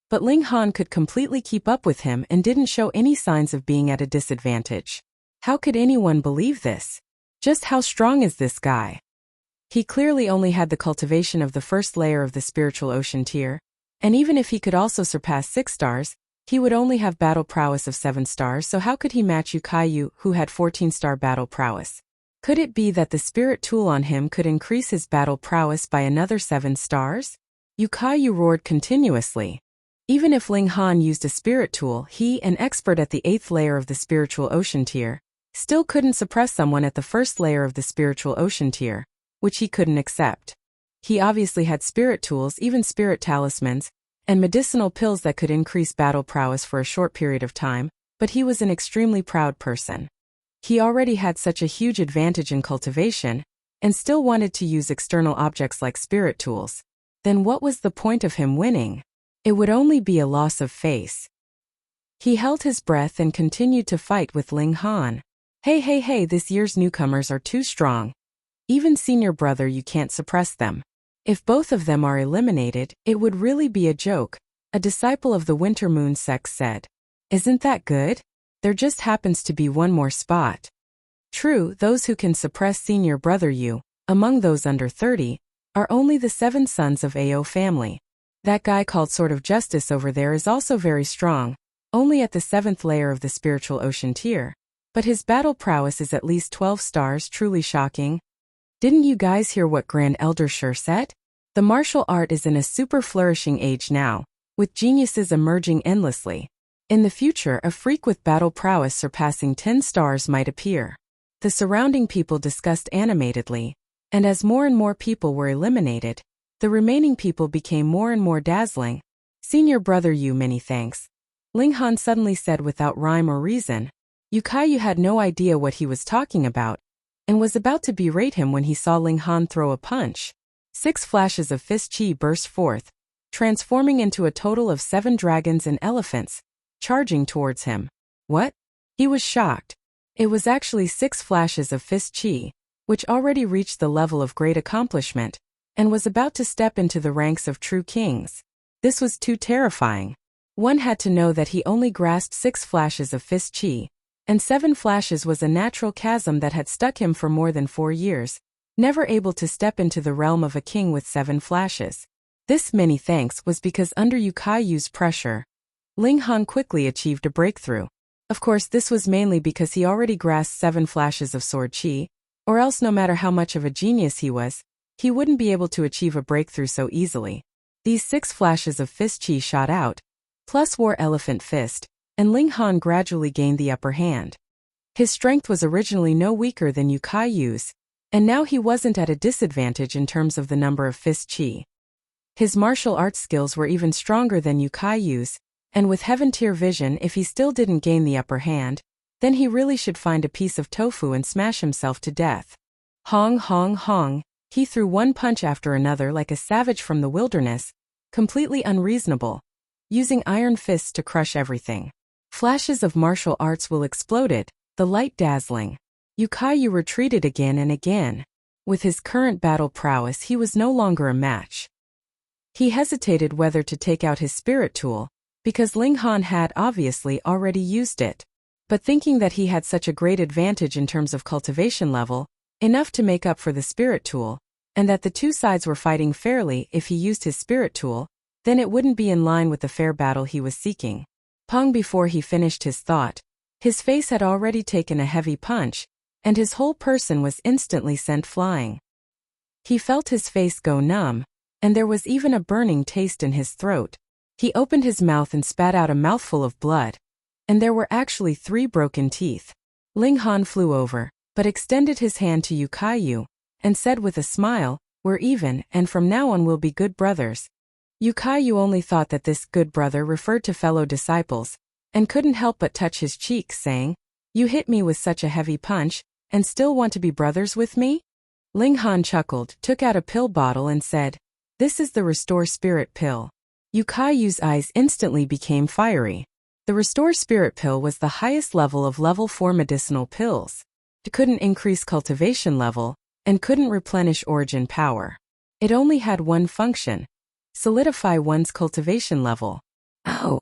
But Ling Han could completely keep up with him and didn't show any signs of being at a disadvantage. How could anyone believe this? Just how strong is this guy? He clearly only had the cultivation of the 1st layer of the spiritual ocean tier, and even if he could also surpass 6 stars, he would only have battle prowess of 7 stars, so how could he match Yu Kaiyu, who had 14-star battle prowess? Could it be that the spirit tool on him could increase his battle prowess by another 7 stars? Yu Kaiyu roared continuously. Even if Ling Han used a spirit tool, he, an expert at the 8th layer of the spiritual ocean tier, still couldn't suppress someone at the 1st layer of the spiritual ocean tier, which he couldn't accept. He obviously had spirit tools, even spirit talismans, and medicinal pills that could increase battle prowess for a short period of time, but he was an extremely proud person. He already had such a huge advantage in cultivation, and still wanted to use external objects like spirit tools. Then what was the point of him winning? It would only be a loss of face. He held his breath and continued to fight with Ling Han. Hey, this year's newcomers are too strong. Even senior brother, you can't suppress them. If both of them are eliminated, it would really be a joke, a disciple of the Winter Moon sect said. Isn't that good? There just happens to be one more spot. True, those who can suppress senior brother Yu, among those under 30, are only the 7 sons of Ao family. That guy called Sword of Justice over there is also very strong, only at the 7th layer of the spiritual ocean tier. But his battle prowess is at least 12 stars, truly shocking. Didn't you guys hear what Grand Elder Sure said? The martial art is in a super flourishing age now, with geniuses emerging endlessly. In the future, a freak with battle prowess surpassing 10 stars might appear. The surrounding people discussed animatedly, and as more and more people were eliminated, the remaining people became more and more dazzling. Senior brother Yu, many thanks. Ling Han suddenly said without rhyme or reason. Yu Kaiyu had no idea what he was talking about, and was about to berate him when he saw Ling Han throw a punch. 6 flashes of fist chi burst forth, transforming into a total of 7 dragons and elephants, charging towards him. What? He was shocked. It was actually 6 flashes of fist chi, which already reached the level of great accomplishment, and was about to step into the ranks of true kings. This was too terrifying. One had to know that he only grasped 6 flashes of fist chi, and 7 flashes was a natural chasm that had stuck him for more than 4 years, never able to step into the realm of a king with 7 flashes. This, many thanks, was because under Yu Kaiyu's pressure, Ling Han quickly achieved a breakthrough. Of course, this was mainly because he already grasped 7 flashes of sword chi, or else no matter how much of a genius he was, he wouldn't be able to achieve a breakthrough so easily. These 6 flashes of fist chi shot out, plus War Elephant Fist, and Ling Han gradually gained the upper hand. His strength was originally no weaker than Yu Kaiyu's, and now he wasn't at a disadvantage in terms of the number of fist chi. His martial arts skills were even stronger than Yu Kaiyu's, and with heaven-tier vision, if he still didn't gain the upper hand, then he really should find a piece of tofu and smash himself to death. Hong hong hong, he threw one punch after another like a savage from the wilderness, completely unreasonable, using iron fists to crush everything. Flashes of martial arts will exploded, the light dazzling. Yukayu retreated again and again. With his current battle prowess, he was no longer a match. He hesitated whether to take out his spirit tool, because Ling Han had obviously already used it. But thinking that he had such a great advantage in terms of cultivation level, enough to make up for the spirit tool, and that the two sides were fighting fairly if he used his spirit tool, then it wouldn't be in line with the fair battle he was seeking. Pong, before he finished his thought, his face had already taken a heavy punch, and his whole person was instantly sent flying. He felt his face go numb, and there was even a burning taste in his throat. He opened his mouth and spat out a mouthful of blood, and there were actually 3 broken teeth. Ling Han flew over, but extended his hand to Yukayu, and said with a smile, "We're even, and from now on we'll be good brothers." Yukayu only thought that this good brother referred to fellow disciples, and couldn't help but touch his cheeks, saying, "You hit me with such a heavy punch, and still want to be brothers with me?" Ling Han chuckled, took out a pill bottle and said, "This is the Restore Spirit pill." Yukayu's eyes instantly became fiery. The Restore Spirit pill was the highest level of level 4 medicinal pills. It couldn't increase cultivation level, and couldn't replenish origin power. It only had one function: solidify one's cultivation level. Oh.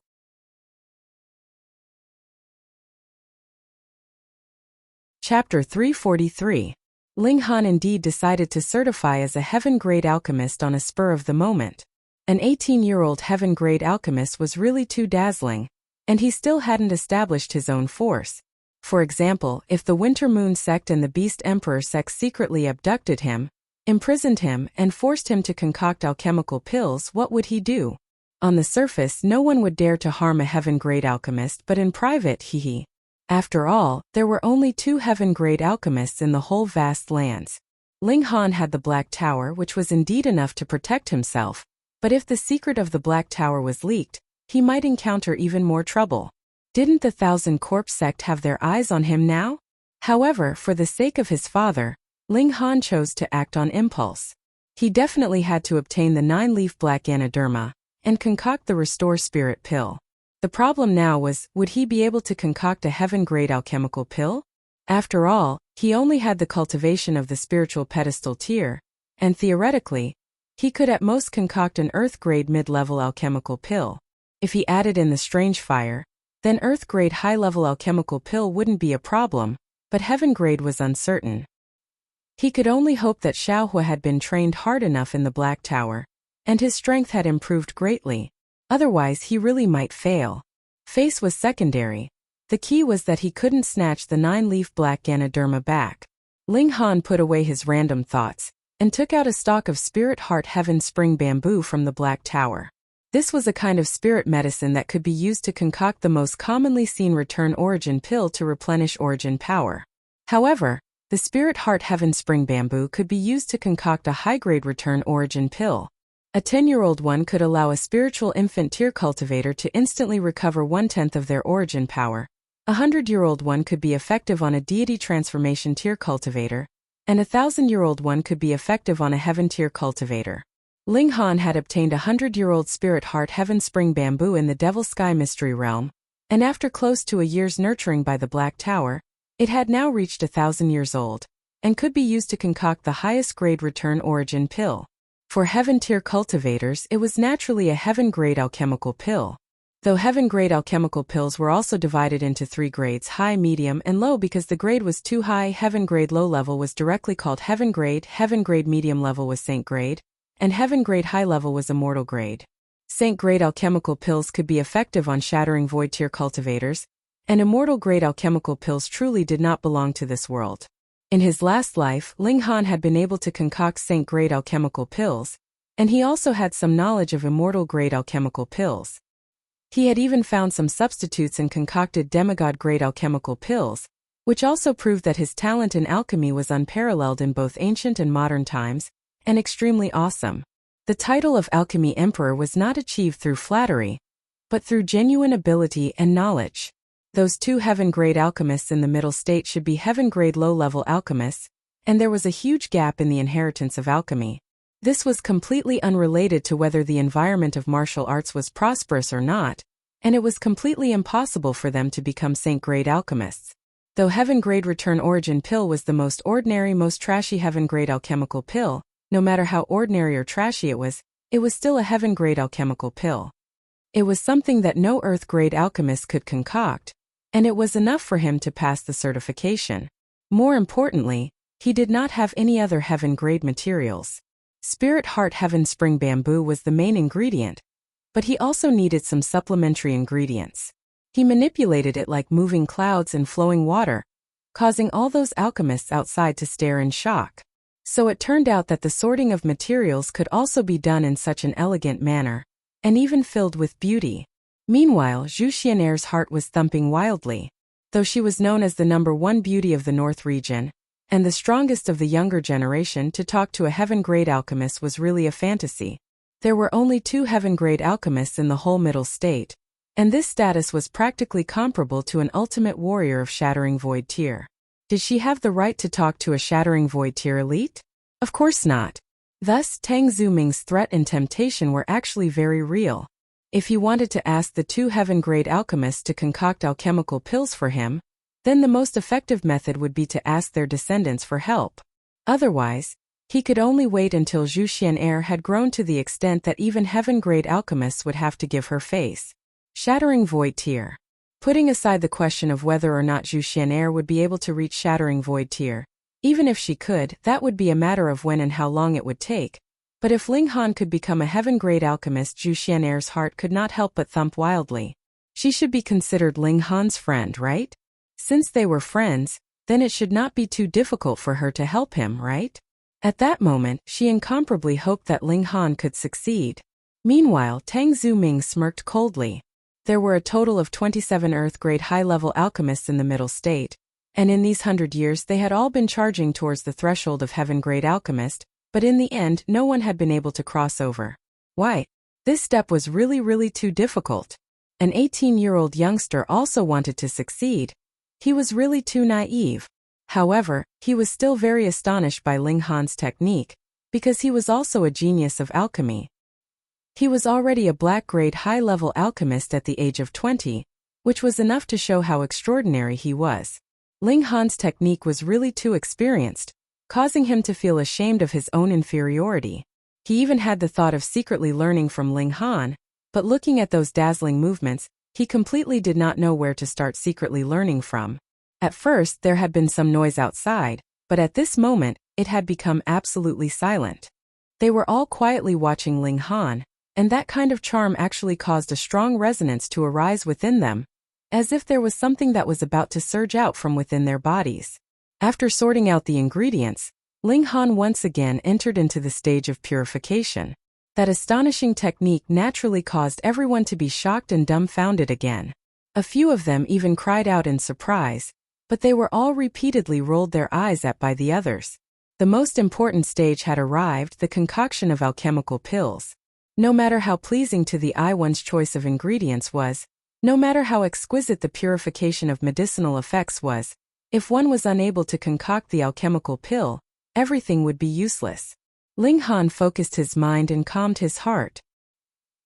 Chapter 343. Ling Han indeed decided to certify as a heaven-grade alchemist on a spur of the moment. An 18-year-old heaven-grade alchemist was really too dazzling, and he still hadn't established his own force. For example, if the Winter Moon sect and the Beast Emperor sect secretly abducted him, imprisoned him, and forced him to concoct alchemical pills, what would he do? On the surface, no one would dare to harm a heaven-grade alchemist, but in private, he. After all, there were only 2 heaven-grade alchemists in the whole vast lands. Ling Han had the Black Tower, which was indeed enough to protect himself, but if the secret of the Black Tower was leaked, he might encounter even more trouble. Didn't the Thousand Corpse sect have their eyes on him now? However, for the sake of his father, Ling Han chose to act on impulse. He definitely had to obtain the 9-leaf black Ganoderma, and concoct the Restore Spirit pill. The problem now was, would he be able to concoct a heaven-grade alchemical pill? After all, he only had the cultivation of the spiritual pedestal tier, and theoretically, he could at most concoct an earth-grade mid-level alchemical pill. If he added in the strange fire, then earth-grade high-level alchemical pill wouldn't be a problem, but heaven-grade was uncertain. He could only hope that Xiaohua had been trained hard enough in the Black Tower, and his strength had improved greatly. Otherwise he really might fail. Face was secondary. The key was that he couldn't snatch the 9-leaf black Ganoderma back. Ling Han put away his random thoughts, and took out a stalk of Spirit Heart Heaven Spring Bamboo from the Black Tower. This was a kind of spirit medicine that could be used to concoct the most commonly seen return origin pill to replenish origin power. However, the Spirit Heart Heaven Spring Bamboo could be used to concoct a high-grade return origin pill. A 10-year-old one could allow a spiritual infant tier cultivator to instantly recover 1/10 of their origin power. A 100-year-old one could be effective on a deity transformation tier cultivator, and a 1,000-year-old one could be effective on a heaven tier cultivator. Ling Han had obtained a 100-year-old Spirit Heart Heaven Spring Bamboo in the Devil Sky Mystery Realm, and after close to a year's nurturing by the Black Tower, it had now reached 1,000 years old, and could be used to concoct the highest grade return origin pill. For heaven tier cultivators, it was naturally a heaven-grade alchemical pill. Though heaven-grade alchemical pills were also divided into 3 grades: high, medium, and low. Because the grade was too high, heaven-grade low level was directly called heaven-grade medium level was saint-grade, and heaven-grade high level was immortal grade. Saint-grade alchemical pills could be effective on shattering void tier cultivators, and immortal-grade alchemical pills truly did not belong to this world. In his last life, Ling Han had been able to concoct saint-grade alchemical pills, and he also had some knowledge of immortal-grade alchemical pills. He had even found some substitutes and concocted demigod-grade alchemical pills, which also proved that his talent in alchemy was unparalleled in both ancient and modern times, and extremely awesome. The title of Alchemy Emperor was not achieved through flattery, but through genuine ability and knowledge. Those 2 heaven-grade alchemists in the middle state should be heaven-grade low-level alchemists, and there was a huge gap in the inheritance of alchemy. This was completely unrelated to whether the environment of martial arts was prosperous or not, and it was completely impossible for them to become saint-grade alchemists. Though heaven-grade return origin pill was the most ordinary, most trashy heaven-grade alchemical pill, no matter how ordinary or trashy it was still a heaven-grade alchemical pill. It was something that no earth-grade alchemist could concoct, and it was enough for him to pass the certification. More importantly, he did not have any other heaven-grade materials. Spirit Heart Heaven Spring Bamboo was the main ingredient, but he also needed some supplementary ingredients. He manipulated it like moving clouds and flowing water, causing all those alchemists outside to stare in shock. So it turned out that the sorting of materials could also be done in such an elegant manner, and even filled with beauty. Meanwhile, Zhu Xian'er's heart was thumping wildly. Though she was known as the #1 beauty of the North region, and the strongest of the younger generation, to talk to a heaven-grade alchemist was really a fantasy. There were only 2 heaven-grade alchemists in the whole Middle State, and this status was practically comparable to an ultimate warrior of Shattering Void tier. Did she have the right to talk to a Shattering Void tier elite? Of course not. Thus, Tang Zuming's threat and temptation were actually very real. If he wanted to ask the 2 heaven-grade alchemists to concoct alchemical pills for him, then the most effective method would be to ask their descendants for help. Otherwise, he could only wait until Zhu Xian'er had grown to the extent that even heaven-grade alchemists would have to give her face. Shattering Void tier. Putting aside the question of whether or not Zhu Xian'er would be able to reach Shattering Void tier, even if she could, that would be a matter of when and how long it would take. But if Ling Han could become a heaven-grade alchemist, Zhu Xian'er's heart could not help but thump wildly. She should be considered Ling Han's friend, right? Since they were friends, then it should not be too difficult for her to help him, right? At that moment, she incomparably hoped that Ling Han could succeed. Meanwhile, Tang Zuming smirked coldly. There were a total of 27 Earth-grade high-level alchemists in the Middle State, and in these 100 years they had all been charging towards the threshold of heaven-grade alchemist, but in the end no one had been able to cross over. Why? This step was really too difficult. An 18-year-old youngster also wanted to succeed. He was really too naive. However, he was still very astonished by Ling Han's technique, because he was also a genius of alchemy. He was already a black-grade high-level alchemist at the age of 20, which was enough to show how extraordinary he was. Ling Han's technique was really too experienced, causing him to feel ashamed of his own inferiority. He even had the thought of secretly learning from Ling Han, but looking at those dazzling movements, he completely did not know where to start secretly learning from. At first, there had been some noise outside, but at this moment, it had become absolutely silent. They were all quietly watching Ling Han, and that kind of charm actually caused a strong resonance to arise within them, as if there was something that was about to surge out from within their bodies. After sorting out the ingredients, Ling Han once again entered into the stage of purification. That astonishing technique naturally caused everyone to be shocked and dumbfounded again. A few of them even cried out in surprise, but they were all repeatedly rolled their eyes at by the others. The most important stage had arrived, the concoction of alchemical pills. No matter how pleasing to the eye one's choice of ingredients was, no matter how exquisite the purification of medicinal effects was, if one was unable to concoct the alchemical pill, everything would be useless. Ling Han focused his mind and calmed his heart.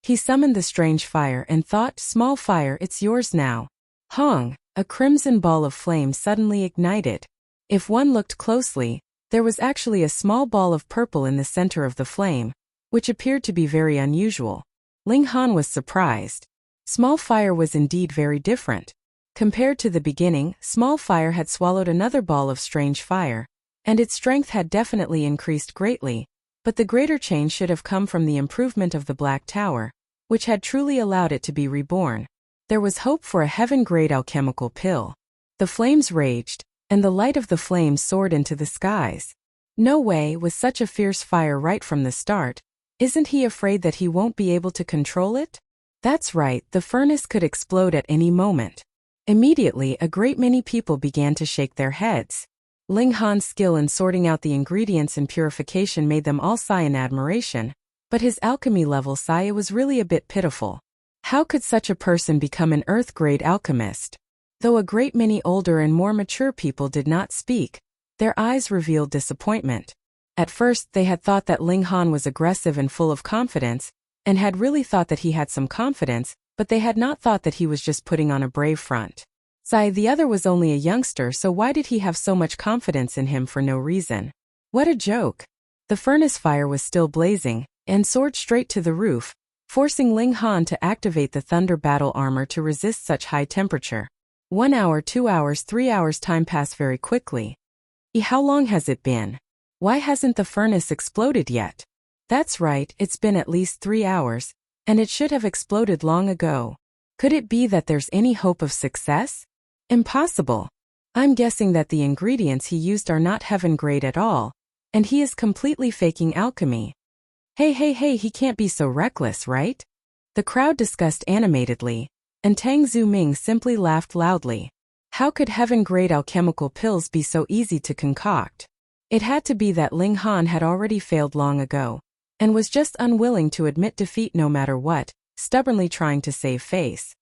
He summoned the strange fire and thought, "Small fire, it's yours now." Hong, a crimson ball of flame suddenly ignited. If one looked closely, there was actually a small ball of purple in the center of the flame, which appeared to be very unusual. Ling Han was surprised. Small fire was indeed very different. Compared to the beginning, small fire had swallowed another ball of strange fire, and its strength had definitely increased greatly, but the greater change should have come from the improvement of the Black Tower, which had truly allowed it to be reborn. There was hope for a heaven-grade alchemical pill. The flames raged, and the light of the flames soared into the skies. No way, with such a fierce fire right from the start. Isn't he afraid that he won't be able to control it? That's right, the furnace could explode at any moment. Immediately, a great many people began to shake their heads. Ling Han's skill in sorting out the ingredients and purification made them all sigh in admiration, but his alchemy level sigh was really a bit pitiful. How could such a person become an earth-grade alchemist? Though a great many older and more mature people did not speak, their eyes revealed disappointment. At first, they had thought that Ling Han was aggressive and full of confidence, and had really thought that he had some confidence, but they had not thought that he was just putting on a brave front. Sigh, the other was only a youngster, so why did he have so much confidence in him for no reason? What a joke. The furnace fire was still blazing, and soared straight to the roof, forcing Ling Han to activate the thunder battle armor to resist such high temperature. 1 hour, 2 hours, 3 hours, time passed very quickly. How long has it been? Why hasn't the furnace exploded yet? That's right, it's been at least 3 hours, and it should have exploded long ago. Could it be that there's any hope of success? Impossible. I'm guessing that the ingredients he used are not heaven grade at all, and he is completely faking alchemy. Hey, he can't be so reckless, right? The crowd discussed animatedly, and Tang Zuming simply laughed loudly. How could heaven-grade alchemical pills be so easy to concoct? It had to be that Ling Han had already failed long ago, and was just unwilling to admit defeat no matter what, stubbornly trying to save face.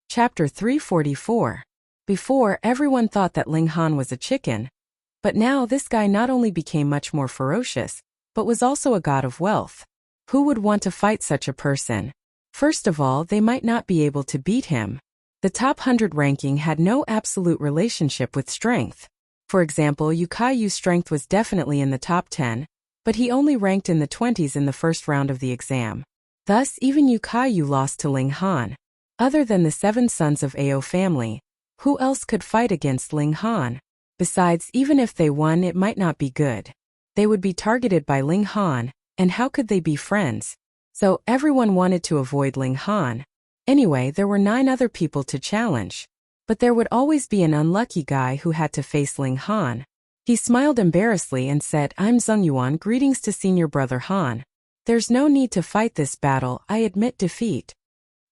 Chapter 344. Before, everyone thought that Ling Han was a chicken, but now this guy not only became much more ferocious, but was also a god of wealth. Who would want to fight such a person? First of all, they might not be able to beat him. The top 100 ranking had no absolute relationship with strength. For example, Yu Kaiyu's strength was definitely in the top 10, but he only ranked in the 20s in the first round of the exam. Thus, even Yu Kaiyu lost to Ling Han. Other than the 7 sons of Ao family, who else could fight against Ling Han? Besides, even if they won, it might not be good. They would be targeted by Ling Han, and how could they be friends? So, everyone wanted to avoid Ling Han. Anyway, there were 9 other people to challenge. But there would always be an unlucky guy who had to face Ling Han. He smiled embarrassedly and said, "I'm Zheng Yuan, greetings to senior brother Han. There's no need to fight this battle, I admit defeat."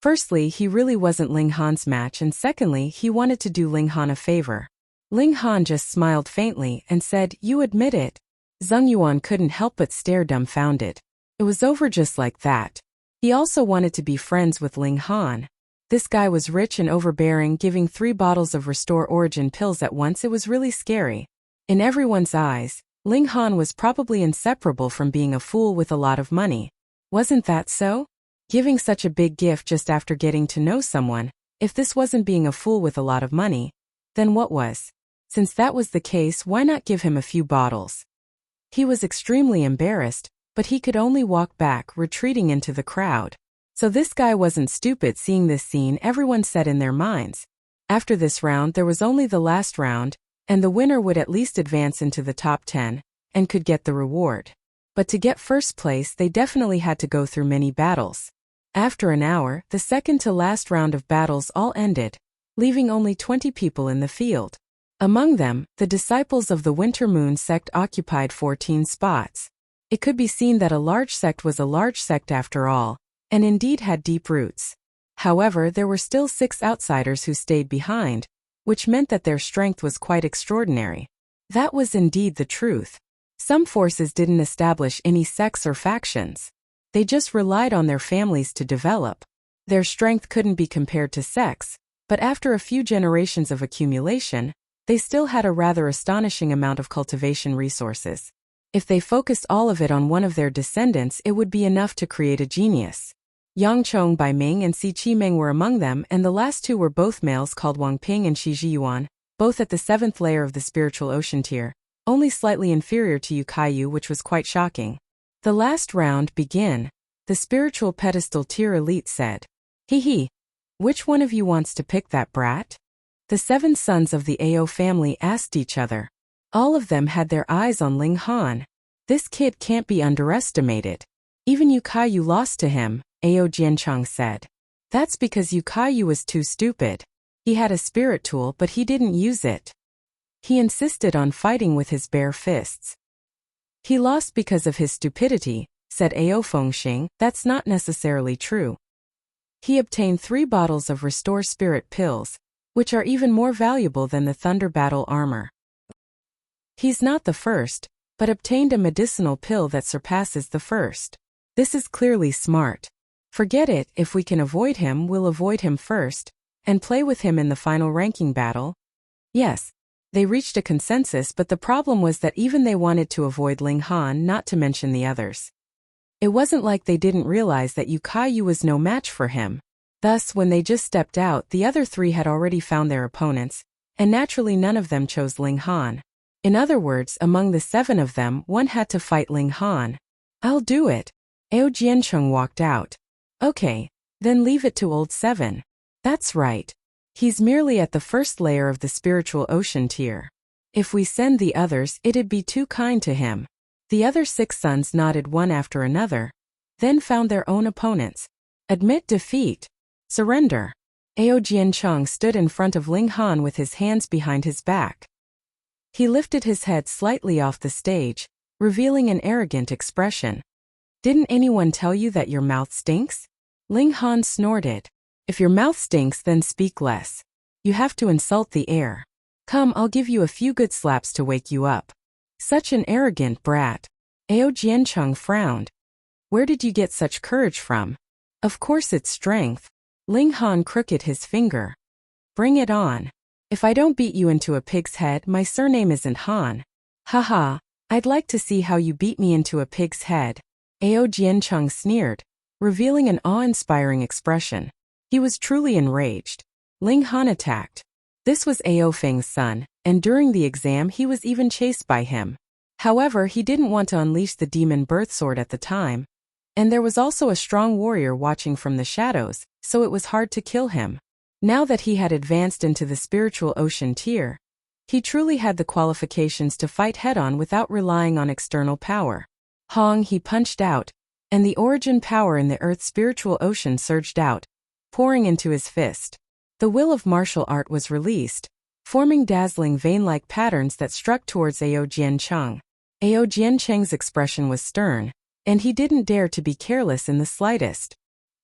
Firstly, he really wasn't Ling Han's match, and secondly, he wanted to do Ling Han a favor. Ling Han just smiled faintly and said, "You admit it?" Zheng Yuan couldn't help but stare dumbfounded. It was over just like that. He also wanted to be friends with Ling Han. This guy was rich and overbearing, giving 3 bottles of Restore Origin pills at once. It was really scary. In everyone's eyes, Ling Han was probably inseparable from being a fool with a lot of money. Wasn't that so? Giving such a big gift just after getting to know someone, if this wasn't being a fool with a lot of money, then what was? Since that was the case, why not give him a few bottles? He was extremely embarrassed, but he could only walk back, retreating into the crowd. So this guy wasn't stupid. Seeing this scene, everyone said in their minds. After this round, there was only the last round, and the winner would at least advance into the top 10, and could get the reward. But to get first place, they definitely had to go through many battles. After an hour, the second to last round of battles all ended, leaving only 20 people in the field. Among them, the disciples of the Winter Moon sect occupied 14 spots. It could be seen that a large sect was a large sect after all, and indeed had deep roots. However, there were still 6 outsiders who stayed behind, which meant that their strength was quite extraordinary. That was indeed the truth. Some forces didn't establish any sects or factions. They just relied on their families to develop. Their strength couldn't be compared to sects, but after a few generations of accumulation, they still had a rather astonishing amount of cultivation resources. If they focused all of it on one of their descendants, it would be enough to create a genius. Yang Chong Baiming and Si Qimeng were among them, and the last 2 were both males called Wang Ping and Shi Zhiyuan, both at the 7th layer of the spiritual ocean tier, only slightly inferior to Yu Kaiyu, which was quite shocking. The last round begin. The spiritual pedestal tier elite said. Hee. Which one of you wants to pick that brat? The 7 sons of the Ao family asked each other. All of them had their eyes on Ling Han. This kid can't be underestimated. Even Yu Kaiyu lost to him, Ao Jianchang said. That's because Yu Kaiyu was too stupid. He had a spirit tool, but he didn't use it. He insisted on fighting with his bare fists. He lost because of his stupidity, said Ao Fengxing. That's not necessarily true. He obtained 3 bottles of Restore Spirit pills, which are even more valuable than the Thunder Battle armor. He's not the first, but obtained a medicinal pill that surpasses the first. This is clearly smart. Forget it, if we can avoid him, we'll avoid him first, and play with him in the final ranking battle. Yes. They reached a consensus, but the problem was that even they wanted to avoid Ling Han, not to mention the others. It wasn't like they didn't realize that Yu Kaiyu was no match for him. Thus, when they just stepped out, the other three had already found their opponents, and naturally none of them chose Ling Han. In other words, among the 7 of them, one had to fight Ling Han. I'll do it. Ao Jiancheng walked out. Okay, then leave it to old 7. That's right. He's merely at the first layer of the spiritual ocean tier. If we send the others, it'd be too kind to him. The other 6 sons nodded one after another, then found their own opponents. Admit defeat. Surrender. Ao Jiancheng stood in front of Ling Han with his hands behind his back. He lifted his head slightly off the stage, revealing an arrogant expression. Didn't anyone tell you that your mouth stinks? Ling Han snorted. If your mouth stinks, then speak less. You have to insult the air. Come, I'll give you a few good slaps to wake you up. Such an arrogant brat. Ao Jiancheng frowned. Where did you get such courage from? Of course it's strength. Ling Han crooked his finger. Bring it on. If I don't beat you into a pig's head, my surname isn't Han. Haha, I'd like to see how you beat me into a pig's head. Ao Jiancheng sneered, revealing an awe-inspiring expression. He was truly enraged. Ling Han attacked. This was Ao Feng's son, and during the exam he was even chased by him. However, he didn't want to unleash the demon birth sword at the time, and there was also a strong warrior watching from the shadows, so it was hard to kill him. Now that he had advanced into the spiritual ocean tier, he truly had the qualifications to fight head-on without relying on external power. Hong, he punched out, and the origin power in the earth's spiritual ocean surged out, pouring into his fist. The will of martial art was released, forming dazzling vein-like patterns that struck towards Ao Jiancheng. Ao Jiancheng's expression was stern, and he didn't dare to be careless in the slightest.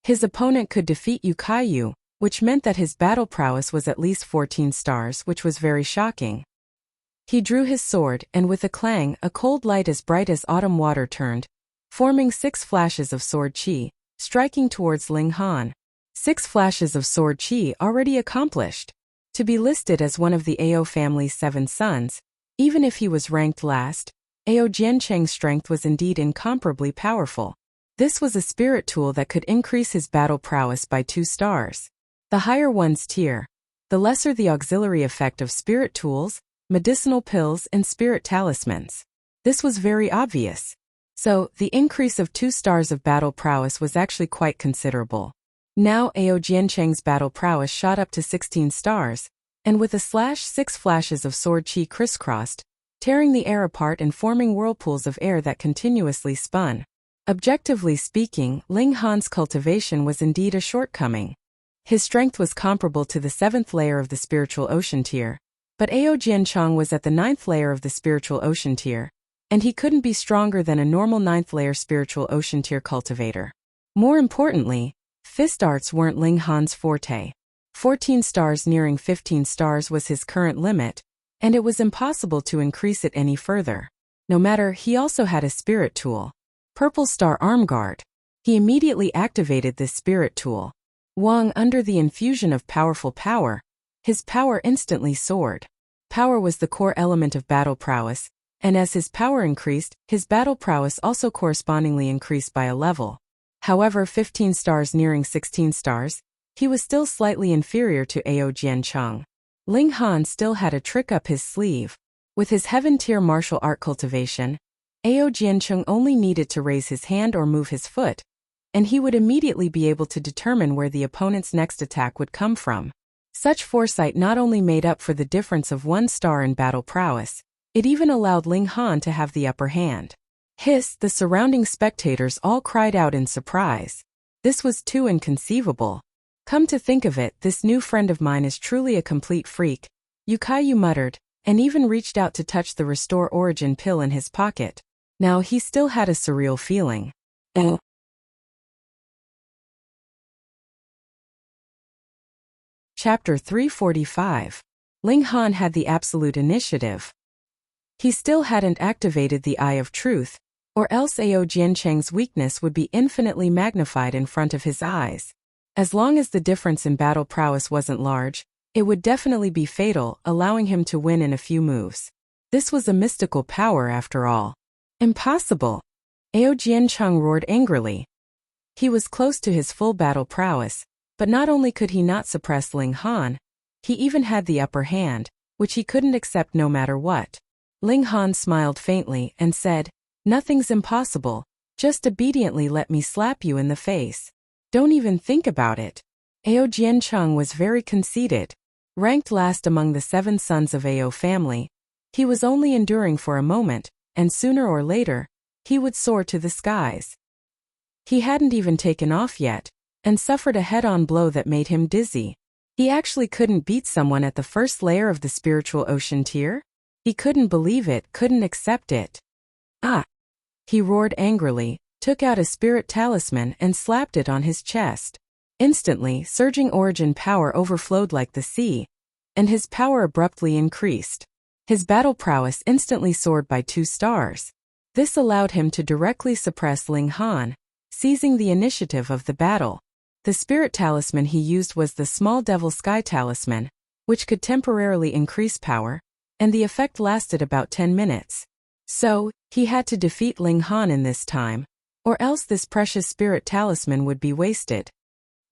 His opponent could defeat Yu Kaiyu, which meant that his battle prowess was at least 14 stars, which was very shocking. He drew his sword, and with a clang, a cold light as bright as autumn water turned, forming 6 flashes of sword chi, striking towards Ling Han. 6 flashes of sword chi already accomplished. To be listed as one of the Ao family's 7 sons, even if he was ranked last, Ao Jiancheng's strength was indeed incomparably powerful. This was a spirit tool that could increase his battle prowess by 2 stars. The higher one's tier, the lesser the auxiliary effect of spirit tools, medicinal pills, and spirit talismans. This was very obvious. So, the increase of 2 stars of battle prowess was actually quite considerable. Now Ao Jiancheng's battle prowess shot up to 16 stars, and with a slash 6 flashes of sword chi crisscrossed, tearing the air apart and forming whirlpools of air that continuously spun. Objectively speaking, Ling Han's cultivation was indeed a shortcoming. His strength was comparable to the 7th layer of the spiritual ocean tier, but Ao Jiancheng was at the 9th layer of the spiritual ocean tier, and he couldn't be stronger than a normal 9th layer spiritual ocean tier cultivator. More importantly, fist arts weren't Ling Han's forte. 14 stars nearing 15 stars was his current limit, and it was impossible to increase it any further. No matter, he also had a spirit tool. Purple Star Arm Guard. He immediately activated this spirit tool. Wang, under the infusion of powerful power, his power instantly soared. Power was the core element of battle prowess, and as his power increased, his battle prowess also correspondingly increased by a level. However, 15 stars nearing 16 stars, he was still slightly inferior to Ao Jiancheng. Ling Han still had a trick up his sleeve. With his heaven-tier martial art cultivation, Ao Jiancheng only needed to raise his hand or move his foot, and he would immediately be able to determine where the opponent's next attack would come from. Such foresight not only made up for the difference of 1 star in battle prowess, it even allowed Ling Han to have the upper hand. Hiss, the surrounding spectators all cried out in surprise. This was too inconceivable. Come to think of it, this new friend of mine is truly a complete freak, Yu Kaiyu muttered, and even reached out to touch the Restore Origin pill in his pocket. Now he still had a surreal feeling. Chapter 345. Ling Han had the absolute initiative. He still hadn't activated the Eye of Truth, or else Ao Jiancheng's weakness would be infinitely magnified in front of his eyes. As long as the difference in battle prowess wasn't large, it would definitely be fatal, allowing him to win in a few moves. This was a mystical power after all. Impossible. Ao Jiancheng roared angrily. He was close to his full battle prowess, but not only could he not suppress Ling Han, he even had the upper hand, which he couldn't accept no matter what. Ling Han smiled faintly and said, "Nothing's impossible, just obediently let me slap you in the face. Don't even think about it." Ao Jiancheng was very conceited. Ranked last among the 7 sons of Ao family, he was only enduring for a moment, and sooner or later, he would soar to the skies. He hadn't even taken off yet, and suffered a head-on blow that made him dizzy. He actually couldn't beat someone at the first layer of the spiritual ocean tier? He couldn't believe it, couldn't accept it. "Ah!" He roared angrily, took out a spirit talisman and slapped it on his chest. Instantly, surging origin power overflowed like the sea, and his power abruptly increased. His battle prowess instantly soared by 2 stars. This allowed him to directly suppress Ling Han, seizing the initiative of the battle. The spirit talisman he used was the Small Devil Sky Talisman, which could temporarily increase power, and the effect lasted about 10 minutes. So, he had to defeat Ling Han in this time, or else this precious spirit talisman would be wasted.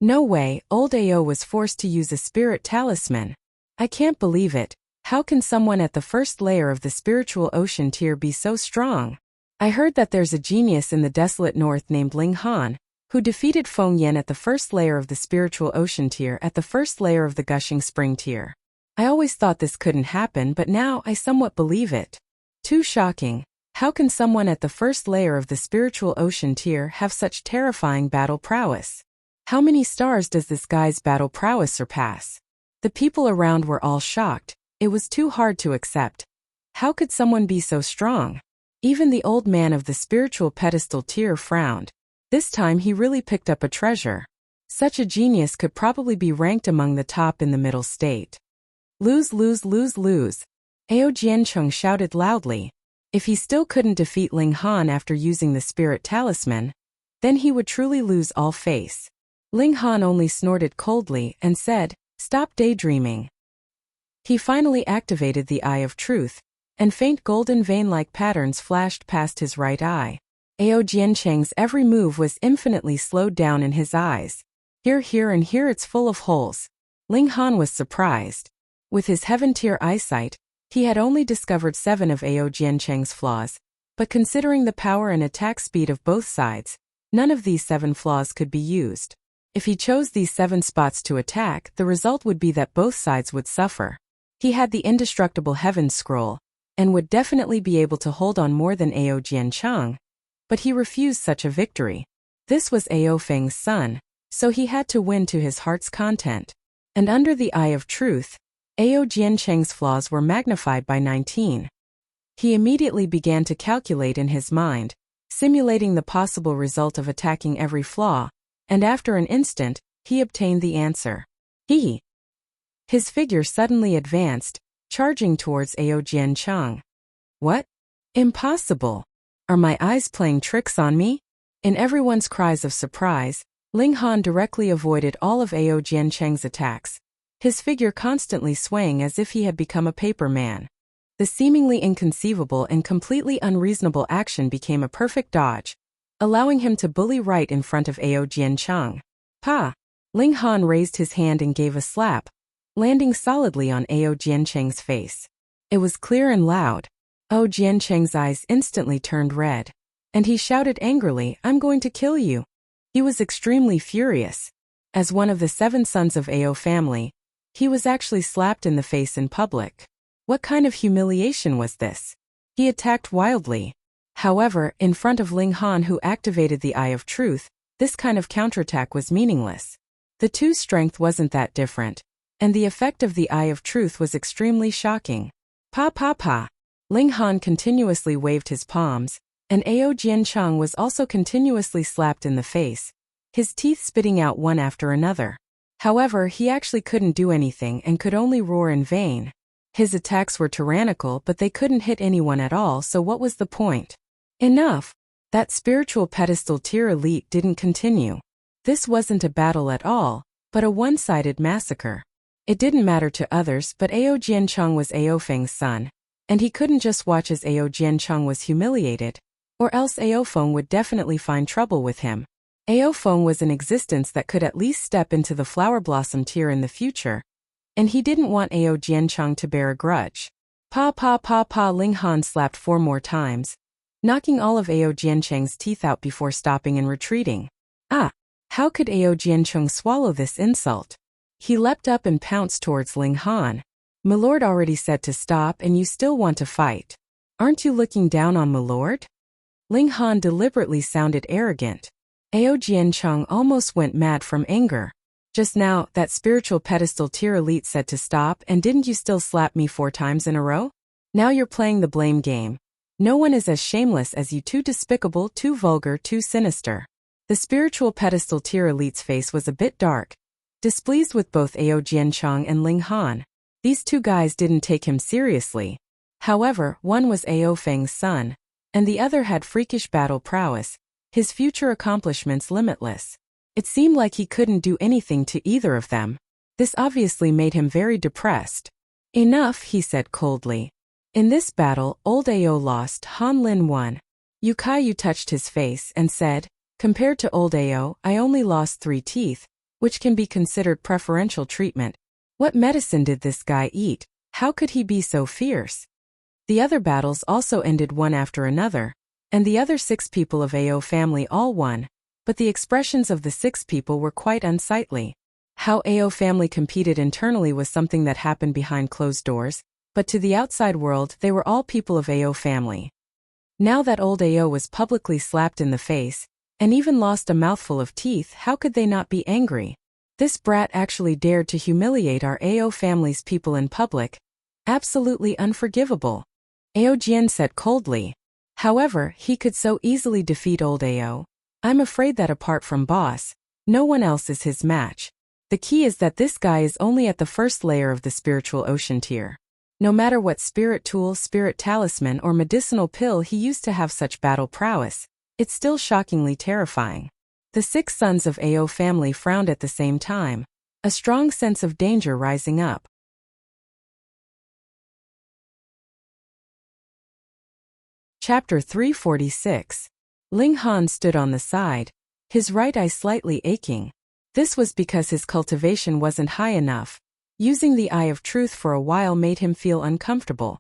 No way, old Ao was forced to use a spirit talisman. I can't believe it. How can someone at the first layer of the spiritual ocean tier be so strong? I heard that there's a genius in the desolate north named Ling Han, who defeated Feng Yan at the first layer of the spiritual ocean tier at the first layer of the gushing spring tier. I always thought this couldn't happen, but now I somewhat believe it. Too shocking. How can someone at the first layer of the spiritual ocean tier have such terrifying battle prowess? How many stars does this guy's battle prowess surpass? The people around were all shocked. It was too hard to accept. How could someone be so strong? Even the old man of the spiritual pedestal tier frowned. This time he really picked up a treasure. Such a genius could probably be ranked among the top in the middle state. Lose, lose, lose, lose. Ao Jiancheng shouted loudly. If he still couldn't defeat Ling Han after using the spirit talisman, then he would truly lose all face. Ling Han only snorted coldly and said, "Stop daydreaming." He finally activated the Eye of Truth, and faint golden vein-like patterns flashed past his right eye. Ao Jiancheng's every move was infinitely slowed down in his eyes. Here, and here it's full of holes. Ling Han was surprised. With his heaven-tier eyesight, he had only discovered 7 of Ao Jiancheng's flaws, but considering the power and attack speed of both sides, none of these 7 flaws could be used. If he chose these 7 spots to attack, the result would be that both sides would suffer. He had the indestructible Heaven Scroll, and would definitely be able to hold on more than Ao Jiancheng, but he refused such a victory. This was Ao Feng's son, so he had to win to his heart's content. And under the Eye of Truth, Ao Jiancheng's flaws were magnified by 19. He immediately began to calculate in his mind, simulating the possible result of attacking every flaw, and after an instant, he obtained the answer. His figure suddenly advanced, charging towards Ao Jiancheng. What? Impossible! Are my eyes playing tricks on me? In everyone's cries of surprise, Ling Han directly avoided all of Ao Jiancheng's attacks, his figure constantly swaying as if he had become a paper man. The seemingly inconceivable and completely unreasonable action became a perfect dodge, allowing him to bully right in front of Ao Jiancheng. Pa! Ling Han raised his hand and gave a slap, landing solidly on Ao Jiancheng's face. It was clear and loud. Ao Jiancheng's eyes instantly turned red, and he shouted angrily, "I'm going to kill you." He was extremely furious. As one of the 7 sons of Ao family, he was actually slapped in the face in public. What kind of humiliation was this? He attacked wildly. However, in front of Ling Han, who activated the Eye of Truth, this kind of counterattack was meaningless. The two strength wasn't that different, and the effect of the Eye of Truth was extremely shocking. Pa pa pa! Ling Han continuously waved his palms, and Ao Jiancheng was also continuously slapped in the face, his teeth spitting out one after another. However, he actually couldn't do anything and could only roar in vain. His attacks were tyrannical, but they couldn't hit anyone at all, so what was the point? Enough! That spiritual pedestal tier elite didn't continue. This wasn't a battle at all, but a one-sided massacre. It didn't matter to others, but Ao Jiancheng was Ao Feng's son, and he couldn't just watch as Ao Jiancheng was humiliated. or else Aofeng would definitely find trouble with him. Aofeng was an existence that could at least step into the flower blossom tier in the future, and he didn't want Ao Jiancheng to bear a grudge. Pa pa pa pa, Ling Han slapped 4 more times, knocking all of Ao Jiancheng's teeth out before stopping and retreating. Ah! How could Ao Jiancheng swallow this insult? He leapt up and pounced towards Ling Han. "Milord already said to stop and you still want to fight. Aren't you looking down on Milord?" Ling Han deliberately sounded arrogant. Ao Jiancheng almost went mad from anger. "Just now, that spiritual pedestal tier elite said to stop, and didn't you still slap me 4 times in a row? Now you're playing the blame game. No one is as shameless as you, too despicable, too vulgar, too sinister." The spiritual pedestal tier elite's face was a bit dark, displeased with both Ao Jiancheng and Ling Han. These 2 guys didn't take him seriously. However, one was Aofeng's son, and the other had freakish battle prowess, his future accomplishments limitless. It seemed like he couldn't do anything to either of them. This obviously made him very depressed. "Enough," he said coldly. "In this battle, old Ao lost, Han Lin won." Yu Kaiyu touched his face and said, "Compared to old Ao, I only lost 3 teeth, which can be considered preferential treatment. What medicine did this guy eat? How could he be so fierce?" The other battles also ended one after another, and the other 6 people of Ao family all won, but the expressions of the 6 people were quite unsightly. How Ao family competed internally was something that happened behind closed doors, but to the outside world they were all people of Ao family. Now that old Ao was publicly slapped in the face, and even lost a mouthful of teeth, how could they not be angry? This brat actually dared to humiliate our Ao family's people in public. Absolutely unforgivable. Ao Jian said coldly. However, he could so easily defeat old Ao. "I'm afraid that apart from boss, no one else is his match. The key is that this guy is only at the first layer of the spiritual ocean tier. No matter what spirit tool, spirit talisman, or medicinal pill he used to have such battle prowess, it's still shockingly terrifying." The 6 sons of Ao family frowned at the same time, a strong sense of danger rising up. Chapter 346. Ling Han stood on the side, his right eye slightly aching. This was because his cultivation wasn't high enough. Using the Eye of Truth for a while made him feel uncomfortable.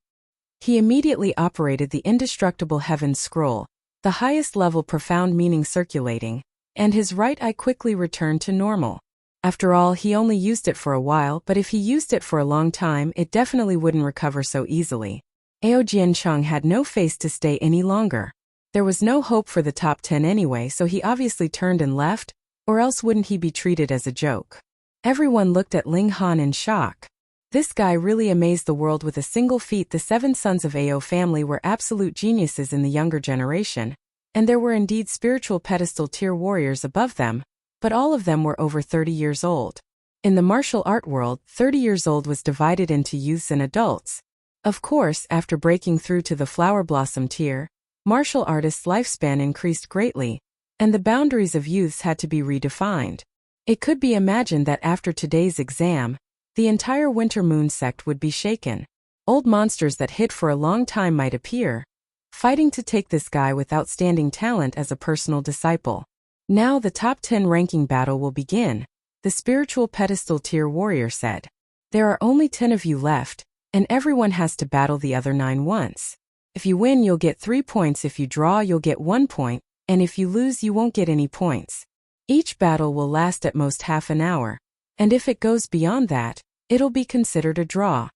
He immediately operated the indestructible Heaven's Scroll, the highest level profound meaning circulating, and his right eye quickly returned to normal. After all, he only used it for a while, but if he used it for a long time, it definitely wouldn't recover so easily. Ao Jiancheng had no face to stay any longer. There was no hope for the top 10 anyway, so he obviously turned and left, or else wouldn't he be treated as a joke? Everyone looked at Ling Han in shock. This guy really amazed the world with a single feat. The 7 sons of Ao family were absolute geniuses in the younger generation, and there were indeed spiritual pedestal tier warriors above them, but all of them were over 30 years old. In the martial art world, 30 years old was divided into youths and adults. Of course, after breaking through to the flower blossom tier, martial artists' lifespan increased greatly, and the boundaries of youths had to be redefined. It could be imagined that after today's exam, the entire Winter Moon sect would be shaken. Old monsters that hid for a long time might appear, fighting to take this guy with outstanding talent as a personal disciple. Now the top 10 ranking battle will begin, the spiritual pedestal tier warrior said. "There are only 10 of you left, and everyone has to battle the other 9 once. If you win, you'll get 3 points, if you draw, you'll get 1 point, and if you lose, you won't get any points. Each battle will last at most half an hour, and if it goes beyond that, it'll be considered a draw.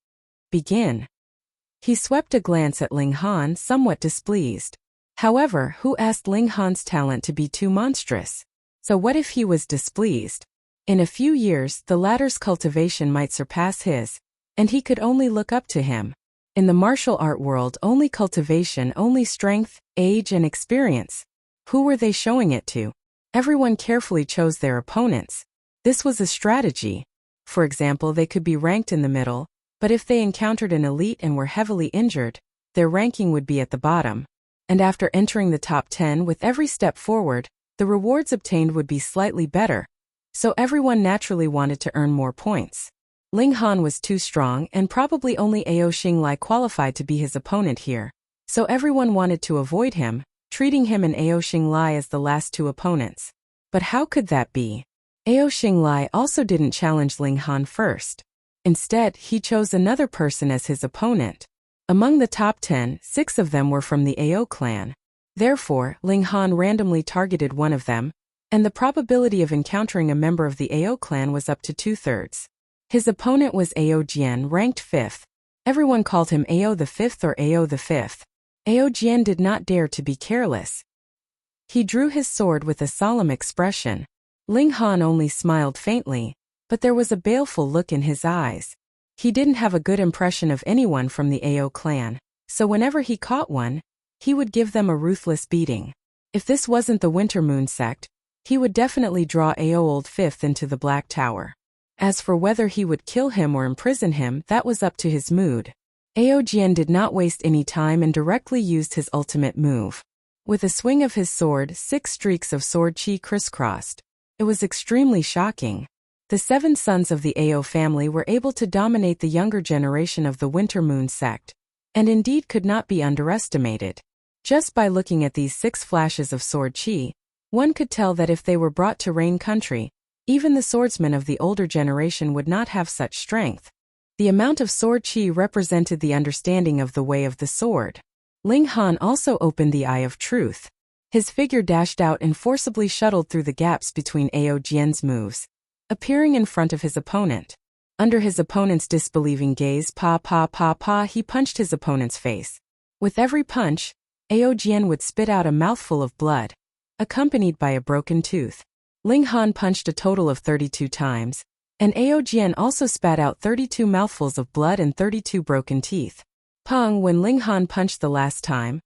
Begin." He swept a glance at Ling Han, somewhat displeased. However, who asked Ling Han's talent to be too monstrous? So what if he was displeased? In a few years, the latter's cultivation might surpass his, and he could only look up to him. In the martial art world, only cultivation, only strength, age, and experience. Who were they showing it to? Everyone carefully chose their opponents. This was a strategy. For example, they could be ranked in the middle, but if they encountered an elite and were heavily injured, their ranking would be at the bottom. And after entering the top 10 with every step forward, the rewards obtained would be slightly better. So everyone naturally wanted to earn more points. Ling Han was too strong, and probably only Ao Xinglai qualified to be his opponent here. So everyone wanted to avoid him, treating him and Ao Xinglai as the last two opponents. But how could that be? Ao Xinglai also didn't challenge Ling Han first. Instead, he chose another person as his opponent. Among the top 10, 6 of them were from the Ao clan. Therefore, Ling Han randomly targeted one of them, and the probability of encountering a member of the Ao clan was up to 2/3. His opponent was Ao Jian, ranked 5th. Everyone called him Ao the 5th or Ao the 5th. Ao Jian did not dare to be careless. He drew his sword with a solemn expression. Ling Han only smiled faintly, but there was a baleful look in his eyes. He didn't have a good impression of anyone from the Ao clan, so whenever he caught one, he would give them a ruthless beating. If this wasn't the Winter Moon sect, he would definitely draw Ao Old 5th into the Black Tower. As for whether he would kill him or imprison him, that was up to his mood. Ao Jian did not waste any time and directly used his ultimate move. With a swing of his sword, 6 streaks of sword chi crisscrossed. It was extremely shocking. The 7 sons of the Ao family were able to dominate the younger generation of the Winter Moon sect, and indeed could not be underestimated. Just by looking at these 6 flashes of sword chi, one could tell that if they were brought to Rain Country, even the swordsmen of the older generation would not have such strength. The amount of sword chi represented the understanding of the way of the sword. Ling Han also opened the Eye of Truth. His figure dashed out and forcibly shuttled through the gaps between Ao Jian's moves, appearing in front of his opponent. Under his opponent's disbelieving gaze, he punched his opponent's face. With every punch, Ao Jian would spit out a mouthful of blood, accompanied by a broken tooth. Ling Han punched a total of 32 times, and Ao Jian also spat out 32 mouthfuls of blood and 32 broken teeth. When Ling Han punched the last time,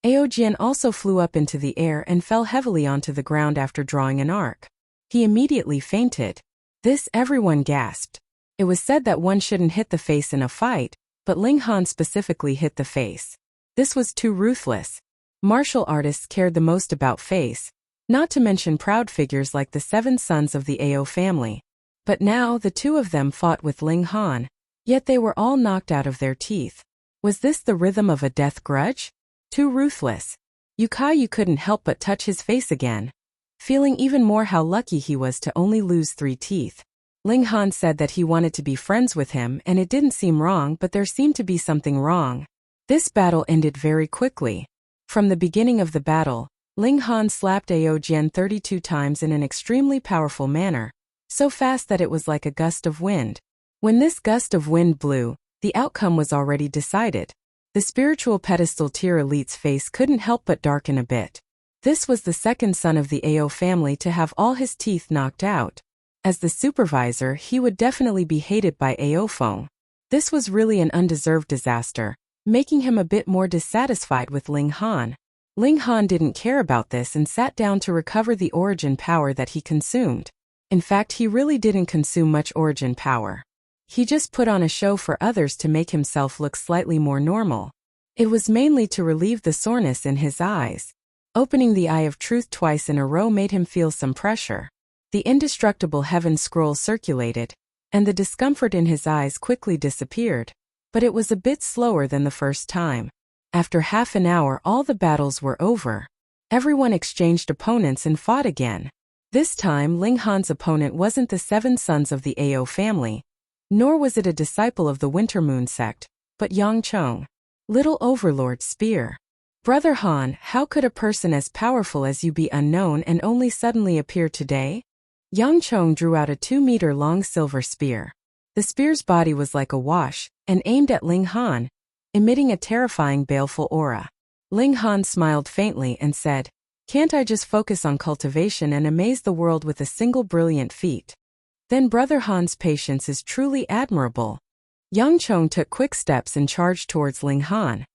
Ao Jian also flew up into the air and fell heavily onto the ground after drawing an arc. He immediately fainted. This everyone gasped. It was said that one shouldn't hit the face in a fight, but Ling Han specifically hit the face. This was too ruthless. Martial artists cared the most about face, not to mention proud figures like the 7 sons of the Ao family. But now the 2 of them fought with Ling Han, yet they were all knocked out of their teeth. Was this the rhythm of a death grudge? Too ruthless. Yu couldn't help but touch his face again, feeling even more how lucky he was to only lose 3 teeth. Ling Han said that he wanted to be friends with him, and it didn't seem wrong, but there seemed to be something wrong. This battle ended very quickly. From the beginning of the battle, Ling Han slapped Ao Jian 32 times in an extremely powerful manner, so fast that it was like a gust of wind. When this gust of wind blew, the outcome was already decided. The spiritual pedestal tier elite's face couldn't help but darken a bit. This was the 2nd son of the Ao family to have all his teeth knocked out. As the supervisor, he would definitely be hated by Ao Feng. This was really an undeserved disaster, making him a bit more dissatisfied with Ling Han. Ling Han didn't care about this and sat down to recover the origin power that he consumed. In fact, he really didn't consume much origin power. He just put on a show for others to make himself look slightly more normal. It was mainly to relieve the soreness in his eyes. Opening the Eye of Truth twice in a row made him feel some pressure. The indestructible heaven scroll circulated, and the discomfort in his eyes quickly disappeared. But it was a bit slower than the first time. After half an hour, all the battles were over. Everyone exchanged opponents and fought again. This time, Ling Han's opponent wasn't the 7 sons of the Ao family, nor was it a disciple of the Winter Moon sect, but Yang Chong. Little Overlord Spear. Brother Han, how could a person as powerful as you be unknown and only suddenly appear today? Yang Chong drew out a 2-meter-long silver spear. The spear's body was like a wash, and aimed at Ling Han, emitting a terrifying baleful aura. Ling Han smiled faintly and said, "Can't I just focus on cultivation and amaze the world with a single brilliant feat? Then Brother Han's patience is truly admirable." Yang Chong took quick steps and charged towards Ling Han.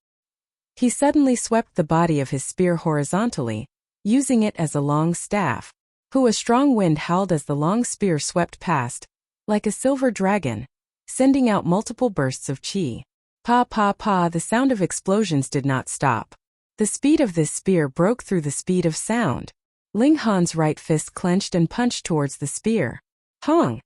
He suddenly swept the body of his spear horizontally, using it as a long staff. A strong wind howled as the long spear swept past, like a silver dragon, sending out multiple bursts of chi. The sound of explosions did not stop. The speed of this spear broke through the speed of sound. Ling Han's right fist clenched and punched towards the spear. Hong!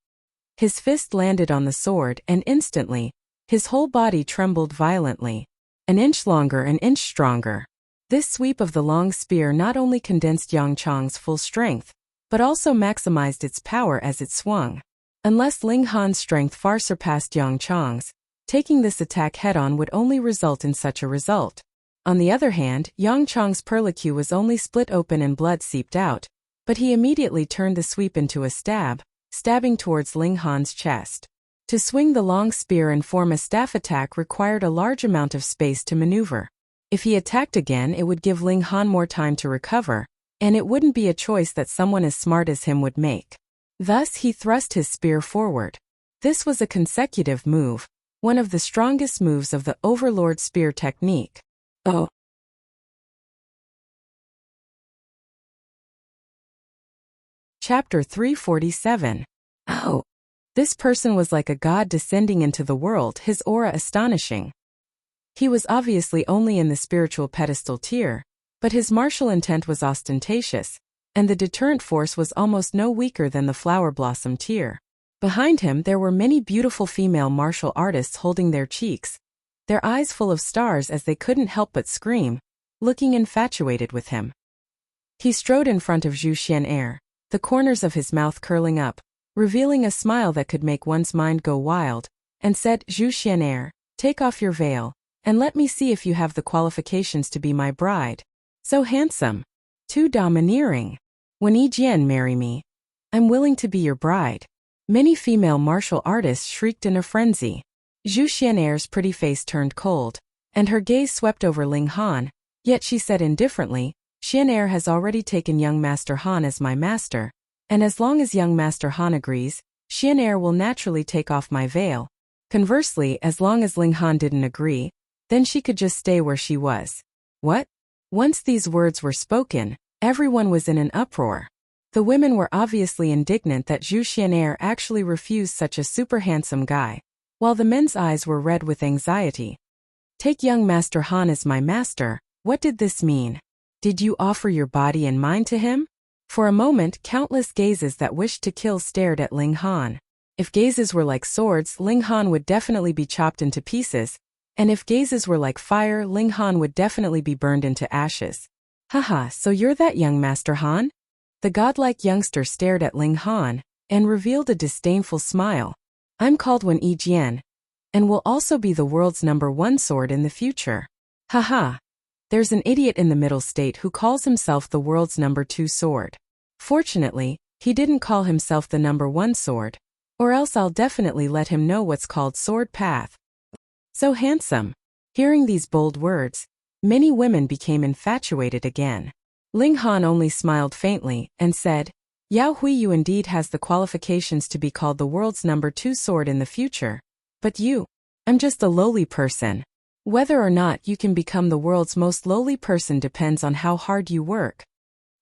His fist landed on the sword, and instantly, his whole body trembled violently. An inch longer, an inch stronger. This sweep of the long spear not only condensed Yang Chang's full strength, but also maximized its power as it swung. Unless Ling Han's strength far surpassed Yang Chang's, taking this attack head-on would only result in such a result. On the other hand, Yang Chang's perlicue was only split open and blood seeped out, but he immediately turned the sweep into a stab, stabbing towards Ling Han's chest. To swing the long spear and form a staff attack required a large amount of space to maneuver. If he attacked again, it would give Ling Han more time to recover, and it wouldn't be a choice that someone as smart as him would make. Thus, he thrust his spear forward. This was a consecutive move, one of the strongest moves of the Overlord Spear technique. Oh. Chapter 347. Oh. This person was like a god descending into the world, his aura astonishing. He was obviously only in the spiritual pedestal tier, but his martial intent was ostentatious, and the deterrent force was almost no weaker than the flower blossom tier. Behind him there were many beautiful female martial artists holding their cheeks, their eyes full of stars as they couldn't help but scream, looking infatuated with him. He strode in front of Zhu Xian'er, the corners of his mouth curling up, revealing a smile that could make one's mind go wild, and said, "Zhu Xian'er, take off your veil, and let me see if you have the qualifications to be my bride. So handsome. Too domineering. When Yi Jian marry me, I'm willing to be your bride." Many female martial artists shrieked in a frenzy. Zhu Xian'er's pretty face turned cold, and her gaze swept over Ling Han, yet she said indifferently, "Xian'er has already taken young Master Han as my master, and as long as young Master Han agrees, Xian'er will naturally take off my veil. Conversely, as long as Ling Han didn't agree, then she could just stay where she was." What? Once these words were spoken, everyone was in an uproar. The women were obviously indignant that Zhu Xian'er actually refused such a super handsome guy, while the men's eyes were red with anxiety. "Take young Master Han as my master, what did this mean? Did you offer your body and mind to him?" For a moment, countless gazes that wished to kill stared at Ling Han. If gazes were like swords, Ling Han would definitely be chopped into pieces, and if gazes were like fire, Ling Han would definitely be burned into ashes. "Haha, so you're that young Master Han?" The godlike youngster stared at Ling Han, and revealed a disdainful smile. "I'm called Wen Yi Jian, and will also be the world's #1 sword in the future. Haha. There's an idiot in the middle state who calls himself the world's #2 sword. Fortunately, he didn't call himself the #1 sword, or else I'll definitely let him know what's called sword path. So handsome." Hearing these bold words, many women became infatuated again. Ling Han only smiled faintly, and said, "Yao Huiyu indeed has the qualifications to be called the world's #2 sword in the future. But you? I'm just a lowly person. Whether or not you can become the world's most lowly person depends on how hard you work."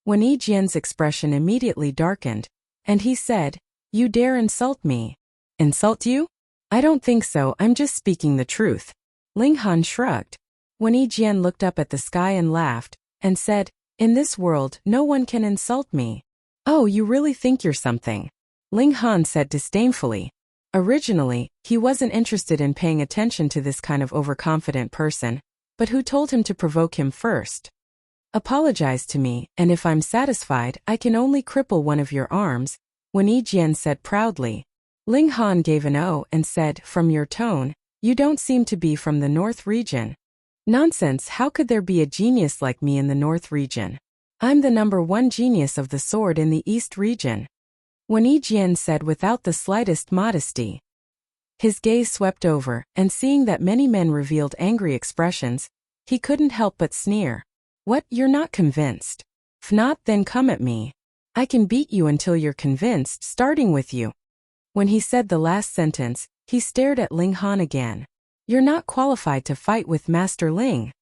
Wen Yi Jian's expression immediately darkened, and he said, "You dare insult me?" "Insult you? I don't think so, I'm just speaking the truth." Ling Han shrugged. Wen Yi Jian looked up at the sky and laughed, and said, "In this world, no one can insult me." "Oh, you really think you're something?" Ling Han said disdainfully. Originally, he wasn't interested in paying attention to this kind of overconfident person, but who told him to provoke him first? "Apologize to me, and if I'm satisfied, I can only cripple one of your arms," Wen Yi Jian said proudly. Ling Han gave an "oh" and said, "From your tone, you don't seem to be from the North region." "Nonsense, how could there be a genius like me in the North region? I'm the #1 genius of the sword in the East region," Wen Yi Jian said without the slightest modesty. His gaze swept over, and seeing that many men revealed angry expressions, he couldn't help but sneer. "What, you're not convinced? If not, then come at me. I can beat you until you're convinced, starting with you." When he said the last sentence, he stared at Ling Han again. "You're not qualified to fight with Master Ling."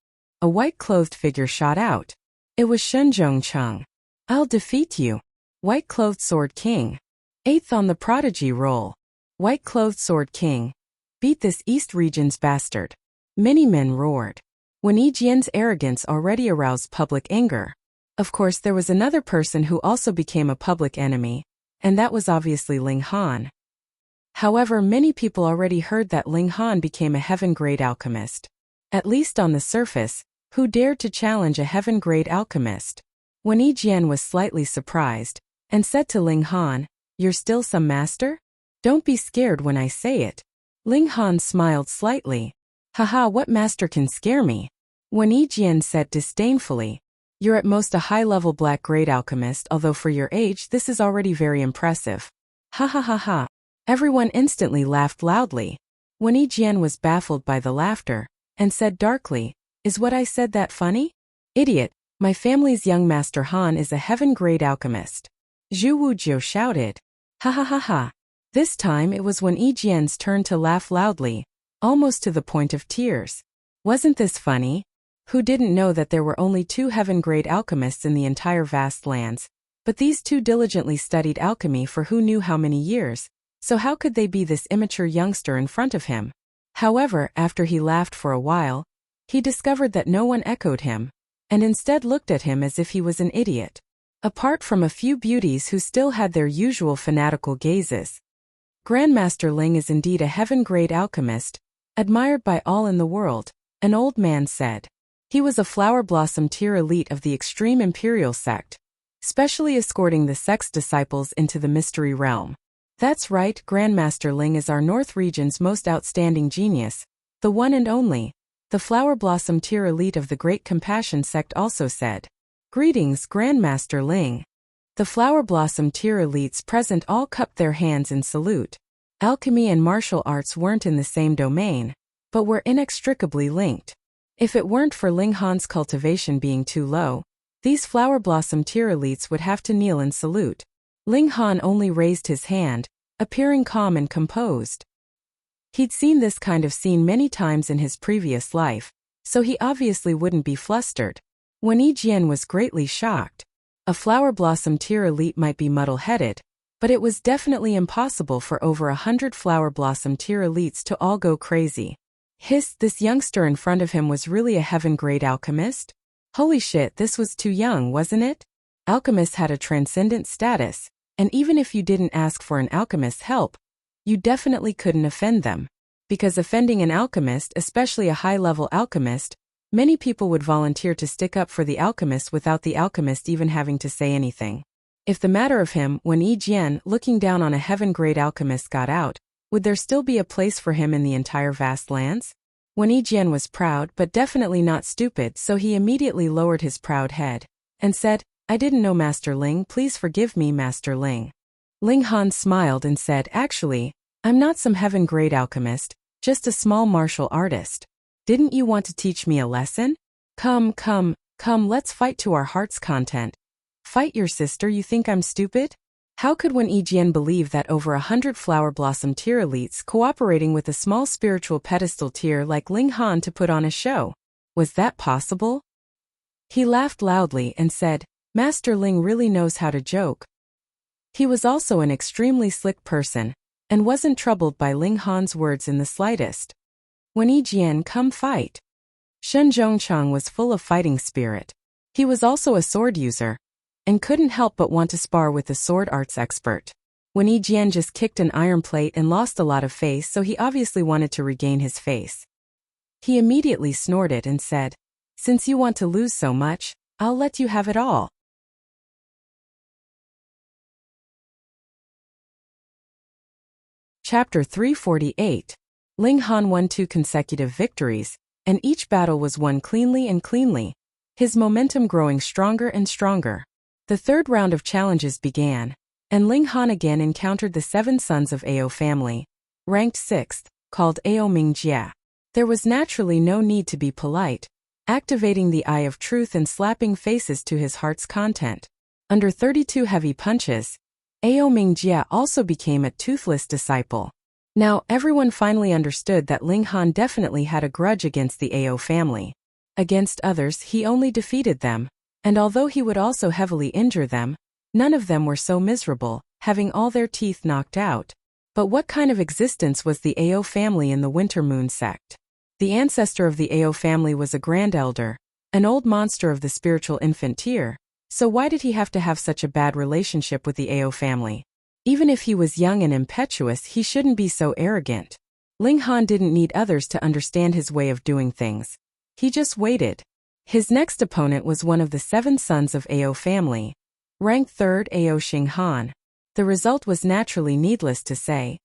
A white-clothed figure shot out. It was Shenzhong Cheng. "I'll defeat you." White-clothed Sword King. 8th on the prodigy roll. White-clothed Sword King. Beat this East region's bastard. Many men roared. Wen Yi Jian's arrogance already aroused public anger. Of course, there was another person who also became a public enemy, and that was obviously Ling Han. However, many people already heard that Ling Han became a heaven-grade alchemist. At least on the surface, Who dared to challenge a heaven-grade alchemist? When Yi Jian was slightly surprised, and said to Ling Han, "You're still some master? Don't be scared when I say it." Ling Han smiled slightly. "Haha, what master can scare me?" When Yi Jian said disdainfully, "You're at most a high-level black-grade alchemist, although for your age this is already very impressive." Ha ha ha ha. Everyone instantly laughed loudly. When Yi Jian was baffled by the laughter, and said darkly, "Is what I said that funny? Idiot, my family's young master Han is a heaven-grade alchemist." Zhu Wujiu shouted. Ha ha ha ha. This time it was when Yi Jian's turn to laugh loudly, almost to the point of tears. Wasn't this funny? Who didn't know that there were only 2 heaven-grade alchemists in the entire vast lands? But these 2 diligently studied alchemy for who knew how many years, so how could they be this immature youngster in front of him? However, after he laughed for a while, he discovered that no one echoed him, and instead looked at him as if he was an idiot. Apart from a few beauties who still had their usual fanatical gazes. Grandmaster Ling is indeed a heaven-grade alchemist, admired by all in the world, an old man said. He was a flower blossom tier elite of the extreme imperial sect, specially escorting the sect's disciples into the mystery realm. That's right, Grandmaster Ling is our North region's most outstanding genius, the one and only. The flower blossom tier elite of the Great Compassion sect also said. Greetings, Grandmaster Ling. The flower blossom tier elites present all cupped their hands in salute. Alchemy and martial arts weren't in the same domain, but were inextricably linked. If it weren't for Ling Han's cultivation being too low, these flower blossom tier elites would have to kneel in salute. Ling Han only raised his hand, appearing calm and composed. He'd seen this kind of scene many times in his previous life, so he obviously wouldn't be flustered. When Yi Jian was greatly shocked. A flower blossom tier elite might be muddle-headed, but it was definitely impossible for over 100 flower blossom tier elites to all go crazy. This youngster in front of him was really a heaven-grade alchemist? Holy shit, this was too young, wasn't it? Alchemists had a transcendent status, and even if you didn't ask for an alchemist's help, you definitely couldn't offend them. Because offending an alchemist, especially a high-level alchemist, many people would volunteer to stick up for the alchemist without the alchemist even having to say anything. If the matter of him, when Yi Jian, looking down on a heaven-grade alchemist, got out, would there still be a place for him in the entire vast lands? When Yi Jian was proud but definitely not stupid, so he immediately lowered his proud head, and said, "I didn't know, Master Ling, please forgive me, Master Ling." Ling Han smiled and said, "Actually, I'm not some heaven-grade alchemist, just a small martial artist. Didn't you want to teach me a lesson? Come, let's fight to our heart's content." Fight your sister, you think I'm stupid? How could Yi Jian believe that over 100 flower blossom tier elites cooperating with a small spiritual pedestal tier like Ling Han to put on a show? Was that possible? He laughed loudly and said, "Master Ling really knows how to joke." He was also an extremely slick person, and wasn't troubled by Ling Han's words in the slightest. When Yi Jian come fight. Shen Zhongchang was full of fighting spirit. He was also a sword user, and couldn't help but want to spar with the sword arts expert. When Yi Jian just kicked an iron plate and lost a lot of face, so he obviously wanted to regain his face. He immediately snorted and said, "Since you want to lose so much, I'll let you have it all." Chapter 348. Ling Han won 2 consecutive victories, and each battle was won cleanly, his momentum growing stronger and stronger. The third round of challenges began, and Ling Han again encountered the 7 sons of Ao family, ranked 6th, called Ao Mingjia. There was naturally no need to be polite, activating the Eye of Truth and slapping faces to his heart's content. Under 32 heavy punches, Ao Mingjia also became a toothless disciple. Now, everyone finally understood that Ling Han definitely had a grudge against the Ao family. Against others, he only defeated them, and although he would also heavily injure them, none of them were so miserable, having all their teeth knocked out. But what kind of existence was the Ao family in the Winter Moon sect? The ancestor of the Ao family was a grand elder, an old monster of the spiritual infant tier, so why did he have to have such a bad relationship with the Ao family? Even if he was young and impetuous, he shouldn't be so arrogant. Ling Han didn't need others to understand his way of doing things. He just waited. His next opponent was one of the 7 sons of Ao family, ranked 3rd Ao Xinghan. The result was naturally needless to say.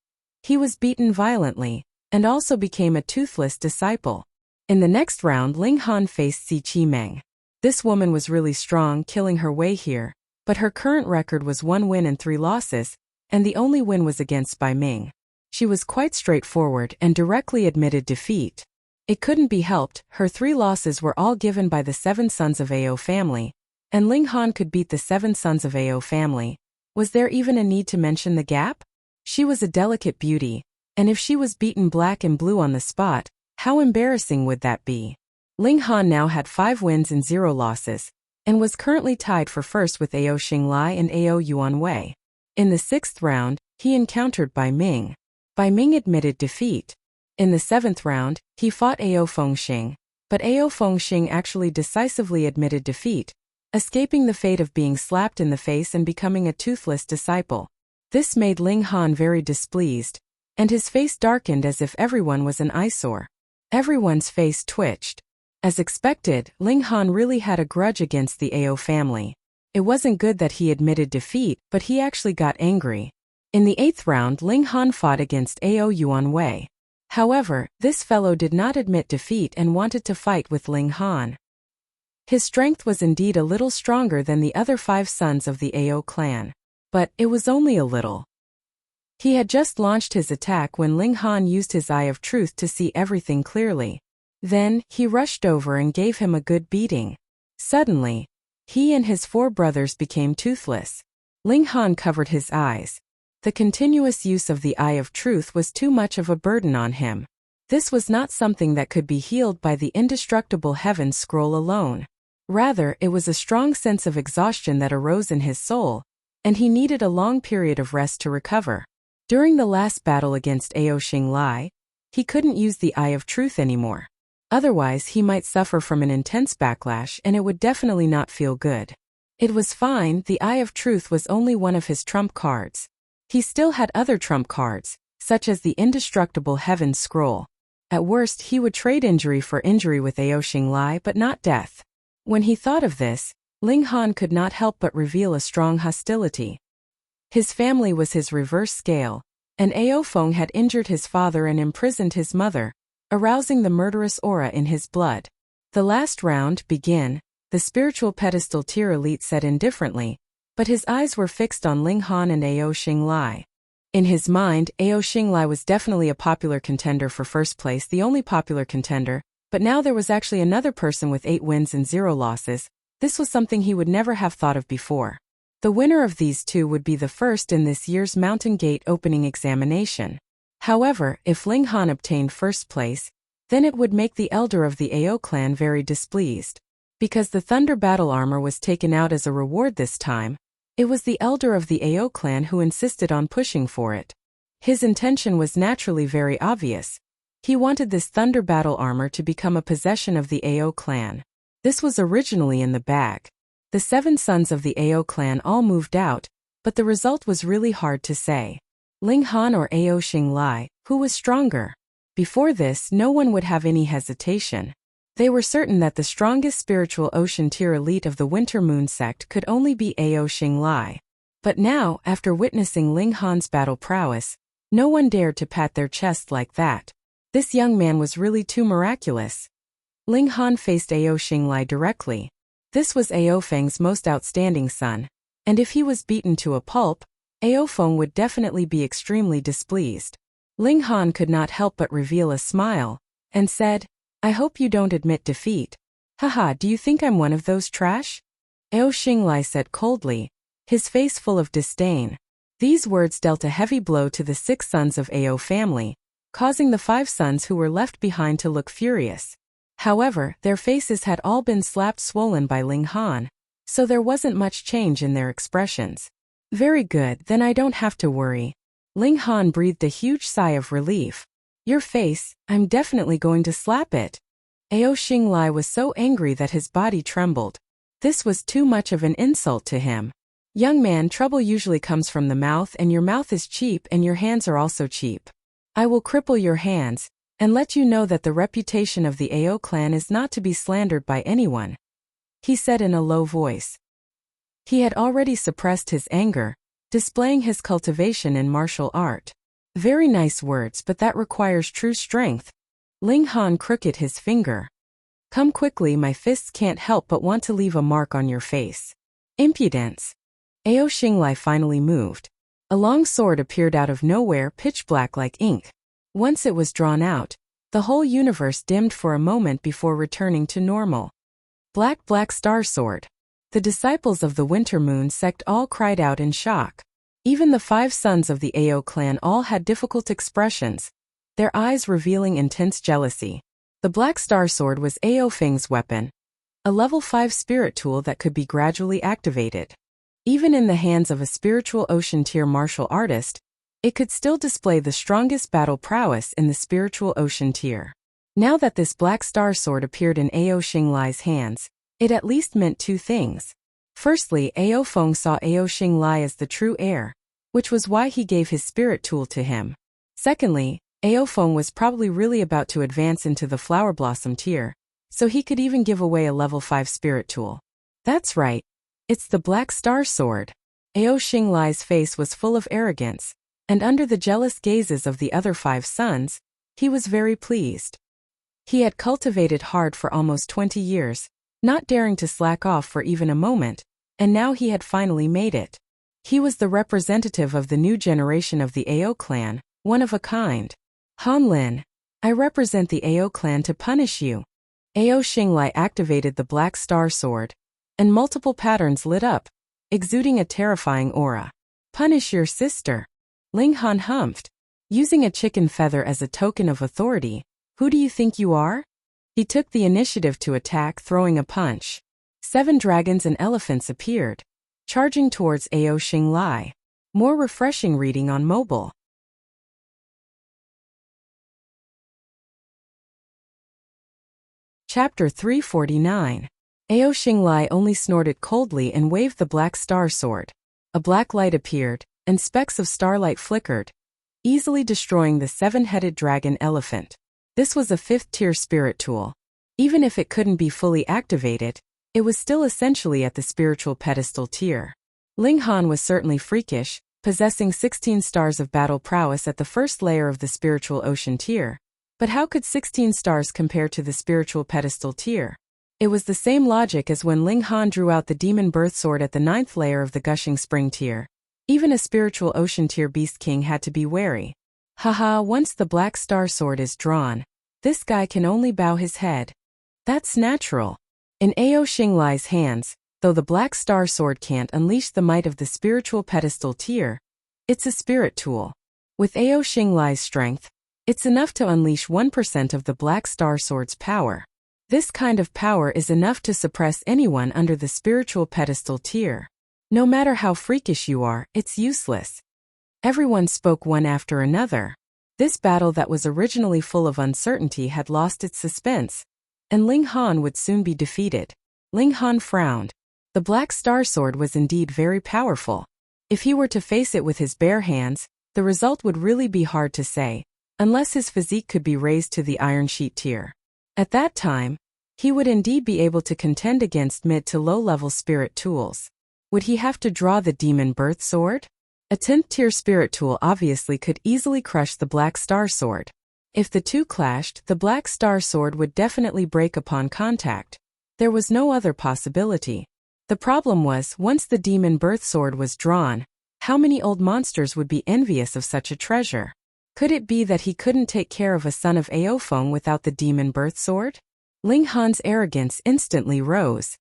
He was beaten violently, and also became a toothless disciple. In the next round, Ling Han faced Si Qimeng. This woman was really strong, killing her way here, but her current record was 1 win and 3 losses, and the only win was against Bai Ming. She was quite straightforward and directly admitted defeat. It couldn't be helped, her 3 losses were all given by the 7 sons of Ao family, and Ling Han could beat the 7 sons of Ao family. Was there even a need to mention the gap? She was a delicate beauty, and if she was beaten black and blue on the spot, how embarrassing would that be? Ling Han now had 5 wins and 0 losses, and was currently tied for first with Ao Xinglai and Ao Yuanwei. In the 6th round, he encountered Bai Ming. Bai Ming admitted defeat. In the 7th round, he fought Ao Fengxing, but Ao Fengxing actually decisively admitted defeat, escaping the fate of being slapped in the face and becoming a toothless disciple. This made Ling Han very displeased, and his face darkened as if everyone was an eyesore. Everyone's face twitched. As expected, Ling Han really had a grudge against the Ao family. It wasn't good that he admitted defeat, but he actually got angry. In the 8th round, Ling Han fought against Ao Yuanwei. However, this fellow did not admit defeat and wanted to fight with Ling Han. His strength was indeed a little stronger than the other 5 sons of the Ao clan. But it was only a little. He had just launched his attack when Ling Han used his Eye of Truth to see everything clearly. Then, he rushed over and gave him a good beating. Suddenly, he and his 4 brothers became toothless. Ling Han covered his eyes. The continuous use of the Eye of Truth was too much of a burden on him. This was not something that could be healed by the indestructible Heaven Scroll alone. Rather, it was a strong sense of exhaustion that arose in his soul, and he needed a long period of rest to recover. During the last battle against Ao Xinglai, he couldn't use the Eye of Truth anymore. Otherwise, he might suffer from an intense backlash and it would definitely not feel good. It was fine, the Eye of Truth was only one of his trump cards. He still had other trump cards, such as the indestructible Heaven Scroll. At worst, he would trade injury for injury with Ao Xinglai but not death. When he thought of this, Ling Han could not help but reveal a strong hostility. His family was his reverse scale, and Ao Feng had injured his father and imprisoned his mother, arousing the murderous aura in his blood. The last round began. The spiritual pedestal tier elite said indifferently, but his eyes were fixed on Ling Han and Ao Xinglai. In his mind, Ao Xinglai was definitely a popular contender for first place, the only popular contender, but now there was actually another person with 8 wins and 0 losses. This was something he would never have thought of before. The winner of these 2 would be the first in this year's Mountain Gate opening examination. However, if Ling Han obtained first place, then it would make the elder of the Ao clan very displeased. Because the Thunder Battle Armor was taken out as a reward this time, it was the elder of the Ao clan who insisted on pushing for it. His intention was naturally very obvious. He wanted this Thunder Battle Armor to become a possession of the Ao clan. This was originally in the bag. The 7 sons of the Ao clan all moved out, but the result was really hard to say. Ling Han or Ao Xinglai, who was stronger? Before this, no one would have any hesitation. They were certain that the strongest spiritual ocean tier elite of the Winter Moon sect could only be Ao Xinglai. But now, after witnessing Ling Han's battle prowess, no one dared to pat their chest like that. This young man was really too miraculous. Ling Han faced Ao Xinglai directly. This was Ao Feng's most outstanding son, and if he was beaten to a pulp, Ao Feng would definitely be extremely displeased. Ling Han could not help but reveal a smile, and said, "I hope you don't admit defeat." "Haha, do you think I'm one of those trash?" Ao Xinglai said coldly, his face full of disdain. These words dealt a heavy blow to the 6 sons of Ao family, causing the 5 sons who were left behind to look furious. However, their faces had all been slapped swollen by Ling Han, so there wasn't much change in their expressions. "Very good, then I don't have to worry." Ling Han breathed a huge sigh of relief. "Your face, I'm definitely going to slap it." Ao Xinglai was so angry that his body trembled. This was too much of an insult to him. "Young man, trouble usually comes from the mouth, and your mouth is cheap and your hands are also cheap. I will cripple your hands, and let you know that the reputation of the Ao clan is not to be slandered by anyone," he said in a low voice. He had already suppressed his anger, displaying his cultivation in martial art. "Very nice words, but that requires true strength." Ling Han crooked his finger. "Come quickly, my fists can't help but want to leave a mark on your face." Impudence. Ao Xinglai finally moved. A long sword appeared out of nowhere, pitch black like ink. Once it was drawn out, the whole universe dimmed for a moment before returning to normal. Black star sword. The disciples of the Winter Moon sect all cried out in shock. Even the 5 sons of the Ao clan all had difficult expressions, their eyes revealing intense jealousy. The Black Star Sword was Ao Feng's weapon, a level 5 spirit tool that could be gradually activated. Even in the hands of a spiritual ocean tier martial artist, it could still display the strongest battle prowess in the spiritual ocean tier. Now that this Black Star Sword appeared in Ao Xinglai's hands, it at least meant 2 things. Firstly, Ao Feng saw Ao Xinglai as the true heir, which was why he gave his spirit tool to him. Secondly, Ao Feng was probably really about to advance into the Flower Blossom tier, so he could even give away a level 5 spirit tool. That's right. It's the Black Star Sword. Ao Xinglai's face was full of arrogance, and under the jealous gazes of the other 5 sons, he was very pleased. He had cultivated hard for almost 20 years, not daring to slack off for even a moment, and now he had finally made it. He was the representative of the new generation of the Ao clan, one of a kind. "Han Lin, I represent the Ao clan to punish you." Ao Xinglai activated the Black Star Sword, and multiple patterns lit up, exuding a terrifying aura. "Punish your sister." Ling Han humphed. "Using a chicken feather as a token of authority, who do you think you are?" He took the initiative to attack, throwing a punch. 7 dragons and elephants appeared, charging towards Ao Xinglai. More refreshing reading on mobile. Chapter 349. Ao Xinglai only snorted coldly and waved the Black Star Sword. A black light appeared, and specks of starlight flickered, easily destroying the 7-headed dragon elephant. This was a 5th-tier spirit tool. Even if it couldn't be fully activated, it was still essentially at the spiritual pedestal tier. Ling Han was certainly freakish, possessing 16 stars of battle prowess at the first layer of the spiritual ocean tier. But how could 16 stars compare to the spiritual pedestal tier? It was the same logic as when Ling Han drew out the demon birth sword at the 9th layer of the gushing spring tier. Even a spiritual ocean tier beast king had to be wary. Haha, once the Black Star Sword is drawn, this guy can only bow his head. That's natural. In Ao Xinglai's hands, though the Black Star Sword can't unleash the might of the spiritual pedestal tier, it's a spirit tool. With Ao Xinglai's strength, it's enough to unleash 1% of the Black Star Sword's power. This kind of power is enough to suppress anyone under the spiritual pedestal tier. No matter how freakish you are, it's useless. Everyone spoke one after another. This battle that was originally full of uncertainty had lost its suspense, and Ling Han would soon be defeated. Ling Han frowned. The Black Star Sword was indeed very powerful. If he were to face it with his bare hands, the result would really be hard to say, unless his physique could be raised to the Iron Sheet tier. At that time, he would indeed be able to contend against mid to low-level spirit tools. Would he have to draw the Demon Birth Sword? A 10th-tier spirit tool obviously could easily crush the Black Star Sword. If the two clashed, the Black Star Sword would definitely break upon contact. There was no other possibility. The problem was, once the Demon Birth Sword was drawn, how many old monsters would be envious of such a treasure? Could it be that he couldn't take care of a son of Ao Feng without the Demon Birth Sword? Ling Han's arrogance instantly rose.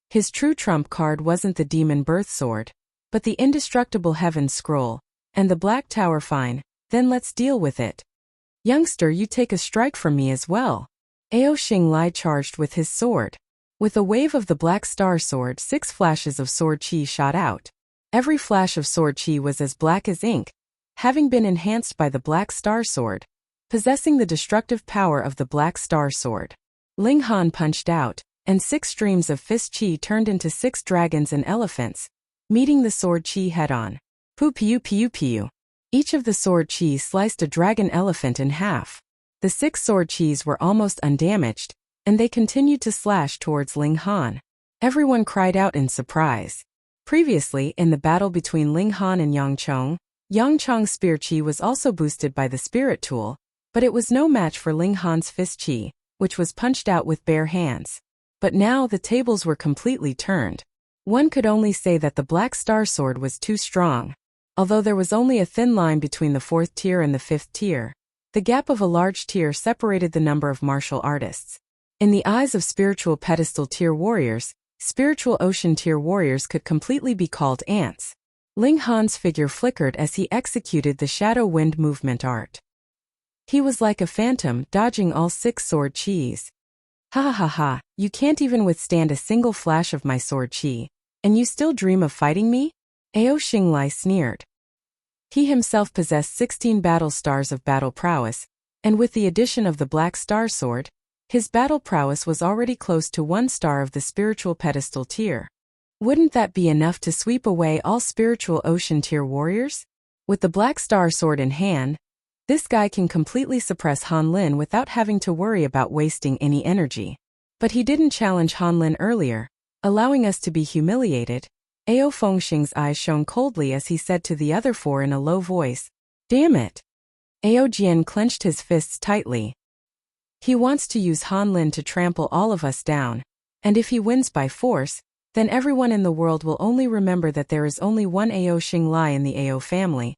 His true trump card wasn't the Demon Birth Sword, but the indestructible Heaven Scroll, and the Black Tower. Fine, then let's deal with it. Youngster, you take a strike from me as well. Ao Xinglai charged with his sword. With a wave of the Black Star Sword, 6 flashes of sword chi shot out. Every flash of sword chi was as black as ink, having been enhanced by the Black Star Sword, possessing the destructive power of the Black Star Sword. Ling Han punched out, and 6 streams of fist chi turned into 6 dragons and elephants, meeting the sword chi head-on. Pew pew pew pew. Each of the sword chi sliced a dragon elephant in half. The 6 sword qis were almost undamaged, and they continued to slash towards Ling Han. Everyone cried out in surprise. Previously, in the battle between Ling Han and Yang Chong's spear qi was also boosted by the spirit tool, but it was no match for Ling Han's fist qi, which was punched out with bare hands. But now the tables were completely turned. One could only say that the Black Star Sword was too strong. Although there was only a thin line between the 4th tier and the 5th tier, the gap of a large tier separated the number of martial artists. In the eyes of spiritual pedestal tier warriors, spiritual ocean tier warriors could completely be called ants. Ling Han's figure flickered as he executed the shadow wind movement art. He was like a phantom, dodging all 6 sword qis. Ha ha ha ha, you can't even withstand a single flash of my sword qi, and you still dream of fighting me? Ao Xinglai sneered. He himself possessed 16 battle stars of battle prowess, and with the addition of the Black Star Sword, his battle prowess was already close to 1 star of the spiritual pedestal tier. Wouldn't that be enough to sweep away all spiritual ocean tier warriors? With the Black Star Sword in hand, this guy can completely suppress Han Lin without having to worry about wasting any energy. But he didn't challenge Han Lin earlier, allowing us to be humiliated. Ao Fengxing's eyes shone coldly as he said to the other 4 in a low voice, "Damn it." Ao Jian clenched his fists tightly. He wants to use Han Lin to trample all of us down, and if he wins by force, then everyone in the world will only remember that there is only one Ao Xinglai in the Ao family.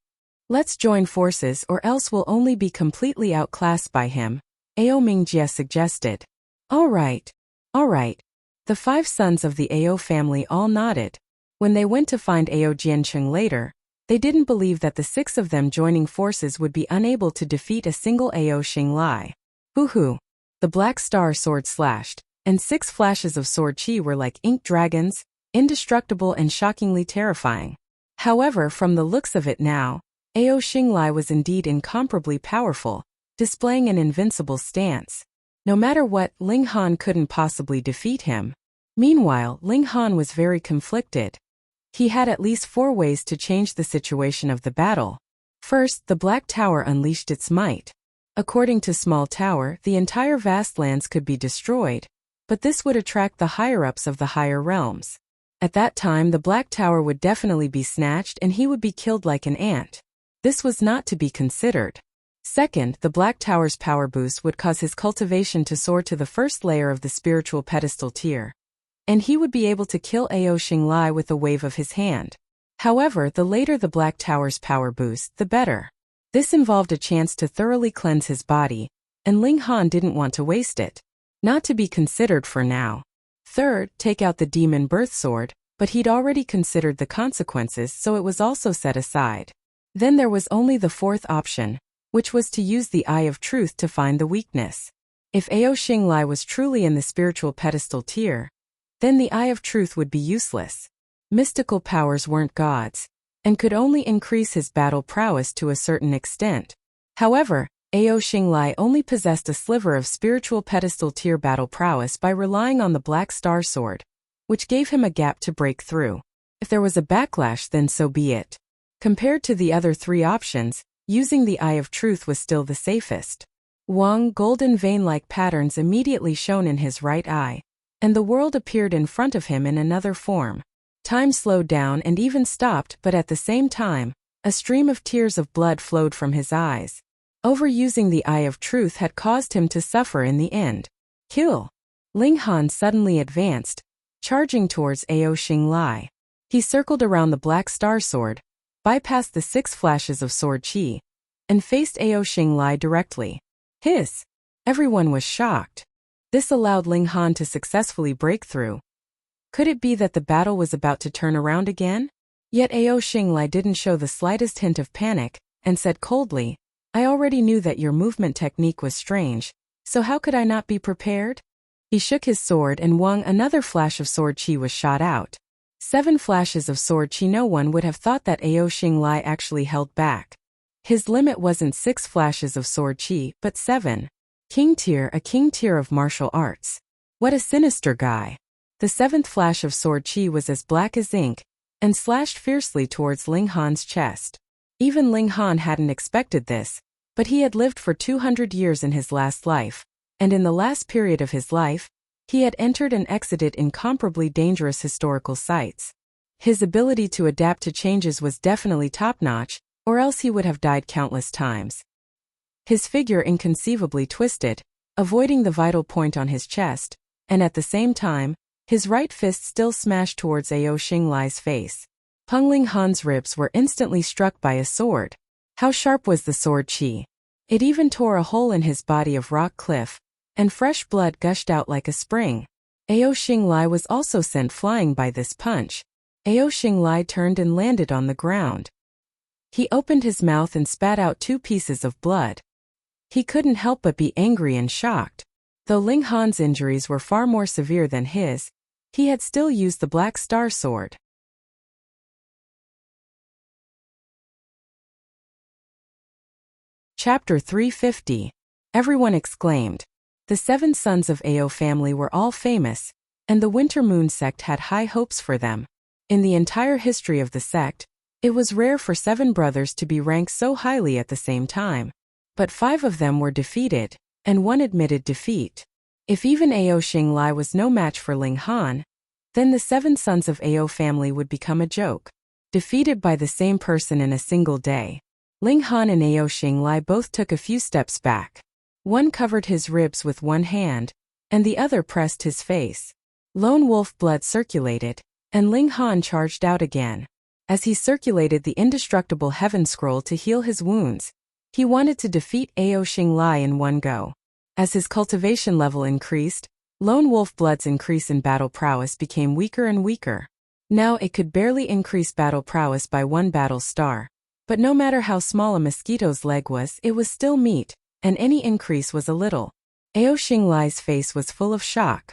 Let's join forces or else we'll only be completely outclassed by him, Ao Mingjie suggested. All right. The 5 sons of the Ao family all nodded. When they went to find Ao Jiancheng later, they didn't believe that the 6 of them joining forces would be unable to defeat a single Ao Xinglai. Hoo-hoo. The Black Star Sword slashed, and 6 flashes of sword qi were like ink dragons, indestructible and shockingly terrifying. However, from the looks of it now, Ao Xinglai was indeed incomparably powerful, displaying an invincible stance. No matter what, Ling Han couldn't possibly defeat him. Meanwhile, Ling Han was very conflicted. He had at least 4 ways to change the situation of the battle. First, the Black Tower unleashed its might. According to Small Tower, the entire vast lands could be destroyed, but this would attract the higher-ups of the higher realms. At that time, the Black Tower would definitely be snatched and he would be killed like an ant. This was not to be considered. Second, the Black Tower's power boost would cause his cultivation to soar to the first layer of the spiritual pedestal tier, and he would be able to kill Ao Xinglai with a wave of his hand. However, the later the Black Tower's power boost, the better. This involved a chance to thoroughly cleanse his body, and Ling Han didn't want to waste it. Not to be considered for now. Third, take out the Demon Birth Sword, but he'd already considered the consequences, so it was also set aside. Then there was only the 4th option, which was to use the Eye of Truth to find the weakness. If Ao Xinglai was truly in the spiritual pedestal tier, then the Eye of Truth would be useless. Mystical powers weren't gods, and could only increase his battle prowess to a certain extent. However, Ao Xinglai only possessed a sliver of spiritual pedestal tier battle prowess by relying on the Black Star Sword, which gave him a gap to break through. If there was a backlash, then so be it. Compared to the other 3 options, using the Eye of Truth was still the safest. Golden vein-like patterns immediately shone in his right eye, and the world appeared in front of him in another form. Time slowed down and even stopped, but at the same time, a stream of tears of blood flowed from his eyes. Overusing the Eye of Truth had caused him to suffer in the end. Kill! Ling Han suddenly advanced, charging towards Ao Xinglai. He circled around the Black Star Sword, bypassed the 6 flashes of sword qi, and faced Ao Xinglai directly. Hiss! Everyone was shocked. This allowed Ling Han to successfully break through. Could it be that the battle was about to turn around again? Yet Ao Xinglai didn't show the slightest hint of panic, and said coldly, I already knew that your movement technique was strange, so how could I not be prepared? He shook his sword and another flash of sword qi was shot out. 7 flashes of sword qi. No one would have thought that Ao Xinglai actually held back. His limit wasn't 6 flashes of sword qi, but 7. A king tier of martial arts. What a sinister guy. The 7th flash of sword qi was as black as ink, and slashed fiercely towards Ling Han's chest. Even Ling Han hadn't expected this, But he had lived for 200 years in his last life, and in the last period of his life, he had entered and exited incomparably dangerous historical sites. His ability to adapt to changes was definitely top-notch, or else he would have died countless times. His figure inconceivably twisted, avoiding the vital point on his chest, and at the same time, his right fist still smashed towards Ao Xinglai's face. Peng Ling Han's ribs were instantly struck by a sword. How sharp was the sword qi! It even tore a hole in his body of rock cliff, and fresh blood gushed out like a spring. Ao Xinglai was also sent flying by this punch. Ao Xinglai turned and landed on the ground. He opened his mouth and spat out 2 pieces of blood. He couldn't help but be angry and shocked. Though Ling Han's injuries were far more severe than his, he had still used the Black Star Sword. Chapter 350. Everyone exclaimed. The 7 sons of Ao family were all famous, and the Winter Moon sect had high hopes for them. In the entire history of the sect, it was rare for 7 brothers to be ranked so highly at the same time. But 5 of them were defeated, and 1 admitted defeat. If even Ao Xinglai was no match for Ling Han, then the 7 sons of Ao family would become a joke. Defeated by the same person in a single day, Ling Han and Ao Xinglai both took a few steps back. One covered his ribs with one hand, and the other pressed his face. Lone wolf blood circulated, and Ling Han charged out again. As he circulated the indestructible heaven scroll to heal his wounds, he wanted to defeat Ao Xinglai in one go. As his cultivation level increased, Lone Wolf Blood's increase in battle prowess became weaker and weaker. Now it could barely increase battle prowess by 1 battle star. But no matter how small a mosquito's leg was, it was still meat, and any increase was a little. Ao Xinglai's face was full of shock.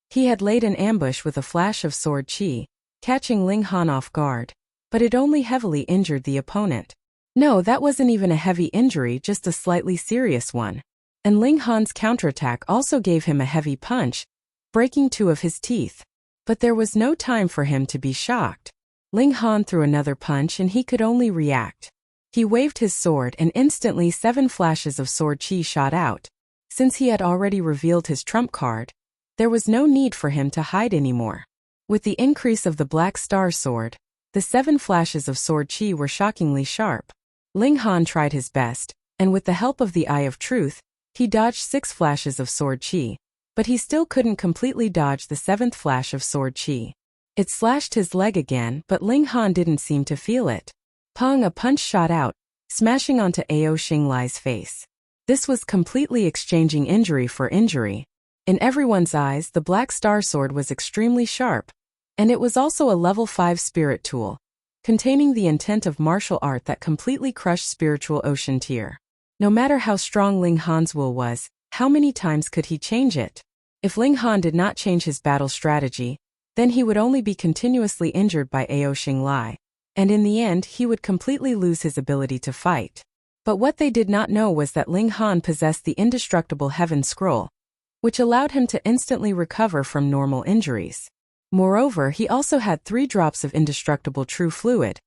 He had laid an ambush with a flash of sword qi, catching Ling Han off guard, but it only heavily injured the opponent. No, that wasn't even a heavy injury, just a slightly serious one. And Ling Han's counterattack also gave him a heavy punch, breaking 2 of his teeth. But there was no time for him to be shocked. Ling Han threw another punch and he could only react. He waved his sword and instantly 7 flashes of sword qi shot out. Since he had already revealed his trump card, there was no need for him to hide anymore. With the increase of the Black Star Sword, the 7 flashes of sword qi were shockingly sharp. Ling Han tried his best, and with the help of the Eye of Truth, he dodged 6 flashes of sword qi, but he still couldn't completely dodge the 7th flash of sword qi. It slashed his leg again, but Ling Han didn't seem to feel it. Pong, a punch shot out, smashing onto Ao Xinglai's face. This was completely exchanging injury for injury. In everyone's eyes, the Black Star Sword was extremely sharp, and it was also a level 5 spirit tool, containing the intent of martial art that completely crushed spiritual ocean tier. No matter how strong Ling Han's will was, how many times could he change it? If Ling Han did not change his battle strategy, then he would only be continuously injured by Ao Xinglai, and in the end he would completely lose his ability to fight. But what they did not know was that Ling Han possessed the indestructible Heaven Scroll, which allowed him to instantly recover from normal injuries. Moreover, he also had 3 drops of indestructible true fluid,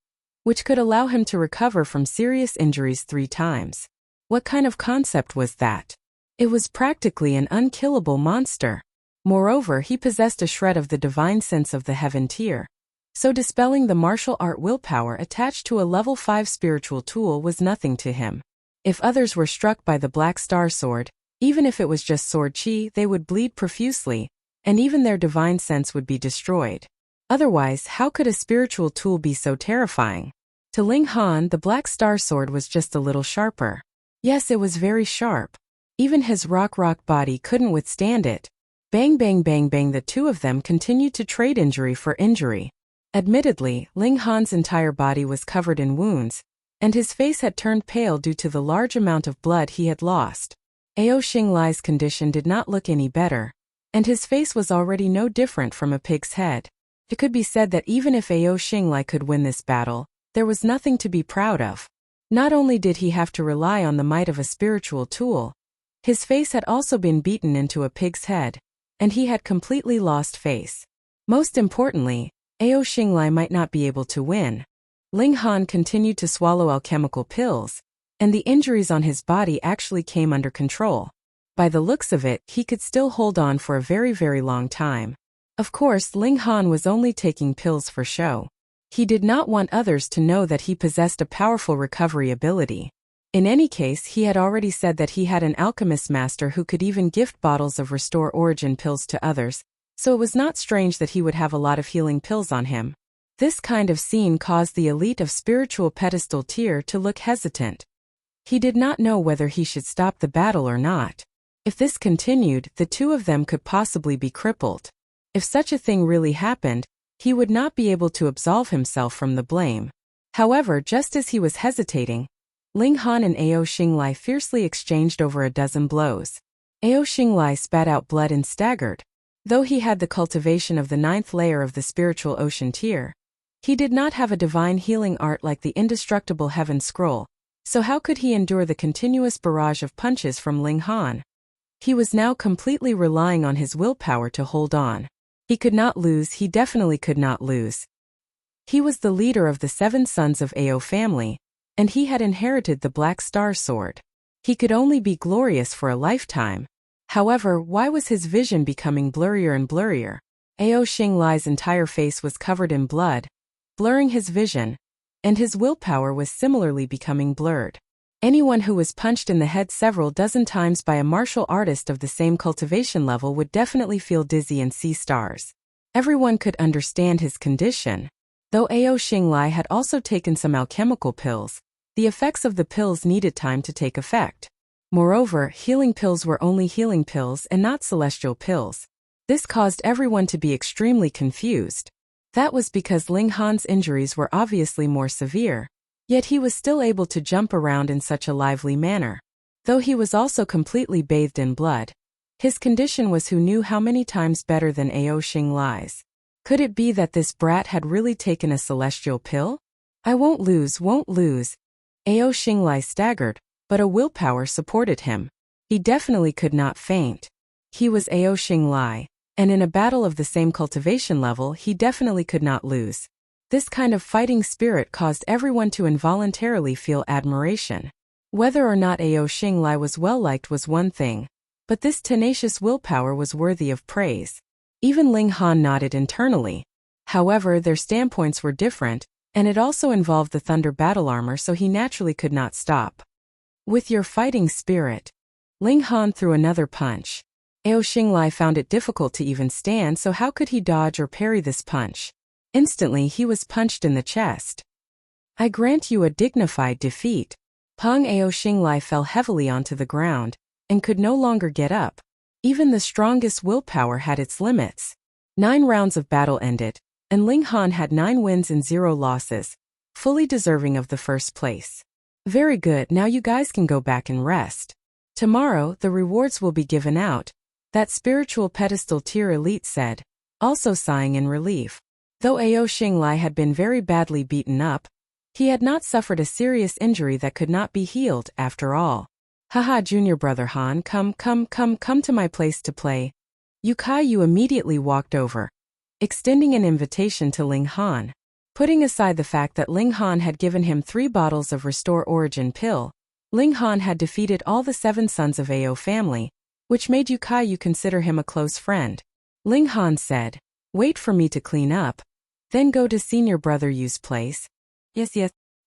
which could allow him to recover from serious injuries 3 times. What kind of concept was that? It was practically an unkillable monster. Moreover, he possessed a shred of the divine sense of the heaven tier. So dispelling the martial art willpower attached to a level 5 spiritual tool was nothing to him. If others were struck by the Black Star Sword, even if it was just sword qi, they would bleed profusely, and even their divine sense would be destroyed. Otherwise, how could a spiritual tool be so terrifying? To Ling Han, the Black Star Sword was just a little sharper. Yes, it was very sharp. Even his rock body couldn't withstand it. Bang bang bang bang, the 2 of them continued to trade injury for injury. Admittedly, Ling Han's entire body was covered in wounds, and his face had turned pale due to the large amount of blood he had lost. Ao Xinglai's condition did not look any better, and his face was already no different from a pig's head. It could be said that even if Ao Xinglai could win this battle, there was nothing to be proud of. Not only did he have to rely on the might of a spiritual tool, his face had also been beaten into a pig's head, and he had completely lost face. Most importantly, Ao Xinglai might not be able to win. Ling Han continued to swallow alchemical pills, and the injuries on his body actually came under control. By the looks of it, he could still hold on for a very, very long time. Of course, Ling Han was only taking pills for show. He did not want others to know that he possessed a powerful recovery ability. In any case, he had already said that he had an alchemist master who could even gift bottles of Restore Origin pills to others, so it was not strange that he would have a lot of healing pills on him. This kind of scene caused the elite of spiritual pedestal tier to look hesitant. He did not know whether he should stop the battle or not. If this continued, the two of them could possibly be crippled. If such a thing really happened, he would not be able to absolve himself from the blame. However, just as he was hesitating, Ling Han and Ao Xinglai fiercely exchanged over a dozen blows. Ao Xinglai spat out blood and staggered. Though he had the cultivation of the 9th layer of the spiritual ocean tier, he did not have a divine healing art like the indestructible heaven scroll, so how could he endure the continuous barrage of punches from Ling Han? He was now completely relying on his willpower to hold on. He could not lose, he definitely could not lose. He was the leader of the 7 sons of Ao family, and he had inherited the Black Star Sword. He could only be glorious for a lifetime. However, why was his vision becoming blurrier and blurrier? Ao Xinglai's entire face was covered in blood, blurring his vision, and his willpower was similarly becoming blurred. Anyone who was punched in the head several dozen times by a martial artist of the same cultivation level would definitely feel dizzy and see stars. Everyone could understand his condition. Though Ao Xinglai had also taken some alchemical pills, the effects of the pills needed time to take effect. Moreover, healing pills were only healing pills and not celestial pills. This caused everyone to be extremely confused. That was because Ling Han's injuries were obviously more severe. Yet he was still able to jump around in such a lively manner. Though he was also completely bathed in blood, his condition was who knew how many times better than Ao Xinglai's. Could it be that this brat had really taken a celestial pill? I won't lose, won't lose. Ao Xinglai staggered, but a willpower supported him. He definitely could not faint. He was Ao Xinglai, and in a battle of the same cultivation level he definitely could not lose. This kind of fighting spirit caused everyone to involuntarily feel admiration. Whether or not Ao Xinglai was well liked was one thing, but this tenacious willpower was worthy of praise. Even Ling Han nodded internally. However, their standpoints were different, and it also involved the thunder battle armor, so he naturally could not stop. With your fighting spirit, Ling Han threw another punch. Ao Xinglai found it difficult to even stand, so how could he dodge or parry this punch? Instantly he was punched in the chest. I grant you a dignified defeat. Peng Ao Xinglai fell heavily onto the ground, and could no longer get up. Even the strongest willpower had its limits. 9 rounds of battle ended, and Ling Han had 9 wins and 0 losses, fully deserving of the first place. Very good, now you guys can go back and rest. Tomorrow, the rewards will be given out, that spiritual pedestal tier elite said, also sighing in relief. Though Ao Xinglai had been very badly beaten up, he had not suffered a serious injury that could not be healed after all. Haha, junior brother Han, come to my place to play. Yu immediately walked over, extending an invitation to Ling Han. Putting aside the fact that Ling Han had given him 3 bottles of Restore Origin pill, Ling Han had defeated all the 7 sons of Ao family, which made Yu consider him a close friend. Ling Han said, wait for me to clean up, then go to senior brother Yu's place. Yes.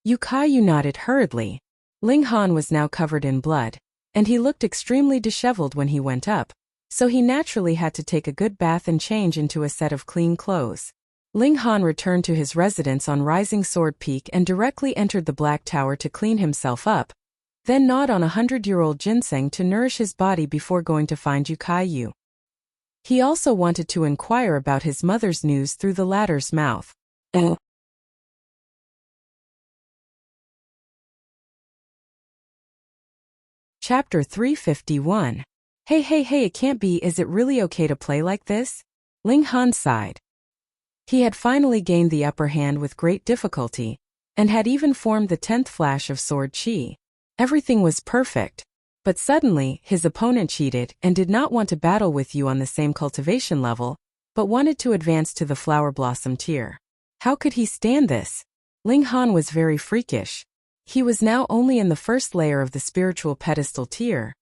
Yu nodded hurriedly. Ling Han was now covered in blood, and he looked extremely disheveled when he went up, so he naturally had to take a good bath and change into a set of clean clothes. Ling Han returned to his residence on Rising Sword Peak and directly entered the Black Tower to clean himself up, then gnawed on 100-year-old ginseng to nourish his body before going to find Yu. He also wanted to inquire about his mother's news through the latter's mouth. Chapter 351. Hey, it can't be, is it really okay to play like this? Ling Han sighed. He had finally gained the upper hand with great difficulty, and had even formed the 10th flash of sword chi. Everything was perfect. But suddenly, his opponent cheated and did not want to battle with you on the same cultivation level, but wanted to advance to the flower blossom tier. How could he stand this? Ling Han was very freakish. He was now only in the first layer of the spiritual pedestal tier,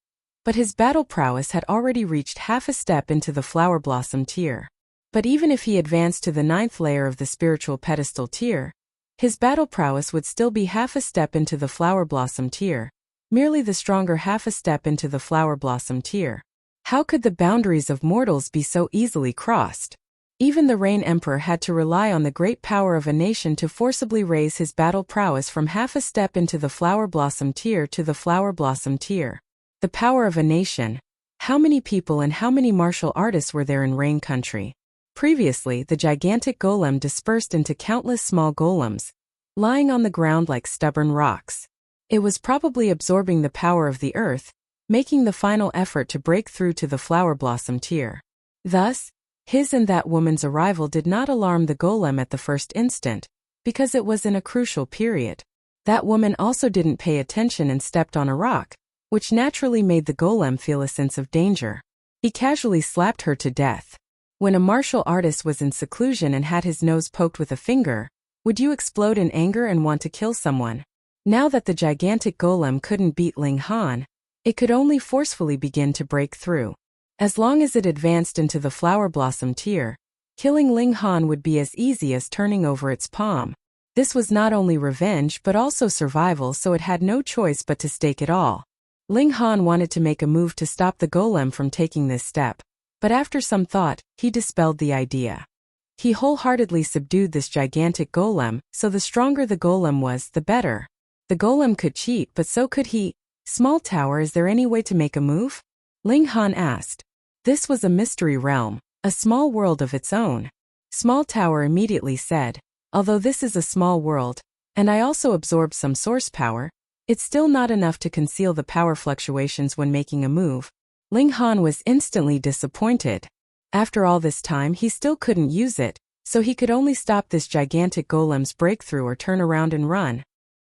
but his battle prowess had already reached half a step into the flower blossom tier. But even if he advanced to the 9th layer of the spiritual pedestal tier, his battle prowess would still be half a step into the flower blossom tier, merely the stronger half a step into the flower blossom tier. How could the boundaries of mortals be so easily crossed? Even the Rain Emperor had to rely on the great power of a nation to forcibly raise his battle prowess from half a step into the flower blossom tier to the flower blossom tier. The power of a nation. How many people and how many martial artists were there in Rain Country? Previously, the gigantic golem dispersed into countless small golems, lying on the ground like stubborn rocks. It was probably absorbing the power of the earth, making the final effort to break through to the flower blossom tier. Thus, his and that woman's arrival did not alarm the golem at the first instant, because it was in a crucial period. That woman also didn't pay attention and stepped on a rock, which naturally made the golem feel a sense of danger. He casually slapped her to death. When a martial artist was in seclusion and had his nose poked with a finger, would you explode in anger and want to kill someone? Now that the gigantic golem couldn't beat Ling Han, it could only forcefully begin to break through. As long as it advanced into the flower blossom tier, killing Ling Han would be as easy as turning over its palm. This was not only revenge but also survival, so it had no choice but to stake it all. Ling Han wanted to make a move to stop the golem from taking this step, but after some thought, he dispelled the idea. He wholeheartedly subdued this gigantic golem, so the stronger the golem was, the better. The golem could cheat, but so could he. Small tower, is there any way to make a move? Ling Han asked. This was a mystery realm, a small world of its own. Small tower immediately said, although this is a small world, and I also absorbed some source power, it's still not enough to conceal the power fluctuations when making a move. Ling Han was instantly disappointed. After all this time he still couldn't use it, so he could only stop this gigantic golem's breakthrough or turn around and run.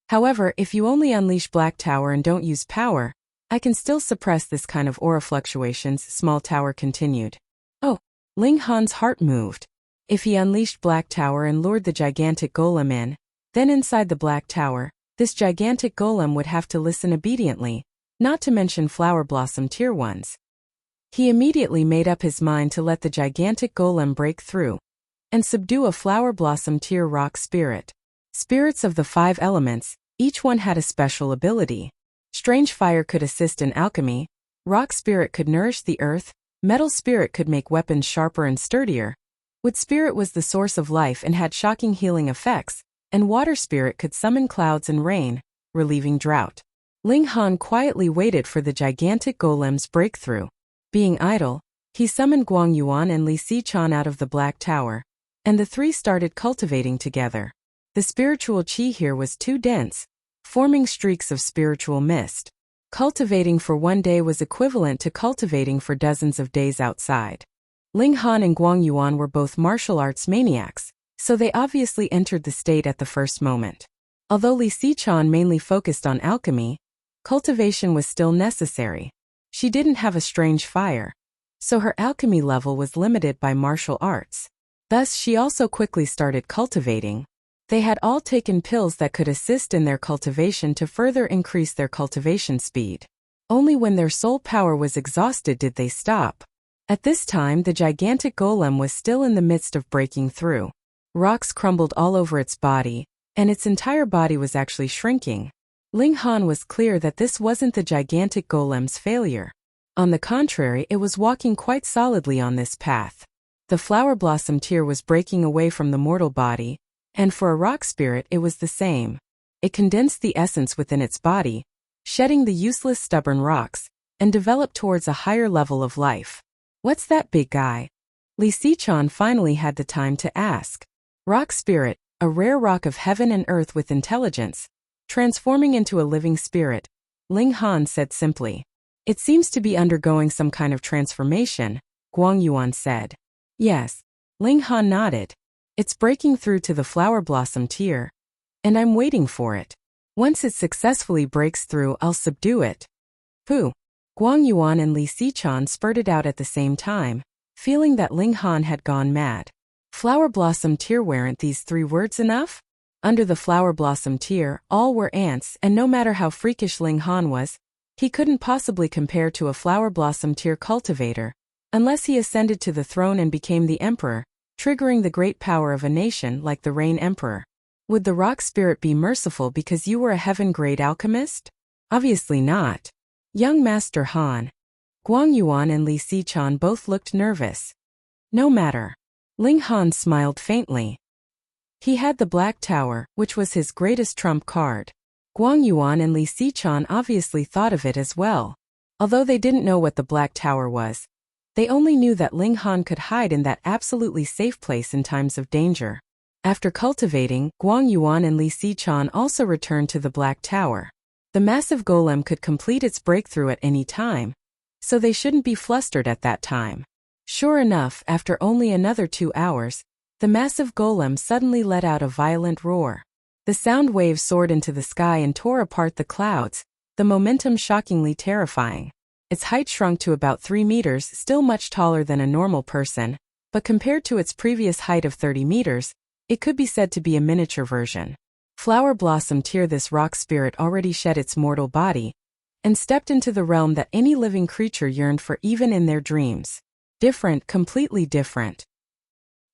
However, if you only unleash Black Tower and don't use power, I can still suppress this kind of aura fluctuations, Small Tower continued. Oh, Ling Han's heart moved. If he unleashed Black Tower and lured the gigantic golem in, then inside the Black Tower, this gigantic golem would have to listen obediently, not to mention Flower Blossom Tier 1s. He immediately made up his mind to let the gigantic golem break through and subdue a Flower Blossom Tier rock spirit. Spirits of the 5 elements, each one had a special ability. Strange Fire could assist in alchemy, Rock Spirit could nourish the earth, Metal Spirit could make weapons sharper and sturdier, Wood Spirit was the source of life and had shocking healing effects, and Water Spirit could summon clouds and rain, relieving drought. Ling Han quietly waited for the gigantic golem's breakthrough. Being idle, he summoned Guang Yuan and Li Xichan out of the Black Tower, and the three started cultivating together. The spiritual qi here was too dense, forming streaks of spiritual mist. Cultivating for one day was equivalent to cultivating for dozens of days outside. Ling Han and Guang Yuan were both martial arts maniacs, so they obviously entered the state at the first moment. Although Li Xichan mainly focused on alchemy, cultivation was still necessary. She didn't have a strange fire, so her alchemy level was limited by martial arts. Thus she also quickly started cultivating. They had all taken pills that could assist in their cultivation to further increase their cultivation speed. Only when their soul power was exhausted did they stop. At this time the gigantic golem was still in the midst of breaking through. Rocks crumbled all over its body, and its entire body was actually shrinking. Ling Han was clear that this wasn't the gigantic golem's failure. On the contrary, it was walking quite solidly on this path. The flower blossom tier was breaking away from the mortal body, and for a rock spirit it was the same. It condensed the essence within its body, shedding the useless stubborn rocks, and developed towards a higher level of life. What's that big guy? Li Xichan finally had the time to ask. Rock spirit, a rare rock of heaven and earth with intelligence, transforming into a living spirit, Ling Han said simply. It seems to be undergoing some kind of transformation, Guang Yuan said. Yes. Ling Han nodded. It's breaking through to the flower blossom tier, and I'm waiting for it. Once it successfully breaks through, I'll subdue it. Pooh. Guang Yuan and Li Xichan spurted out at the same time, feeling that Ling Han had gone mad. Flower blossom tier, weren't these 3 words enough? Under the flower blossom tier, all were ants, and no matter how freakish Ling Han was, he couldn't possibly compare to a flower blossom tier cultivator, unless he ascended to the throne and became the emperor, triggering the great power of a nation like the Rain Emperor. Would the rock spirit be merciful because you were a heaven-grade alchemist? Obviously not. Young Master Han, Guang Yuan and Li Xichan both looked nervous. No matter. Ling Han smiled faintly. He had the Black Tower, which was his greatest trump card. Guang Yuan and Li Xichan obviously thought of it as well. Although they didn't know what the Black Tower was, they only knew that Ling Han could hide in that absolutely safe place in times of danger. After cultivating, Guang Yuan and Li Xichan also returned to the Black Tower. The massive golem could complete its breakthrough at any time, so they shouldn't be flustered at that time. Sure enough, after only another 2 hours, the massive golem suddenly let out a violent roar. The sound waves soared into the sky and tore apart the clouds, the momentum shockingly terrifying. Its height shrunk to about 3 meters, still much taller than a normal person, but compared to its previous height of 30 meters, it could be said to be a miniature version. Flower blossom tier, this rock spirit already shed its mortal body and stepped into the realm that any living creature yearned for even in their dreams. Different, completely different.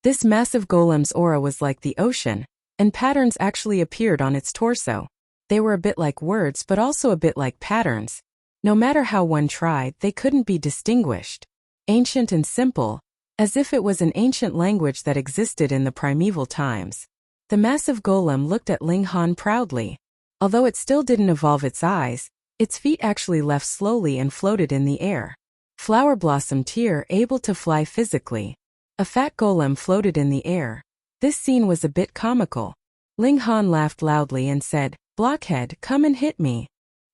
This massive golem's aura was like the ocean, and patterns actually appeared on its torso. They were a bit like words but also a bit like patterns. No matter how one tried, they couldn't be distinguished. Ancient and simple, as if it was an ancient language that existed in the primeval times. The massive golem looked at Ling Han proudly. Although it still didn't evolve its eyes, its feet actually left slowly and floated in the air. Flower blossom tier, able to fly physically. A fat golem floated in the air. This scene was a bit comical. Ling Han laughed loudly and said, "Blockhead, come and hit me."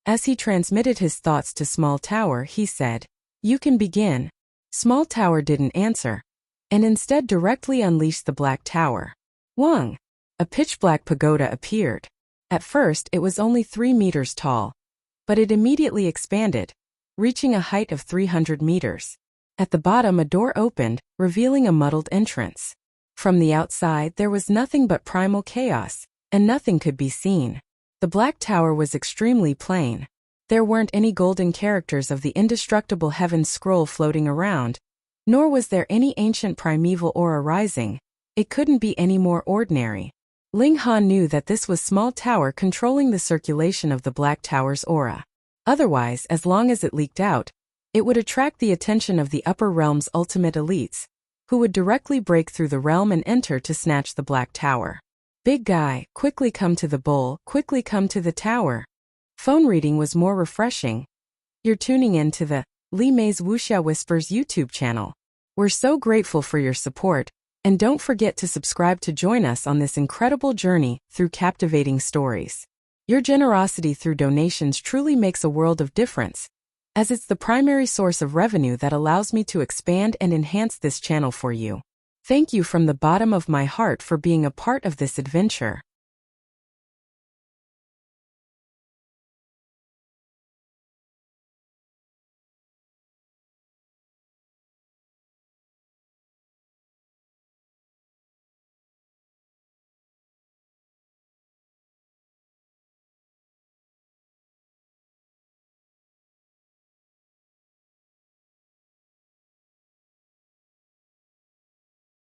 As he transmitted his thoughts to Small Tower, he said, "You can begin." Small Tower didn't answer, and instead directly unleashed the Black Tower. Wang! A pitch-black pagoda appeared. At first, it was only 3 meters tall, but it immediately expanded, reaching a height of 300 meters. At the bottom, a door opened, revealing a muddled entrance. From the outside, there was nothing but primal chaos, and nothing could be seen. The Black Tower was extremely plain. There weren't any golden characters of the indestructible Heaven Scroll floating around, nor was there any ancient primeval aura rising. It couldn't be any more ordinary. Ling Han knew that this was Small Tower controlling the circulation of the Black Tower's aura. Otherwise, as long as it leaked out, it would attract the attention of the upper realm's ultimate elites, who would directly break through the realm and enter to snatch the Black Tower. "Big guy, quickly come to the bowl, quickly come to the tower." Phone reading was more refreshing. You're tuning in to the Li Mei's Wuxia Whispers YouTube channel. We're so grateful for your support, and don't forget to subscribe to join us on this incredible journey through captivating stories. Your generosity through donations truly makes a world of difference, as it's the primary source of revenue that allows me to expand and enhance this channel for you. Thank you from the bottom of my heart for being a part of this adventure.